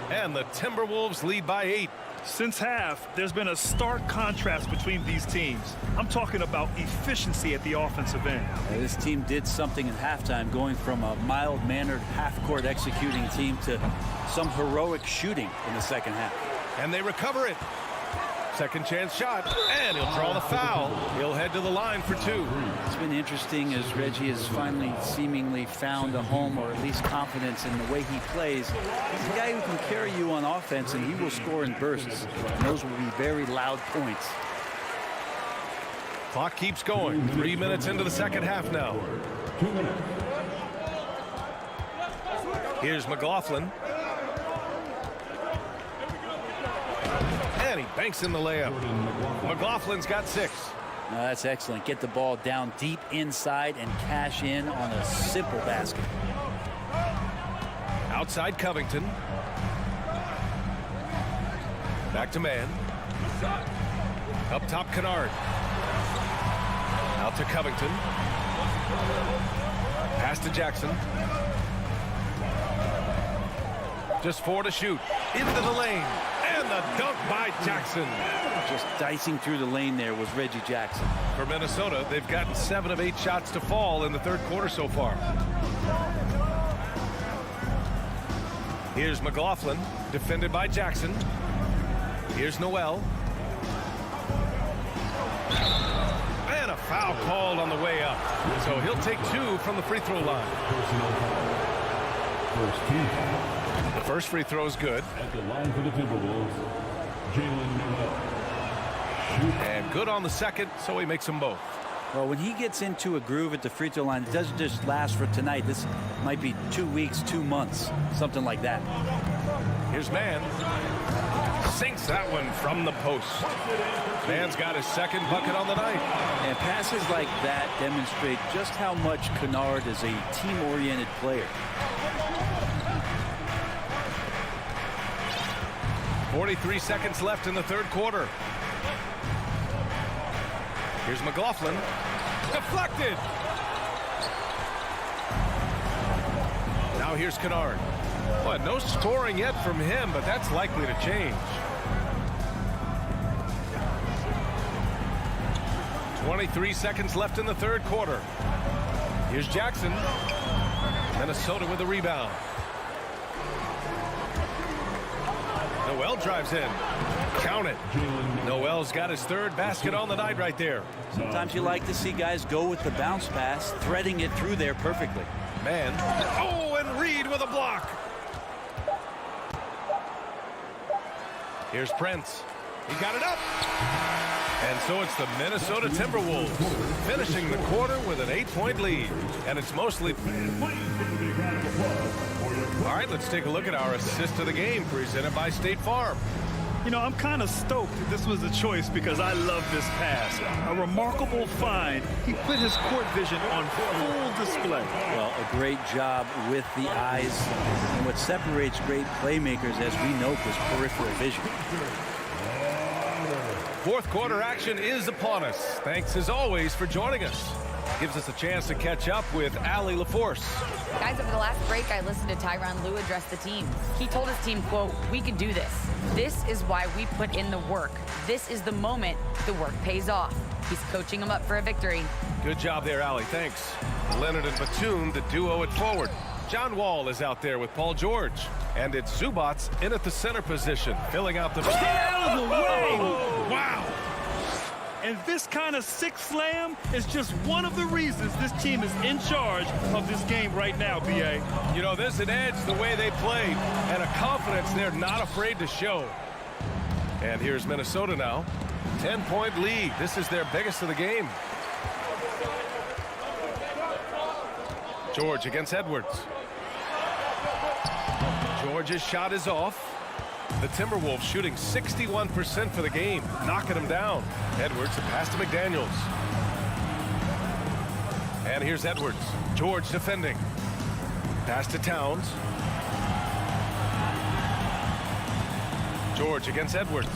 And the Timberwolves lead by 8. Since half, there's been a stark contrast between these teams. I'm talking about efficiency at the offensive end. This team did something at halftime, going from a mild-mannered half-court executing team to some heroic shooting in the second half. And they recover it. Second chance shot, and he'll draw the foul. He'll head to the line for 2. It's been interesting as Reggie has finally seemingly found a home, or at least confidence in the way he plays. He's a guy who can carry you on offense, and he will score in bursts. And those will be very loud points. Clock keeps going. 3 minutes into the second half now. 2 minutes. Here's McLaughlin. And he banks in the layup. McLaughlin's got 6. No, that's excellent. Get the ball down deep inside and cash in on a simple basket. Outside Covington. Back to Mann. Up top Kennard. Out to Covington. Pass to Jackson. Just 4 to shoot. Into the lane. And the dunk by Jackson. Just dicing through the lane there was Reggie Jackson. For Minnesota, they've gotten 7 of 8 shots to fall in the third quarter so far. Here's McLaughlin, defended by Jackson. Here's Noel. And a foul called on the way up. So he'll take 2 from the free throw line. The first free throw is good. At the line for the Timberwolves, Jalen Noel. And good on the second, so he makes them both. Well, when he gets into a groove at the free throw line, it doesn't just last for tonight. This might be 2 weeks, 2 months, something like that. Here's Mann. Sinks that one from the post. Mann's got his second bucket on the night. And passes like that demonstrate just how much Kennard is a team-oriented player. 43 seconds left in the third quarter. Here's McLaughlin. Deflected. Now here's Kennard. Boy, no scoring yet from him, but that's likely to change. 23 seconds left in the third quarter. Here's Jackson. Minnesota with the rebound. Noel drives in. Count it. Noel's got his third basket on the night right there. Sometimes you like to see guys go with the bounce pass, threading it through there perfectly. Mann. Oh, and Reed with a block. Here's Prince. He got it up. And so it's the Minnesota Timberwolves finishing the quarter with an 8-point lead. And it's mostly... All right, let's take a look at our assist of the game presented by State Farm. You know, I'm kind of stoked that this was a choice because I love this pass. A remarkable find. He put his court vision on full display. Well, a great job with the eyes. And what separates great playmakers, as we know, is peripheral vision. Fourth quarter action is upon us. Thanks, as always, for joining us. Gives us a chance to catch up with Allie LaForce. Guys, over the last break, I listened to SuperLu address the team. He told his team, quote, "We can do this. This is why we put in the work. This is the moment the work pays off." He's coaching them up for a victory. Good job there, Allie. Thanks. Leonard and Batum, the duo at forward. John Wall is out there with Paul George. And it's Zubats in at the center position, filling out the... Get out of the way! Wow! And this kind of six slam is just one of the reasons this team is in charge of this game right now, B.A. You know, there's an edge the way they played and a confidence they're not afraid to show. And here's Minnesota now. 10-point lead. This is their biggest of the game. George against Edwards. George's shot is off. The Timberwolves shooting 61% for the game, knocking him down. Edwards, a pass to McDaniels. And here's Edwards. George defending. Pass to Towns. George against Edwards.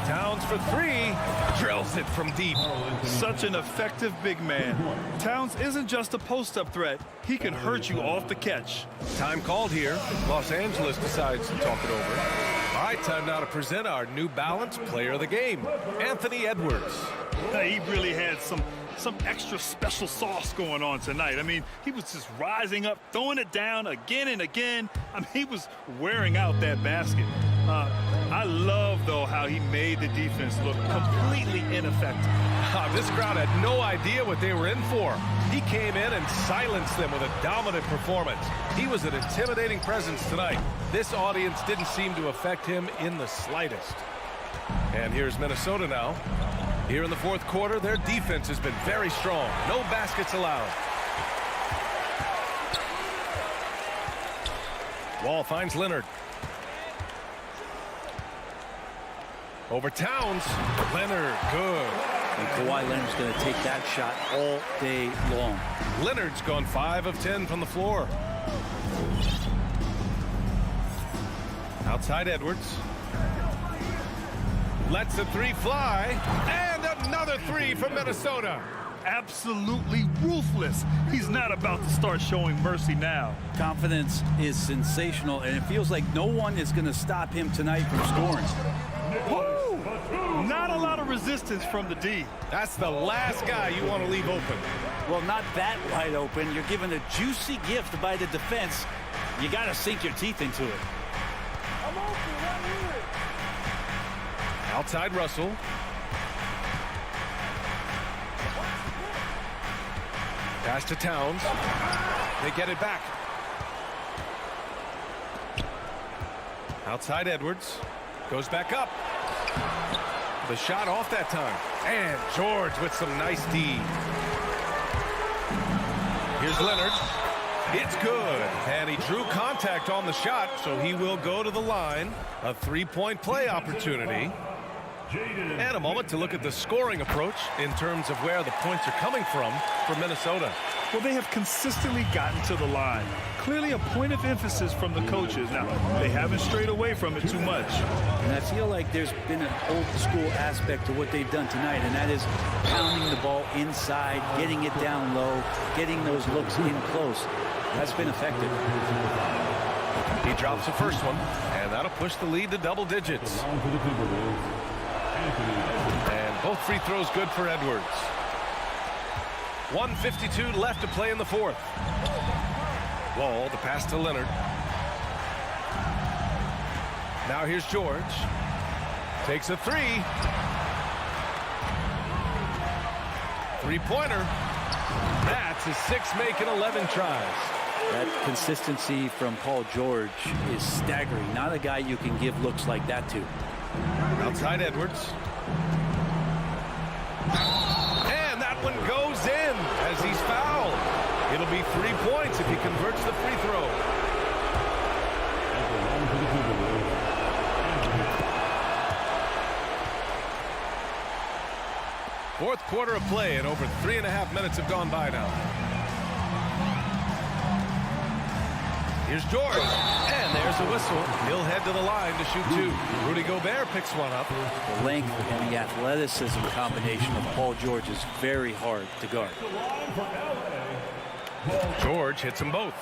Towns for three. Drills it from deep. Such an effective big man. Towns isn't just a post-up threat. He can hurt you off the catch. Time called here. Los Angeles decides to talk it over. All right, time now to present our New Balance player of the game, Anthony Edwards. He really had some extra special sauce going on tonight. I mean, he was just rising up, throwing it down again and again. I mean, he was wearing out that basket. I love, though, how he made the defense look completely ineffective. This crowd had no idea what they were in for. He came in and silenced them with a dominant performance. He was an intimidating presence tonight. This audience didn't seem to affect him in the slightest. And here's Minnesota now. Here in the fourth quarter, their defense has been very strong. No baskets allowed. Wall finds Leonard. Over Towns. Leonard, good. And Kawhi Leonard's going to take that shot all day long. Leonard's gone 5 of 10 from the floor. Outside Edwards. Lets the three fly. And another three from Minnesota. Absolutely ruthless. He's not about to start showing mercy now. Confidence is sensational, and it feels like no one is going to stop him tonight from scoring. Woo! Not a lot of resistance from the D. That's the last guy you want to leave open. Well, not that wide open. You're given a juicy gift by the defense. You got to sink your teeth into it. I'm open right here. Outside Russell. Pass to Towns. They get it back. Outside Edwards. Goes back up. The shot off that time. And George with some nice D. Here's Leonard. It's good. And he drew contact on the shot, so he will go to the line. A three-point play opportunity. And a moment to look at the scoring approach in terms of where the points are coming from for Minnesota. Well, they have consistently gotten to the line. Clearly a point of emphasis from the coaches. Now, they haven't strayed away from it too much. And I feel like there's been an old school aspect to what they've done tonight, and that is pounding the ball inside, getting it down low, getting those looks in close. That's been effective. He drops the first one, and that'll push the lead to double digits. And both free throws good for Edwards. 1:52 left to play in the fourth. Wall, the pass to Leonard. Now here's George. Takes a three. Three-pointer. That's his sixth make in 11 tries. That consistency from Paul George is staggering. Not a guy you can give looks like that to. Outside Edwards. And that one goes in as he's fouled. It'll be 3 points if he converts the free throw. Fourth quarter of play, and over 3.5 minutes have gone by now. Here's George, and there's a whistle. He'll head to the line to shoot two. Rudy Gobert picks one up. The length and the athleticism combination of Paul George is very hard to guard. George hits them both.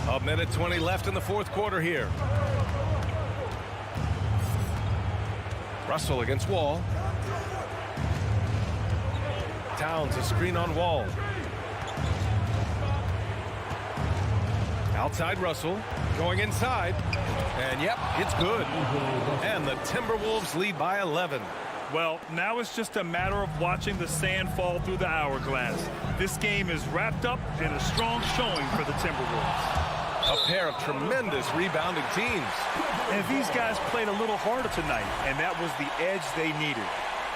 A minute 20 left in the fourth quarter here. Russell against Wall. Towns a screen on Wall. Outside Russell, going inside, and yep, it's good. And the Timberwolves lead by 11. Well, now it's just a matter of watching the sand fall through the hourglass. This game is wrapped up in a strong showing for the Timberwolves. A pair of tremendous rebounding teams. And these guys played a little harder tonight, and that was the edge they needed.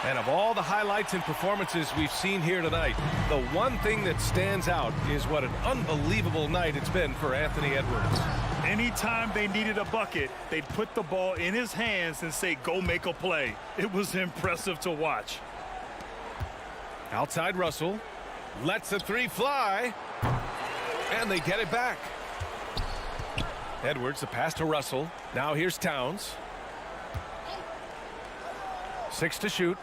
And of all the highlights and performances we've seen here tonight, the one thing that stands out is what an unbelievable night it's been for Anthony Edwards. Anytime they needed a bucket, they'd put the ball in his hands and say, go make a play. It was impressive to watch. Outside Russell, lets the three fly, and they get it back. Edwards, the pass to Russell. Now here's Towns. 6 to shoot.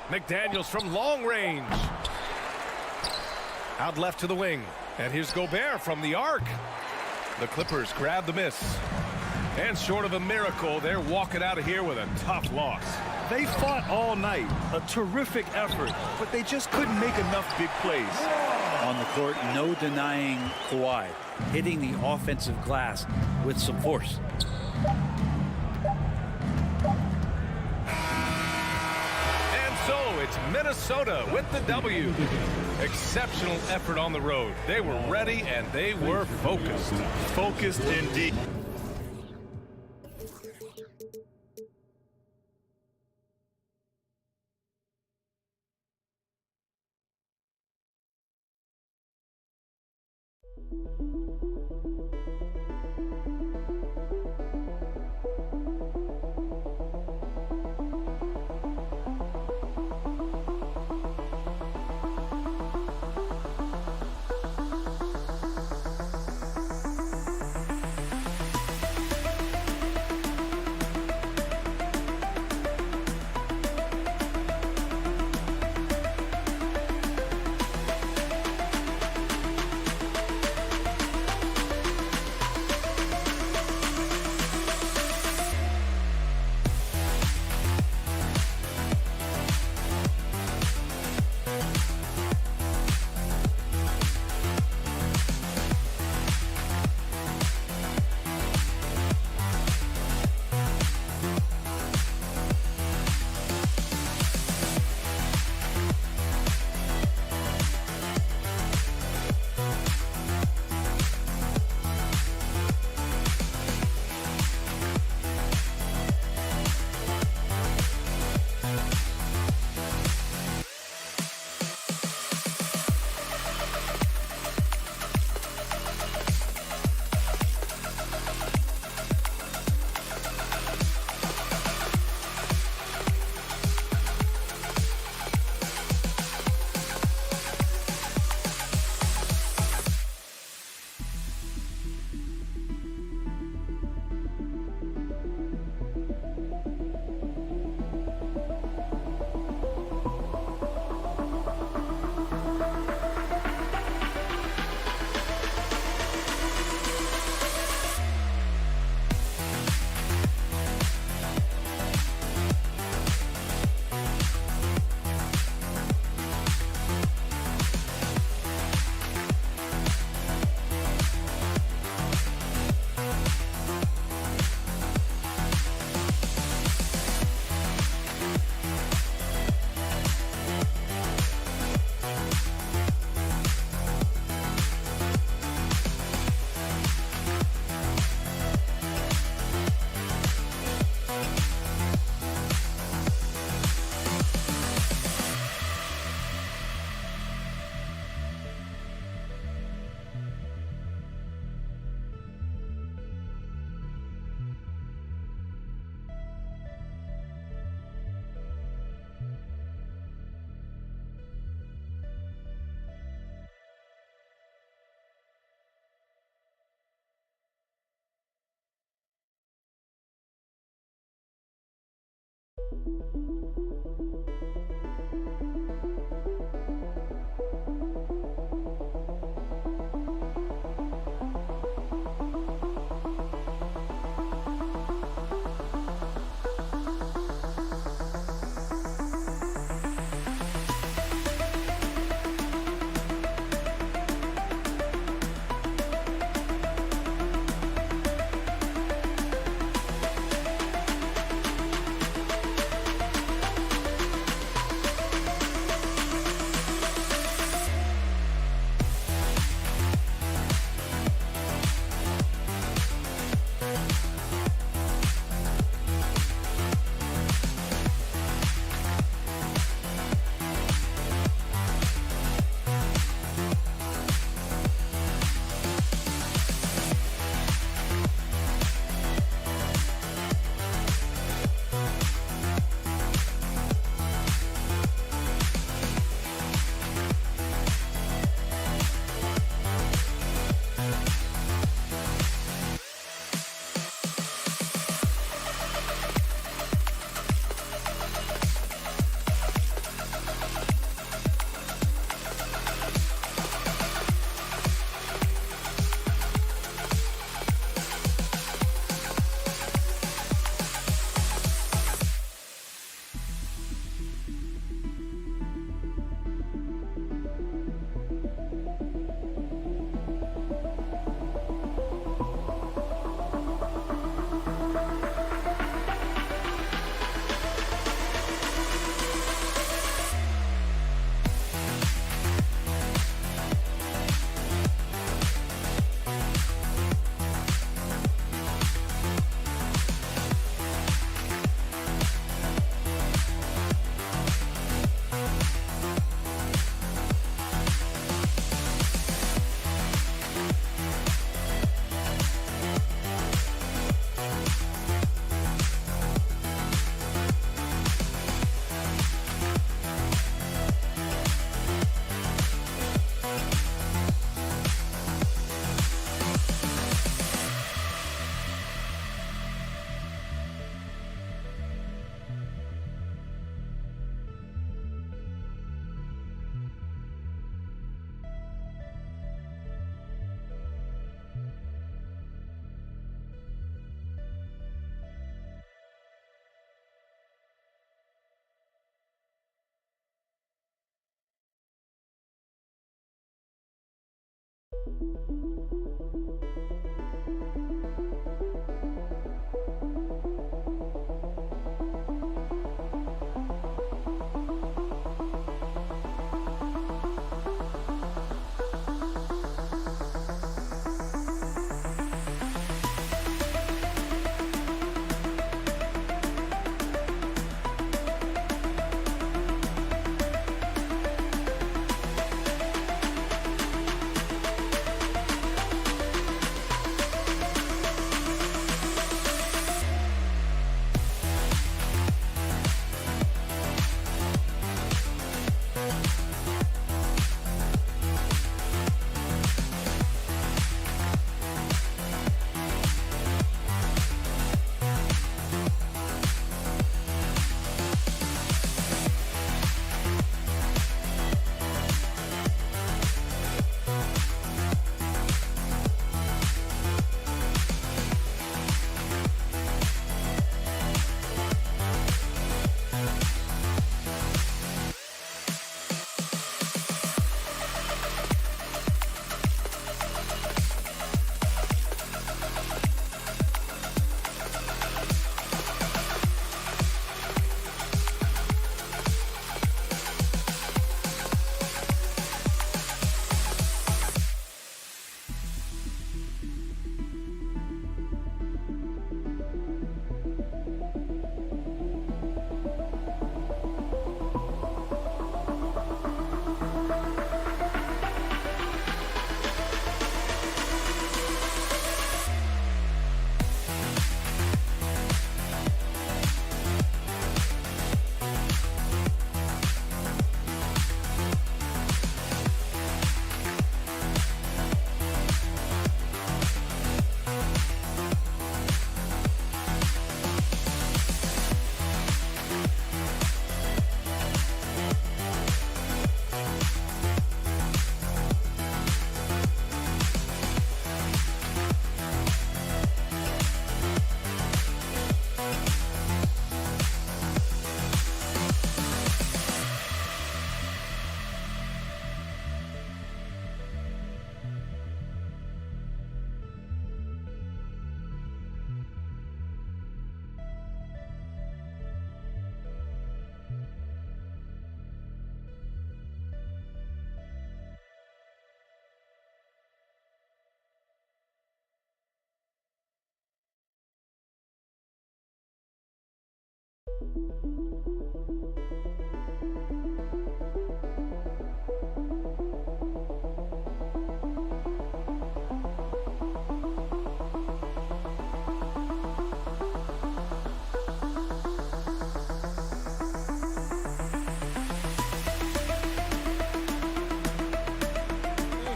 McDaniels from long range. Out left to the wing. And here's Gobert from the arc. The Clippers grab the miss. And short of a miracle, they're walking out of here with a tough loss. They fought all night. A terrific effort. But they just couldn't make enough big plays. On the court, no denying Kawhi. Hitting the offensive glass with some force. So it's Minnesota with the W. Exceptional effort on the road. They were ready and they were focused. Focused indeed.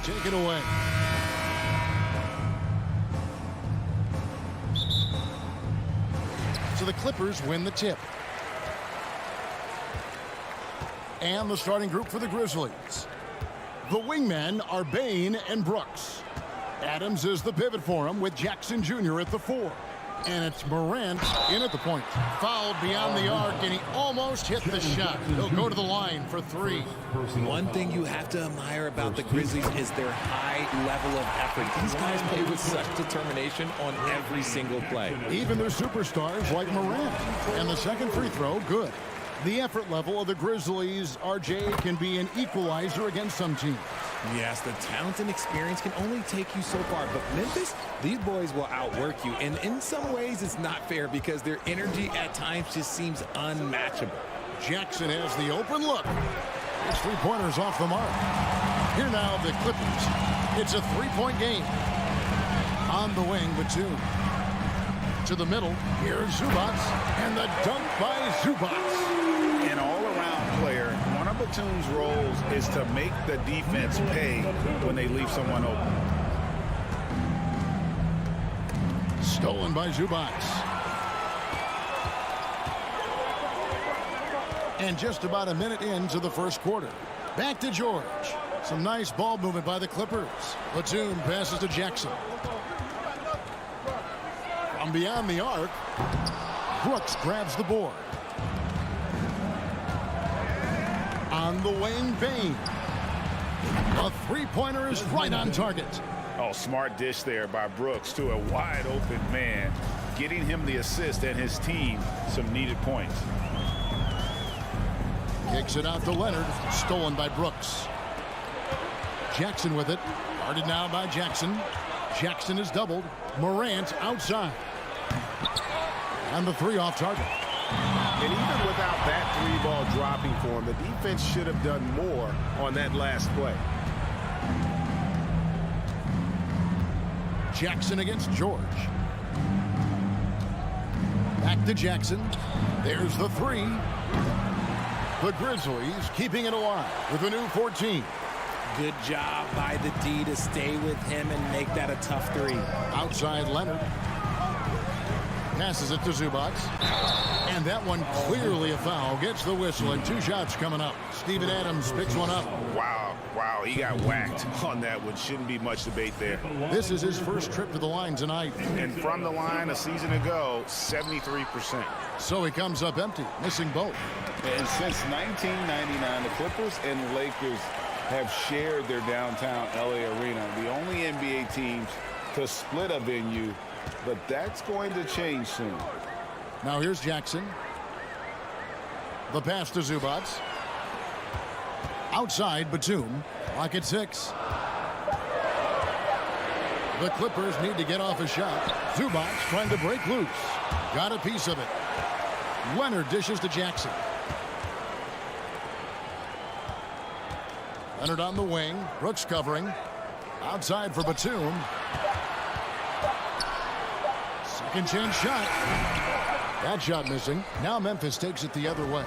Take it away. So the Clippers win the tip. And the starting group for the Grizzlies. The wingmen are Bain and Brooks. Adams is the pivot for him with Jackson Jr. at the 4. And it's Morant in at the point. Fouled beyond the arc, and he almost hit the shot. He'll go to the line for 3. One thing you have to admire about the Grizzlies is their high level of effort. These guys play with such determination on every single play. Even their superstars like Morant. And the second free throw, good. The effort level of the Grizzlies, RJ, can be an equalizer against some teams. Yes, the talent and experience can only take you so far, but Memphis, these boys will outwork you, and in some ways it's not fair because their energy at times just seems unmatchable. Jackson has the open look. His three-pointers off the mark. Here now the Clippers. It's a three-point game. On the wing, Batum. To the middle, here's Zubac, and the dunk by Zubac. An all-around player, one of Batum's roles is to make the defense pay when they leave someone open. Stolen by Zubac. And just about a minute into the first quarter. Back to George. Some nice ball movement by the Clippers. Batum passes to Jackson. From beyond the arc, Brooks grabs the board. On the wing, Bain. A three-pointer is right on target. Oh, smart dish there by Brooks to a wide open man, getting him the assist and his team some needed points. Kicks it out to Leonard. Stolen by Brooks. Jackson with it. Guarded now by Jackson. Jackson is doubled. Morant outside. And the three off target. And even without that three ball dropping for him, the defense should have done more on that last play. Jackson against George. Back to Jackson. There's the three. The Grizzlies keeping it alive with a new 14. Good job by the D to stay with him and make that a tough three. Outside Leonard. Passes it to Zubac. And that one clearly a foul. Gets the whistle and 2 shots coming up. Steven Adams picks one up. Wow, he got whacked on that one. Shouldn't be much debate there. This is his first trip to the line tonight. And from the line a season ago, 73%. So he comes up empty, missing both. And since 1999, the Clippers and Lakers have shared their downtown LA arena. The only NBA teams to split a venue, but that's going to change soon. Now here's Jackson. The pass to Zubac. Outside Batum. Lock at 6. The Clippers need to get off a shot. Zubac trying to break loose. Got a piece of it. Leonard dishes to Jackson. Leonard on the wing. Brooks covering. Outside for Batum. Second chance shot. That shot missing. Now Memphis takes it the other way.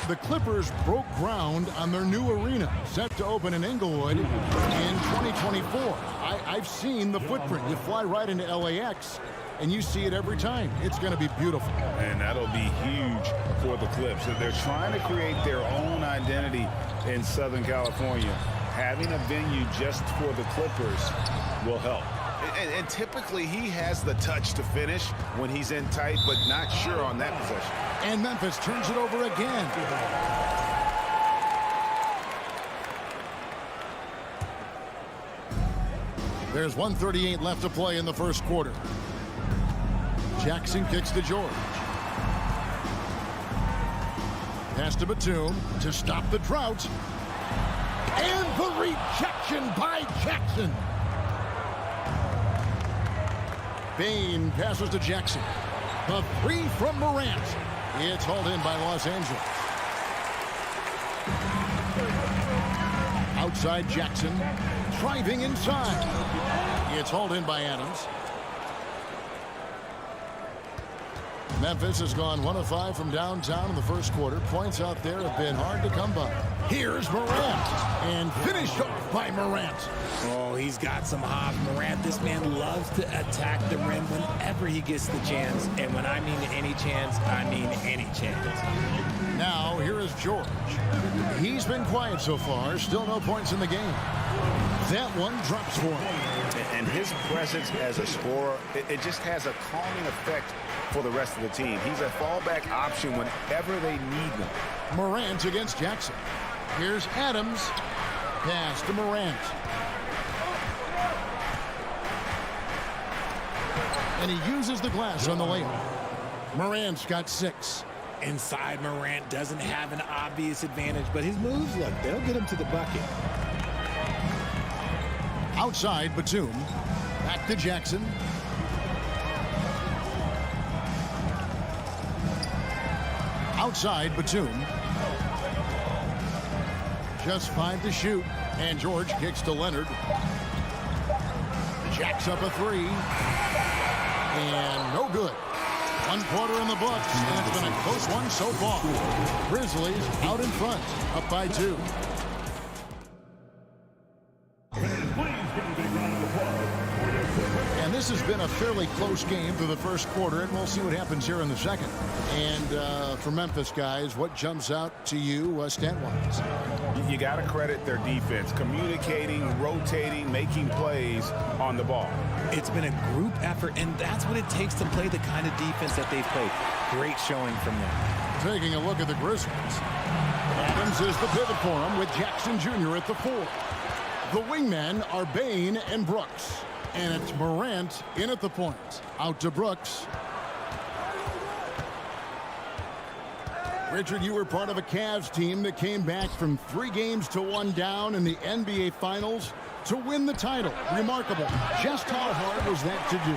The Clippers broke ground on their new arena, set to open in Inglewood in 2024. I've seen the footprint. You fly right into LAX, and you see it every time. It's going to be beautiful. And that'll be huge for the Clips. They're trying to create their own identity in Southern California. Having a venue just for the Clippers will help. And typically he has the touch to finish when he's in tight, but not sure on that possession. And Memphis turns it over again. There's 1:38 left to play in the first quarter. Jackson kicks to George. Pass to Batum to stop the drought. And the rejection by Jackson. Bain passes to Jackson. The three from Morant. It's hauled in by Los Angeles. Outside Jackson. Driving inside. It's hauled in by Adams. Memphis has gone 1 of 5 from downtown in the first quarter. Points out there have been hard to come by. Here's Morant. And finished off by Morant. Oh, he's got some hop. Morant, this man loves to attack the rim whenever he gets the chance. And when I mean any chance, I mean any chance. Now, here is George. He's been quiet so far. Still no points in the game. That one drops for him. And his presence as a scorer, it just has a calming effect for the rest of the team. He's a fallback option whenever they need him. Morant against Jackson. Here's Adams. Pass to Morant. And he uses the glass on the layup. Morant's got 6. Inside, Morant doesn't have an obvious advantage, but his moves, look, they'll get him to the bucket. Outside, Batum. Back to Jackson. Outside, Batum. Just 5 to shoot. And George kicks to Leonard. Jacks up a 3. And no good. 1 quarter in the books, and it's been a close one so far. Grizzlies out in front, up by 2. And this has been a fairly close game through the first quarter, and we'll see what happens here in the second. And for Memphis, guys, what jumps out to you stat-wise? You got to credit their defense, communicating, rotating, making plays on the ball. It's been a group effort, and that's what it takes to play the kind of defense that they've played. Great showing from them. Taking a look at the Grizzlies. Adams is the pivot for him with Jackson Jr. at the 4. The wingmen are Bain and Brooks. And it's Morant in at the point. Out to Brooks. Richard, you were part of a Cavs team that came back from 3 games to 1 down in the NBA Finals to win the title. Remarkable. Just how hard was that to do?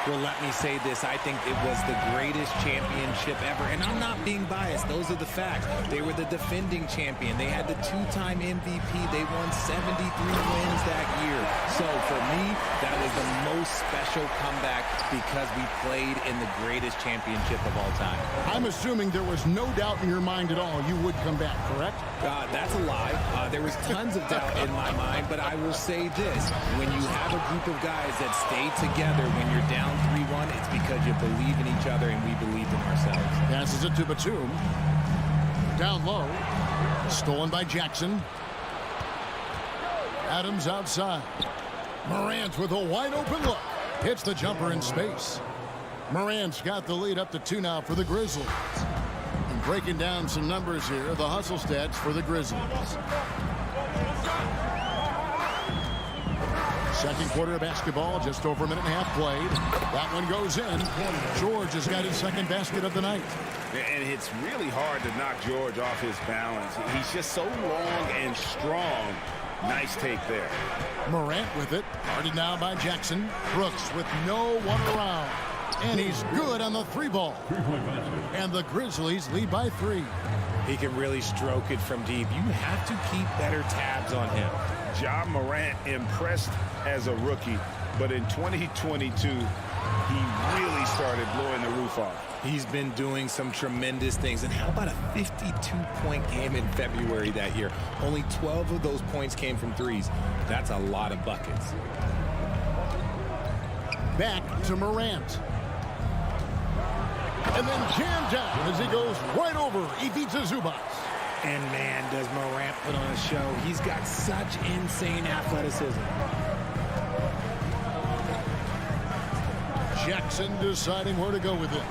Well, let me say this. I think it was the greatest championship ever. And I'm not being biased. Those are the facts. They were the defending champion. They had the 2-time MVP. They won 73 wins that year. So for me, that was the most special comeback because we played in the greatest championship of all time. I'm assuming there was no doubt in your mind at all you would come back, correct? That's a lie. There was tons of doubt in my mind, but I will say this. When you have a group of guys that stay together when you're down 3-1, it's because you believe in each other and we believed in ourselves. Passes it to Batum. Down low. Stolen by Jackson. Adams outside. Morant with a wide open look. Hits the jumper in space. Morant's got the lead up to 2 now for the Grizzlies. And breaking down some numbers here, the hustle stats for the Grizzlies. Second quarter of basketball, just over a minute and a half played. That one goes in. George has got his second basket of the night. And it's really hard to knock George off his balance. He's just so long and strong. Nice take there. Morant with it. Guarded now by Jackson. Brooks with no one around. And he's good on the 3-ball. And the Grizzlies lead by 3. He can really stroke it from deep. You have to keep better tabs on him. Ja Morant impressed as a rookie, but in 2022, he really started blowing the roof off. He's been doing some tremendous things. And how about a 52-point game in February that year? Only 12 of those points came from threes. That's a lot of buckets. Back to Morant. And then jammed down as he goes right over Ivica Zubac. And man, does Morant put on a show. He's got such insane athleticism. Jackson deciding where to go with it.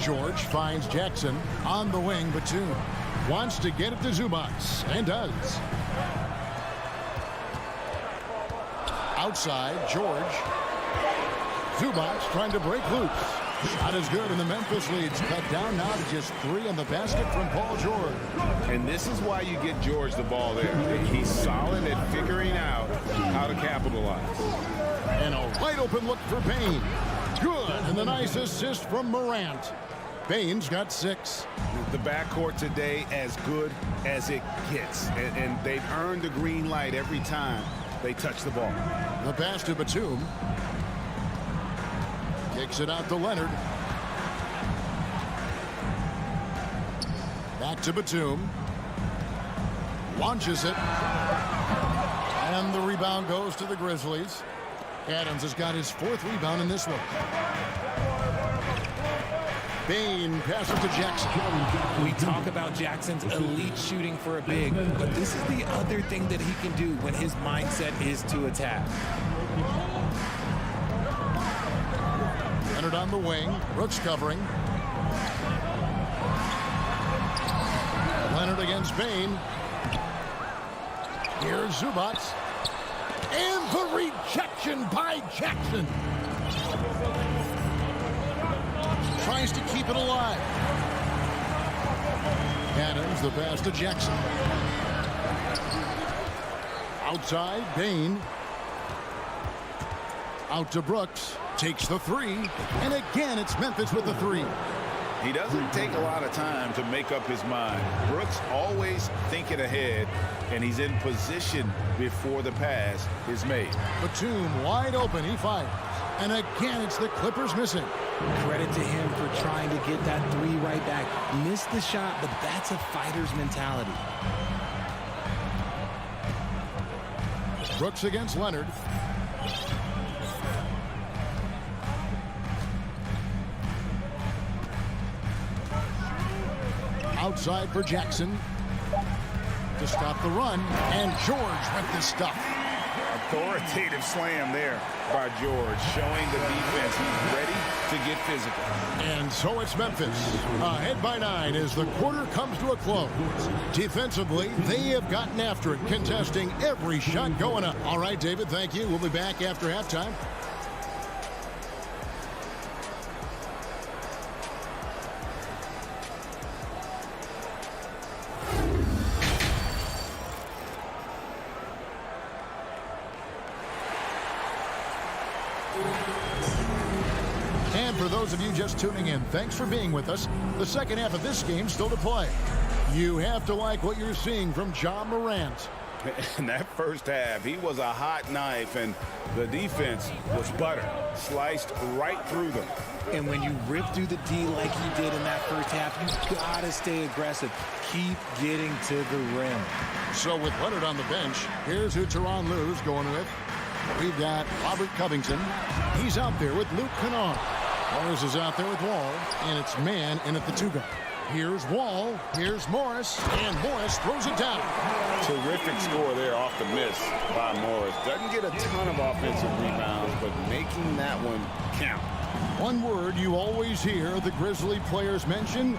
George finds Jackson on the wing. Batum wants to get it to Zubac and does. Outside, George. Zubac trying to break loose. Shot is good, and the Memphis leads cut down now to just 3 on the basket from Paul George. And this is why you get George the ball there. He's solid at figuring out how to capitalize. And a wide open look for Payne. Good, and the nice assist from Morant. Payne's got 6. The backcourt today as good as it gets. And they've earned the green light every time they touch the ball. The pass to Batum. Kicks it out to Leonard. Back to Batum. Launches it. And the rebound goes to the Grizzlies. Adams has got his 4th rebound in this one. Payne passes to Jackson. We talk about Jackson's elite shooting for a big, but this is the other thing that he can do when his mindset is to attack. Leonard on the wing. Brooks covering. Leonard against Payne. Here's Zubac. And the rejection by Jackson. Tries to keep it alive. Adams, the pass to Jackson. Outside, Payne. Out to Brooks. Takes the 3. And again, it's Memphis with the 3. He doesn't take a lot of time to make up his mind. Brooks always thinking ahead, and he's in position before the pass is made. Batum wide open. He fires. And again, it's the Clippers missing. Credit to him for trying to get that 3 right back. Missed the shot, but that's a fighter's mentality. Brooks against Leonard. Outside for Jackson to stop the run, and George with the stuff. A authoritative slam there by George, showing the defense he's ready to get physical. And so it's Memphis, ahead by 9 as the quarter comes to a close. Defensively, they have gotten after it, contesting every shot going up. All right, David, thank you. We'll be back after halftime. And for those of you just tuning in, thanks for being with us. The second half of this game still to play. You have to like what you're seeing from Ja Morant. In that first half, he was a hot knife, and the defense was butter, sliced right through them. And when you rip through the D like he did in that first half, you got to stay aggressive. Keep getting to the rim. So with Leonard on the bench, here's who SuperLu's going with. We've got Robert Covington. He's out there with Luke Kennard. Morris is out there with Wall, and it's man in at the 2 guard. Here's Wall, here's Morris, and Morris throws it down. Terrific score there off the miss by Morris. Doesn't get a ton of offensive rebounds, but making that one count. One word you always hear the Grizzly players mention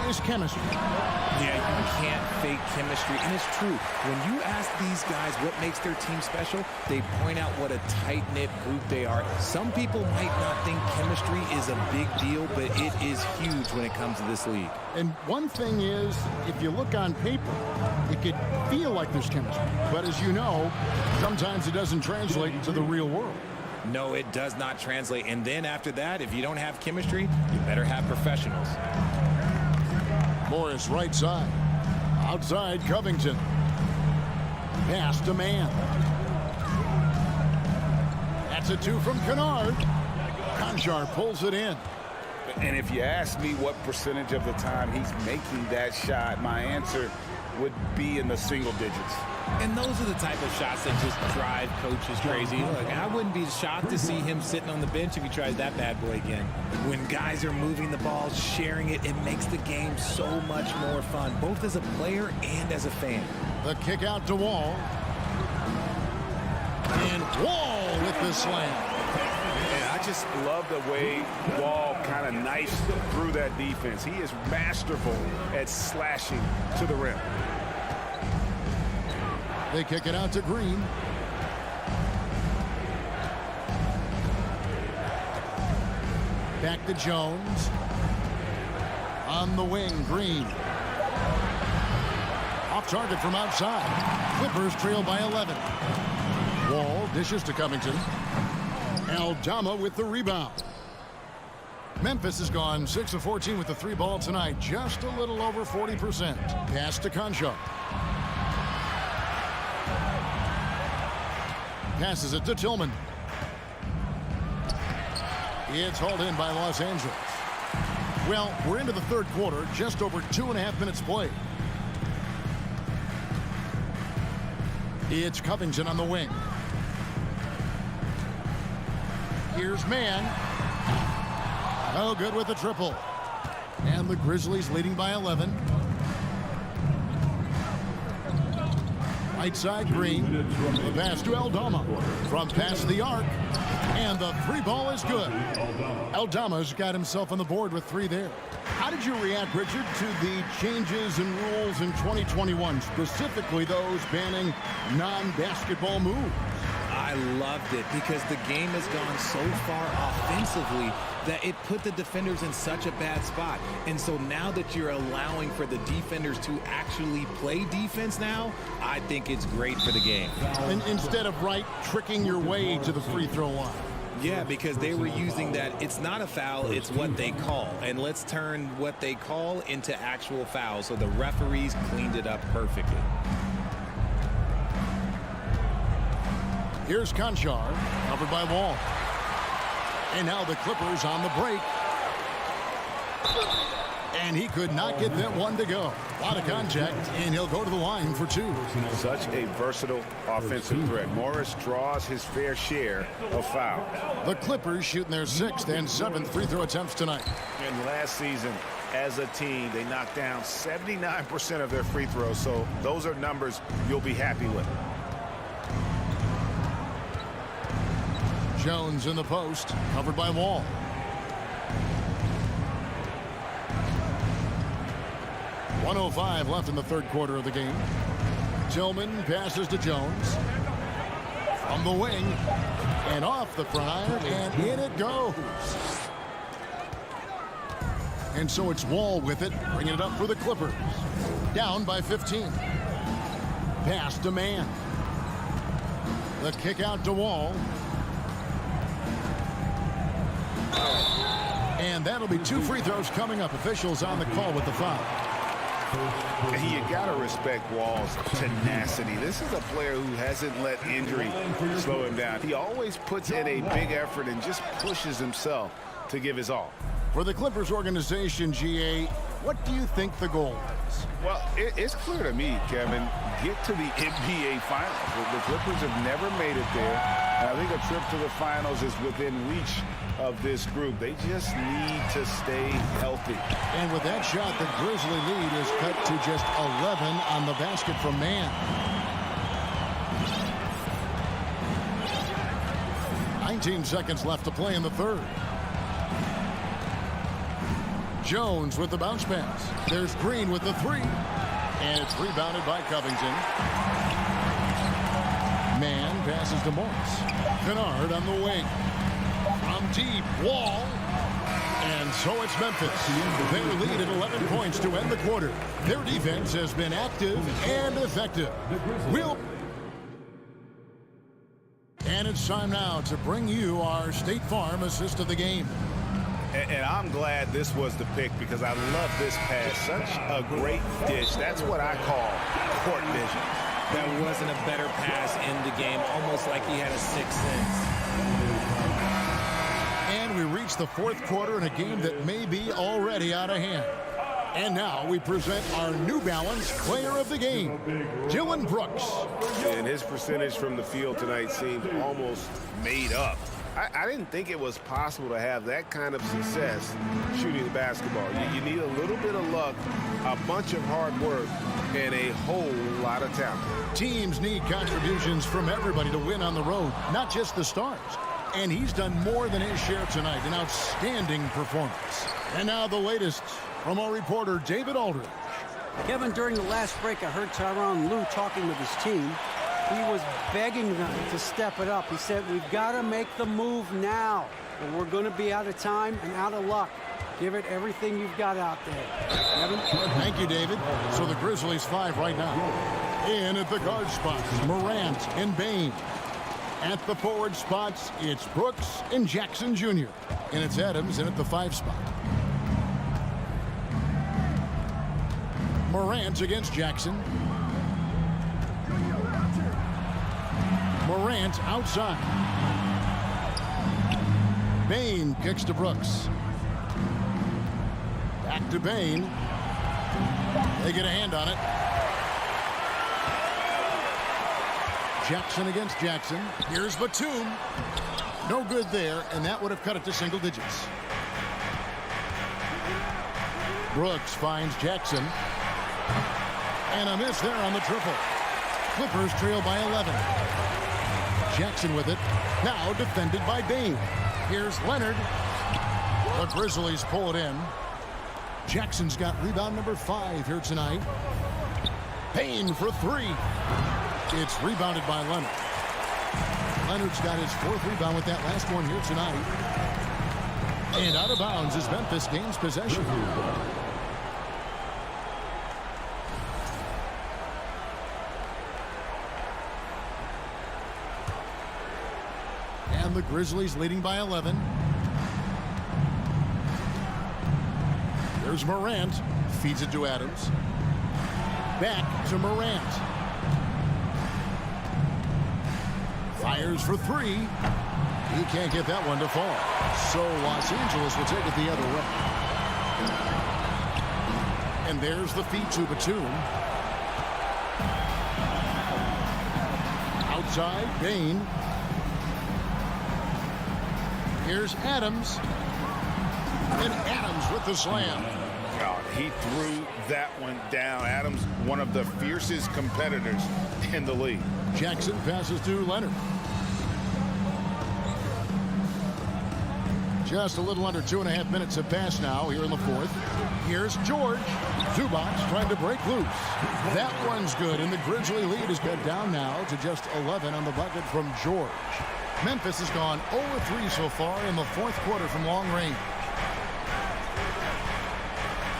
is chemistry. Yeah, you can't fake chemistry, and it's true. When you ask these guys what makes their team special, they point out what a tight-knit group they are. Some people might not think chemistry is a big deal, but it is huge when it comes to this league. And one thing is, if you look on paper, it could feel like there's chemistry. But as you know, sometimes it doesn't translate to the real world. No, it does not translate. And then after that, if you don't have chemistry, you better have professionals. Morris right side. Outside Covington. Pass to man. That's a 2 from Kennard. Conchar pulls it in. And if you ask me what percentage of the time he's making that shot, my answer would be in the single digits. And those are the type of shots that just drive coaches crazy. Look, I wouldn't be shocked to see him sitting on the bench if he tries that bad boy again. When guys are moving the ball, sharing it, it makes the game so much more fun, both as a player and as a fan. The kick out to Wall. And Wall with the slam. And I just love the way Wall kind of knifes through that defense. He is masterful at slashing to the rim. They kick it out to Green. Back to Jones. On the wing, Green. Off target from outside. Clippers trail by 11. Wall dishes to Covington. Aldama with the rebound. Memphis has gone 6 of 14 with the 3 ball tonight. Just a little over 40%. Pass to Conchar. Passes it to Tillman. It's hauled in by Los Angeles. Well, we're into the third quarter, just over 2.5 minutes played. It's Covington on the wing. Here's man. No good with the triple. And the Grizzlies leading by 11. Right side, Green. The pass to Aldama. From past the arc. And the 3 ball is good. Aldama's got himself on the board with 3 there. How did you react, Richard, to the changes in rules in 2021, specifically those banning non-basketball moves? I loved it because the game has gone so far offensively that it put the defenders in such a bad spot. And so now that you're allowing for the defenders to actually play defense now, I think it's great for the game. And instead of tricking your way to the free throw line. Yeah, because they were using that it's not a foul, it's what they call. And let's turn what they call into actual fouls. So the referees cleaned it up perfectly. Here's Conchar, covered by Wall. And now the Clippers on the break. And he could not get that one to go. A lot of contact, and he'll go to the line for 2. Such a versatile offensive threat. Morris draws his fair share of fouls. The Clippers shooting their 6th and 7th free throw attempts tonight. And last season, as a team, they knocked down 79% of their free throws. So those are numbers you'll be happy with. Jones in the post, covered by Wall. .105 left in the third quarter of the game. Tillman passes to Jones. From the wing, and off the front iron, and in it goes. And so it's Wall with it, bringing it up for the Clippers. Down by 15. Pass to Mann. The kick out to Wall. And that'll be 2 free throws coming up. Officials on the call with the foul. You got to respect Wall's tenacity. This is a player who hasn't let injury slow him down. He always puts in a big effort and just pushes himself to give his all. For the Clippers organization, GA, what do you think the goal is? Well, it's clear to me, Kevin, get to the NBA Finals. The Clippers have never made it there. And I think a trip to the Finals is within reach of this group. They just need to stay healthy. And with that shot, the Grizzly lead is cut to just 11 on the basket from Mann. 19 seconds left to play in the third. Jones with the bounce pass. There's Green with the three. And it's rebounded by Covington. Mann passes to Morris. Kennard on the wing. From deep, Wall. And so it's Memphis. They lead at 11 points to end the quarter. Their defense has been active and effective. And it's time now to bring you our State Farm assist of the game. And I'm glad this was the pick because I love this pass. Such a great dish. That's what I call court vision. That wasn't a better pass in the game, almost like he had a sixth sense. And we reach the fourth quarter in a game that may be already out of hand. And now we present our New Balance player of the game, Dylan Brooks. And his percentage from the field tonight seemed almost made up. I didn't think it was possible to have that kind of success shooting the basketball. You need a little bit of luck, a bunch of hard work, and a whole lot of talent. Teams need contributions from everybody to win on the road, not just the stars. And he's done more than his share tonight, an outstanding performance. And now the latest from our reporter, David Aldridge. Kevin, during the last break, I heard SuperLu talking with his team. He was begging them to step it up. He said, we've got to make the move now, or we're going to be out of time and out of luck. Give it everything you've got out there. Kevin? Thank you, David. So the Grizzlies 5 right now. In at the guard spots, Morant and Bain. At the forward spots, it's Brooks and Jackson Jr. And it's Adams in at the 5 spot. Morant against Jackson. Morant outside. Bain kicks to Brooks. Back to Bain. They get a hand on it. Jackson against Jackson. Here's Batum. No good there, and that would have cut it to single digits. Brooks finds Jackson. And a miss there on the triple. Clippers trail by 11. Jackson with it. Now defended by Bain. Here's Leonard. The Grizzlies pull it in. Jackson's got rebound number 5 here tonight. Bain for 3. It's rebounded by Leonard. Leonard's got his 4th rebound with that last one here tonight. And out of bounds as Memphis gains possession. And the Grizzlies leading by 11. There's Morant. Feeds it to Adams. Back to Morant. Fires for 3. He can't get that one to fall. So Los Angeles will take it the other way. And there's the feed to Batum. Outside, Bain. Here's Adams. And Adams with the slam. God, he threw that one down. Adams, one of the fiercest competitors in the league. Jackson passes to Leonard. Just a little under 2.5 minutes have passed now here in the fourth. Here's George. Zubac trying to break loose. That one's good, and the Grizzly lead is cut down now to just 11 on the bucket from George. Memphis has gone 0-3 so far in the fourth quarter from long range.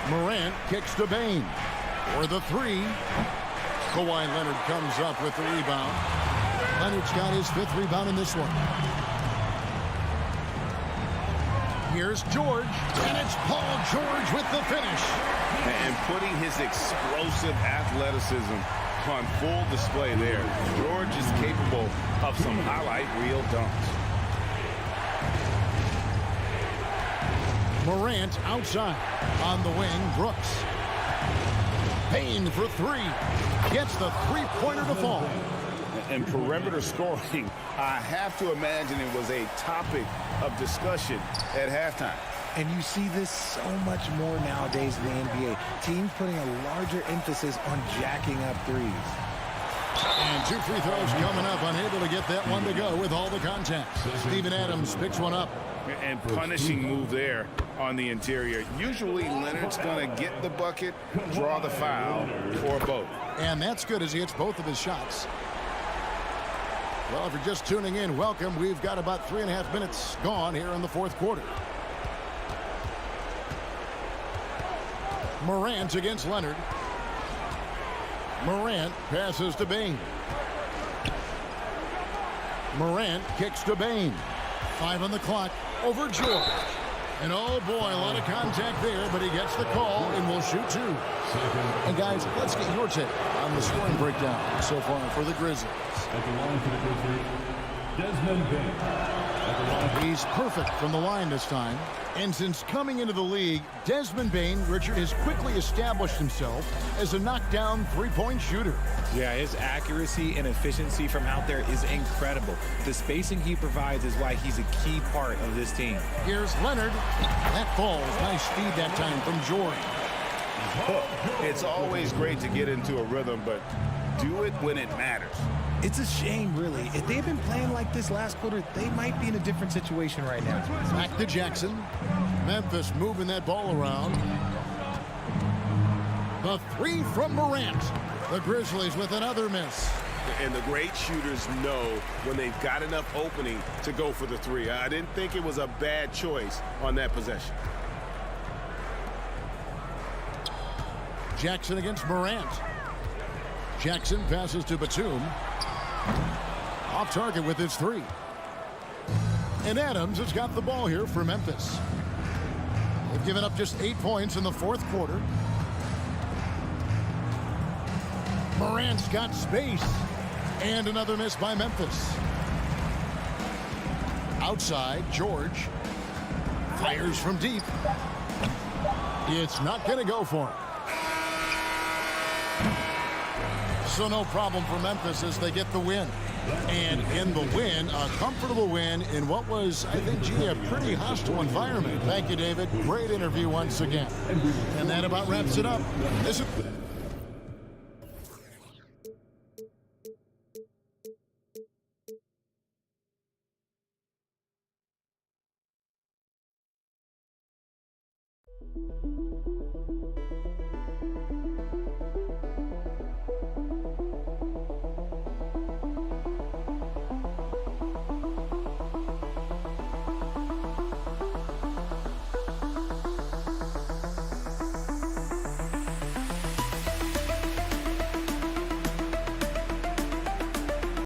Morant kicks to Bain for the three. Kawhi Leonard comes up with the rebound. Leonard's got his 5th rebound in this one. Here's George, and it's Paul George with the finish. And putting his explosive athleticism on full display there. George is capable of some highlight reel dunks. Morant outside. On the wing, Brooks. Payne for three. Gets the three-pointer to fall. And perimeter scoring, I have to imagine it was a topic of discussion at halftime. And you see this so much more nowadays in the NBA. Teams putting a larger emphasis on jacking up threes. And 2 free throws coming up, unable to get that one to go with all the contact. Steven Adams picks one up. And punishing move there on the interior. Usually Leonard's going to get the bucket, draw the foul, or both. And that's good as he hits both of his shots. Well, if you're just tuning in, welcome. We've got about 3.5 minutes gone here in the fourth quarter. Morant against Leonard. Morant passes to Bain. Morant kicks to Bain. 5 on the clock over George. And oh boy, a lot of contact there, but he gets the call and will shoot 2. And guys, let's get your take on the scoring breakdown so far for the Grizzlies. At the line for the Grizzlies, Desmond Bain. He's perfect from the line this time. And since coming into the league, Desmond Bain, Richard, has quickly established himself as a knockdown three-point shooter. Yeah, his accuracy and efficiency from out there is incredible. The spacing he provides is why he's a key part of this team. Here's Leonard. That falls. Nice feed that time from George. It's always great to get into a rhythm, but do it when it matters. It's a shame, really. If they've been playing like this last quarter, they might be in a different situation right now. Back to Jackson. Memphis moving that ball around. The three from Morant. The Grizzlies with another miss. And the great shooters know when they've got enough opening to go for the three. I didn't think it was a bad choice on that possession. Jackson against Morant. Jackson passes to Batum. Off target with his three. And Adams has got the ball here for Memphis. They've given up just 8 points in the fourth quarter. Morant's got space. And another miss by Memphis. Outside, George fires from deep. It's not going to go for him. So no problem for Memphis as they get the win. And in the win, a comfortable win in what was, I think, a pretty hostile environment. Thank you, David. Great interview once again. And that about wraps it up.